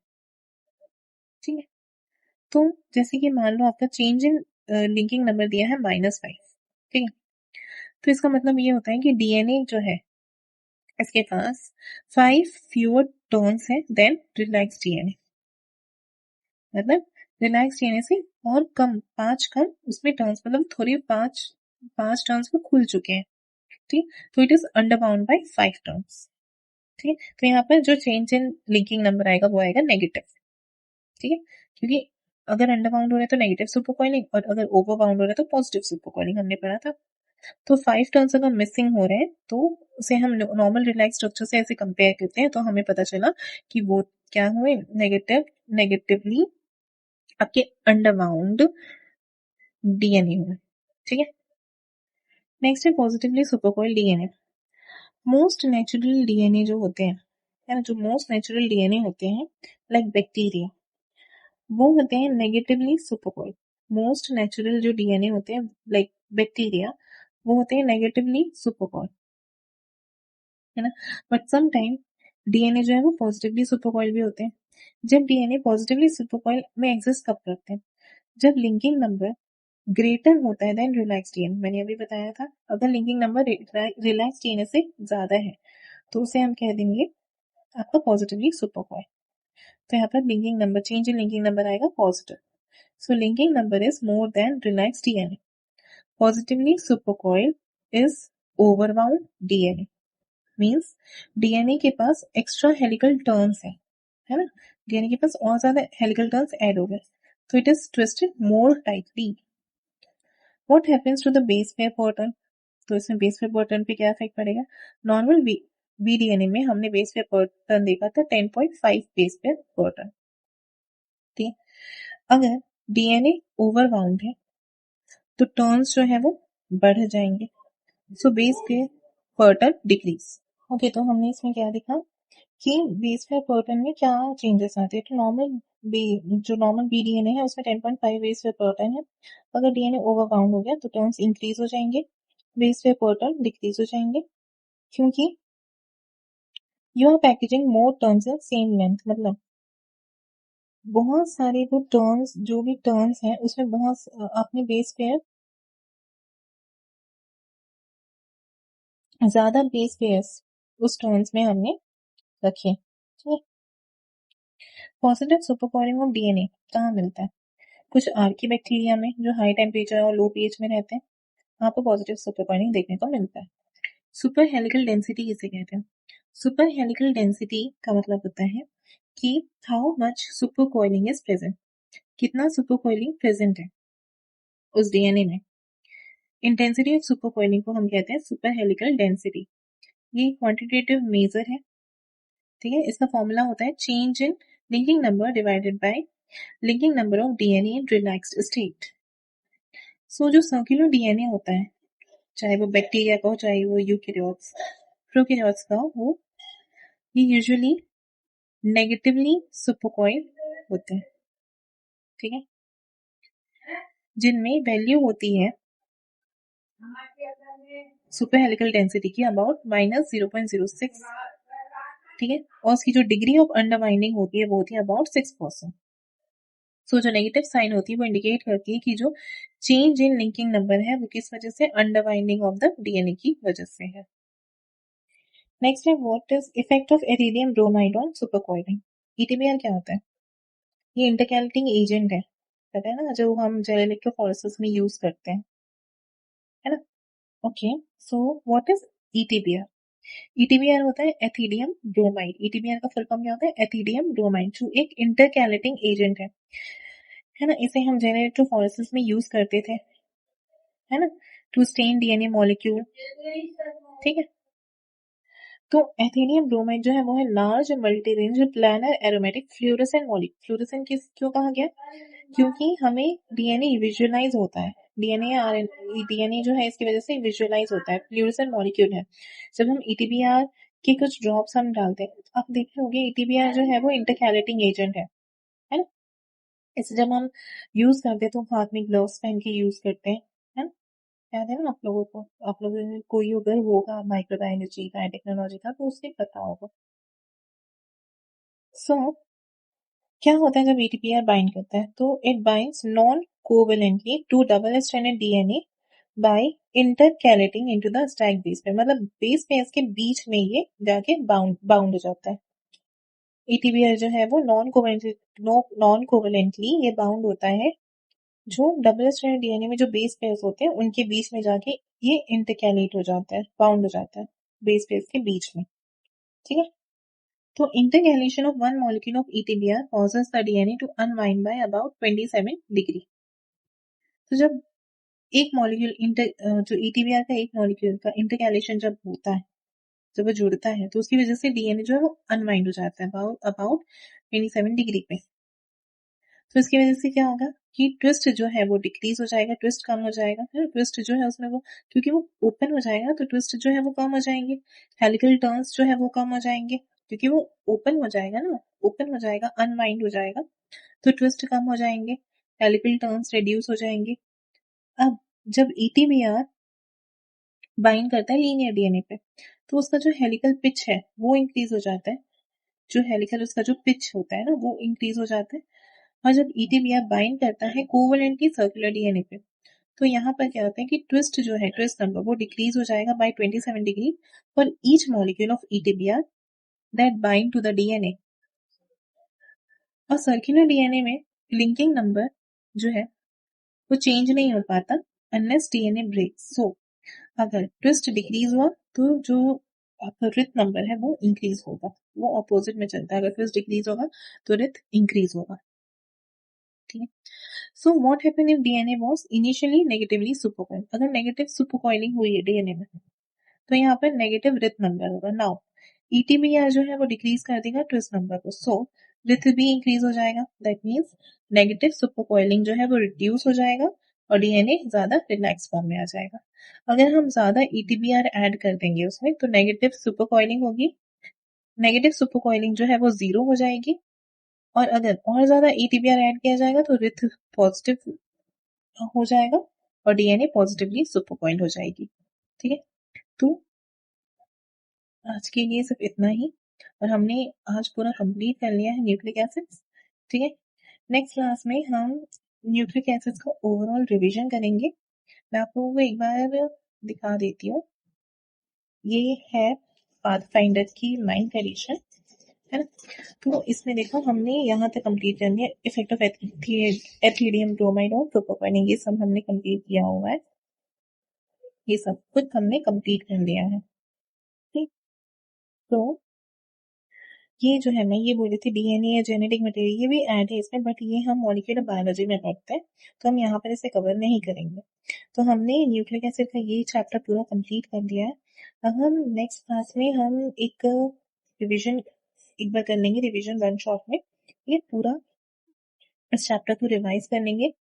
ठीक है, तो जैसे कि मान लो आपका चेंज इन लिंकिंग नंबर दिया है -5, ठीक है, तो इसका मतलब ये होता है कि डीएनए जो है इसके पास 5 फ्यूअर टर्न्स है देन रिलैक्स डीएनए, मतलब रिलैक्स डीएनए से और कम, 5 कम उसमें टर्न्स, मतलब थोड़ी पांच टर्न्स में खुल चुके हैं। ठीक, तो इट इज अंडरबाउंड बाय 5 टर्न्स। ठीक है, तो यहाँ पर जो चेंज इन लिंकिंग नंबर आएगा वो आएगा नेगेटिव। ठीक है, क्योंकि अगर अंडर बाउंड हो रहा है तो नेगेटिव सुपर कॉइलिंग, और अगर ओवर बाउंड हो रहा है तो पॉजिटिव सुपर कॉइलिंग, हमने पढ़ा था। तो 5 टर्न्स अगर मिसिंग हो रहे हैं तो उसे हम नॉर्मल रिलैक्स स्ट्रक्चर से ऐसे कंपेयर करते हैं, तो हमें पता चला कि वो क्या हुए, नेगेटिवली आपके अंडर बाउंड डीएनए हुए। ठीक है, नेक्स्ट है positively super coil DNA. Most natural DNA जो होते हैं, है ना, जो मोस्ट नेचुरल डीएनए होते हैं लाइक बैक्टीरिया, वो होते हैं नेगेटिवली सुपरकॉइल। मोस्ट नेचुरल जो डीएनए होते हैं लाइक बैक्टीरिया, वो होते हैं नेगेटिवली सुपरकॉइल, है ना। बट सम टाइम डीएनए जो है वो पॉजिटिवली सुपरकॉइल भी होते हैं। जब डीएनए पॉजिटिवली सुपरकॉइल में एग्जिस्ट कब करते हैं, जब लिंकिंग नंबर ग्रेटर होता है देन रिलैक्स डीएनए। मैंने अभी बताया था, अगर लिंकिंग नंबर रिलैक्स डीएनए से ज्यादा है तो उसे हम कह देंगे आपका पॉजिटिवली सुपरकॉइल। तो यहाँ पर linking number, change in linking number आएगा positive. So linking number is more than relax DNA. Positively supercoil is overbound DNA, means DNA के पास एक्स्ट्रा हेलिकल टर्न्स है ना, डीएनए के पास और ज्यादा हेलिकल टर्न्स ऐड हो गए, तो it is twisted more tightly. What happens to the base pair pattern, तो इसमें बेस पेयर पैटर्न पे क्या इफेक्ट पड़ेगा। नॉर्मल वीडीएनए में हमने बेस पेयर पैटर्न देखा था 10.5 बेस पेयर पैटर्न, ठीक है। अगर डीएनए ओवरबाउंड है तो टर्न्स जो है वो बढ़ जाएंगे, so base pair pattern decrease. Okay, तो हमने इसमें क्या देखा कि बेस पेयर पैटर्न में क्या चेंजेस आते हैं। तो जो नॉर्मल बीडीएनए है उसमें 10.5 बेस पेयर पैटर्न है, अगर डीएनए ओवरबाउंड हो गया तो टर्न्स इंक्रीज हो जाएंगे, बेस पेयर पैटर्न डिक्रीज हो जाएंगे, क्योंकि you are packaging more turns in same length. मतलब बहुत सारे जो भी टर्न्स हैं उसमें अपने बेस पेयर ज्यादा बेस पेयर्स उस टर्न्स में हमने रखे, ठीक है। पॉजिटिव सुपरकॉइलिंग ऑफ डीएनए कहाँ मिलता है, कुछ आर्कीबैक्टीरिया में जो हाई टेम्परेचर और लो पीएच में रहते हैं, वहां पर पॉजिटिव सुपरकॉइलिंग देखने को मिलता है। सुपर हेलिकल डेंसिटी किसे कहते हैं, सुपर हेलिकल डेंसिटी का मतलब होता है कि हाउ मच सुपरकॉइलिंग इज प्रेजेंट, कितना सुपरकॉइलिंग प्रेजेंट है उस डीएनए में। इंटेंसिटी ऑफ सुपरकॉइलिंग को हम कहते हैं सुपर हेलिकल डेंसिटी। ये क्वांटिटेटिव मेजर है, ठीक है। इसका फॉर्मूला होता है change in linking number divided by linking number of DNA in relaxed state. So जो सर्कुलर डीएनए होता है, चाहे वो बैक्टीरिया का हो चाहे वो यूकेरियोट्स प्रोकैरियोट्स का हो, वो ये यूजुअली नेगेटिवली सुपरकॉइल होते हैं, ठीक है, जिनमें वैल्यू होती है सुपर हेलिकल डेंसिटी की अबाउट -0.06, ठीक है, और उसकी जो डिग्री ऑफ अंडरमाइनिंग होती है वो होती है अबाउट 6%। सो जो नेगेटिव साइन होती है वो इंडिकेट करती है कि जो चेंज इन लिंकिंग नंबर है वो किस वजह से, अंडरमाइनिंग ऑफ द डीएनए की वजह से है। नेक्स्ट है what is effect of ethidium bromide on supercoiling. EtBr क्या होता है, ये इंटरकैलेटिंग एजेंट है, पता है ना, जो हम जेल इलेक्ट्रोफोरेसिस में यूज करते हैं, है ना। Okay, so what is EtBr. EtBr होता है एथिलियम ब्रोमाइड। ईटीबीआर का फुल फॉर्म क्या होता है, एथिलियम ब्रोमाइड, जो एक इंटरकैलेटिंग एजेंट है ना। इसे हम जेल इलेक्ट्रोफोरेसिस में यूज करते थे, है ना, टू स्टेन डीएनए मॉलिक्यूल, ठीक है। तो एथेनियम ब्रोमाइड जो है वो है large multi range planar aromatic fluorescent molecule. Fluorescent किस क्यों कहा गया, क्योंकि हमें डीएनए विजुअलाइज होता है, डीएनए जो है इसकी वजह से विजुअलाइज होता है, फ्लोरेसेंट मॉलिक्यूल है। जब हम ईटीबीआर के कुछ ड्रॉप्स हम डालते हैं, आप देख रहे होंगे ईटीबीआर जो है वो इंटरकैलेटिंग एजेंट है ना। इसे जब हम यूज करते हैं तो हाथ में ग्लव्स पहन के यूज करते हैं, है ना। याद है ना आप लोगों को, आप लोगों में कोई अगर होगा माइक्रोबायोलॉजी का टेक्नोलॉजी का तो उससे पता होगा। सो क्या होता है जब एटीपीआर बाइंड करता है, तो it binds non covalently to double stranded DNA by intercalating into the stack base pair. मतलब बेस पेयर्स के बीच में ये जाके बाउंड बाउंड हो जाता है। एटीपीआर जो है वो नॉन कोवेलेंटली ये बाउंड होता है, जो डबल स्ट्रैंडेड डीएनए में जो बेस पेयर्स होते हैं उनके बीच में जाके ये इंटरकैलेट हो जाता है, बाउंड हो जाता है बेस पेयर्स के बीच में, ठीक है। तो intercalation of one molecule of ETBR causes the DNA to unwind by about 27 degree. तो जब एक मॉलिक्यूल जो ETBR का एक मॉलिक्यूल का इंटरकैलेशन जब होता है, जब वो जुड़ता है तो उसकी वजह से डीएनए जो है वो अनवाइंड हो जाता है अबाउट 27 डिग्री पे। तो इसकी वजह से क्या होगा कि ट्विस्ट जो है वो डिक्रीज हो जाएगा, ट्विस्ट कम हो जाएगा, फिर ट्विस्ट जो है उसमें वो, क्योंकि वो ओपन हो जाएगा तो ट्विस्ट जो है वो कम हो जाएंगे, हेलिकल टर्न्स जो है वो कम हो जाएंगे, क्योंकि वो ओपन हो जाएगा ना, ओपन हो जाएगा, अनवाइंड हो जाएगा, तो ट्विस्ट कम हो जाएंगे, हेलिकल टर्न्स रिड्यूस हो जाएंगे। अब जब ईटीबीआर बाइंड करता है लीनियर डीएनए पे, तो उसका जो हेलिकल पिच है वो इंक्रीज हो जाता है, जो हेलिकल उसका जो पिच होता है ना वो इंक्रीज हो जाता है। और जब ईटीबीआर बाइंड करता है कोवलेंटली सर्कुलर डीएनए पे, तो यहाँ पर क्या होता है कि ट्विस्ट जो है, ट्विस्ट नंबर वो डिक्रीज हो जाएगा by 27 degree for each molecule of EtBr that bind to the DNA. और सर्कुलर डीएनए में लिंकिंग नंबर जो है वो चेंज नहीं हो पाता अनलेस डीएनए ब्रेक्स। सो अगर ट्विस्ट डिक्रीज हुआ तो जो आपका रिथ नंबर है वो इंक्रीज होगा, वो ऑपोजिट में चलता है, अगर ट्विस्ट डिक्रीज होगा तो रिथ इंक्रीज होगा। ठीक है। So what happened if DNA was initially negatively supercoiled, अगर नेगेटिव सुपरकॉइलिंग हुई है डीएनए में तो यहाँ पर नेगेटिव रिथ नंबर होगा। नाउ ईटीबीआर जो है वो डिक्रीज कर देगा ट्विस्ट नंबर को, सो रिथ भी इंक्रीज हो जाएगा, दैट मीन्स नेगेटिव सुपरकॉइलिंग जो है वो रिड्यूस हो जाएगा और डीएनए ज्यादा रिलैक्स फॉर्म में आ जाएगा। अगर हम ज्यादा ईटीबीआर ऐड कर देंगे उसमें तो नेगेटिव सुपरकॉइलिंग होगी, नेगेटिव सुपरकॉइलिंग जो है वो जीरो हो जाएगी, और अगर और ज्यादा ईटीबीआर ऐड किया जाएगा तो रिथ पॉजिटिव हो जाएगा और डीएनए पॉजिटिवली सुपरकॉइल्ड हो जाएगी। ठीक है। तो आज के लिए सिर्फ इतना ही, और हमने आज पूरा कंप्लीट कर लिया है न्यूक्लिक एसिड्स। ठीक है। नेक्स्ट क्लास में हम न्यूक्लिक एसिड्स का ओवरऑल रिवीजन करेंगे। मैं आप लोगों को एक बार दिखा देती हूँ, ये है पाथफाइंडर की 9th एडिशन, है ना। तो इसमें देखो हमने यहाँ तक कंप्लीट कर लिया, इफेक्ट ऑफ एथिलीडियम ब्रोमाइड और प्रोपोपाइनिन, ये सब हमने कंप्लीट किया हुआ है, ये सब कुछ हमने कंप्लीट कर लिया है। ठीक। तो ये जो है मैं ये बोल रही थी डीएनए या जेनेटिक मटेरियल ये भी ऐड है इसमें, बट ये हम मॉलिक्यूलर बायोलॉजी में पढ़ते हैं तो हम यहाँ पर इसे कवर नहीं करेंगे। तो हमने न्यूक्लिक एसिड का ये चैप्टर पूरा कंप्लीट कर लिया है। अब हम नेक्स्ट क्लास में हम एक रिवीजन एक बार कर लेंगे, रिवीजन वन शॉट में ये पूरा इस चैप्टर को रिवाइज कर लेंगे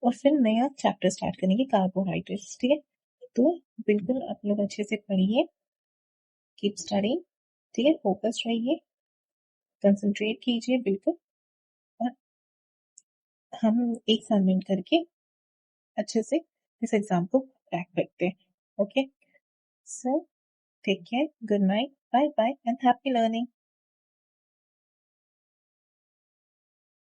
और फिर नया चैप्टर स्टार्ट करेंगे, कार्बोहाइड्रेट्स। ठीक है। तो बिल्कुल आप लोग अच्छे से पढ़िए, कीप स्टडिंग। ठीक है, फोकस रहिए, कंसंट्रेट कीजिए बिल्कुल, और हम एक साथ मिल करके अच्छे से इस एग्जाम को क्रैक करते हैं। Okay sir, take care, good night, bye bye and happy learning.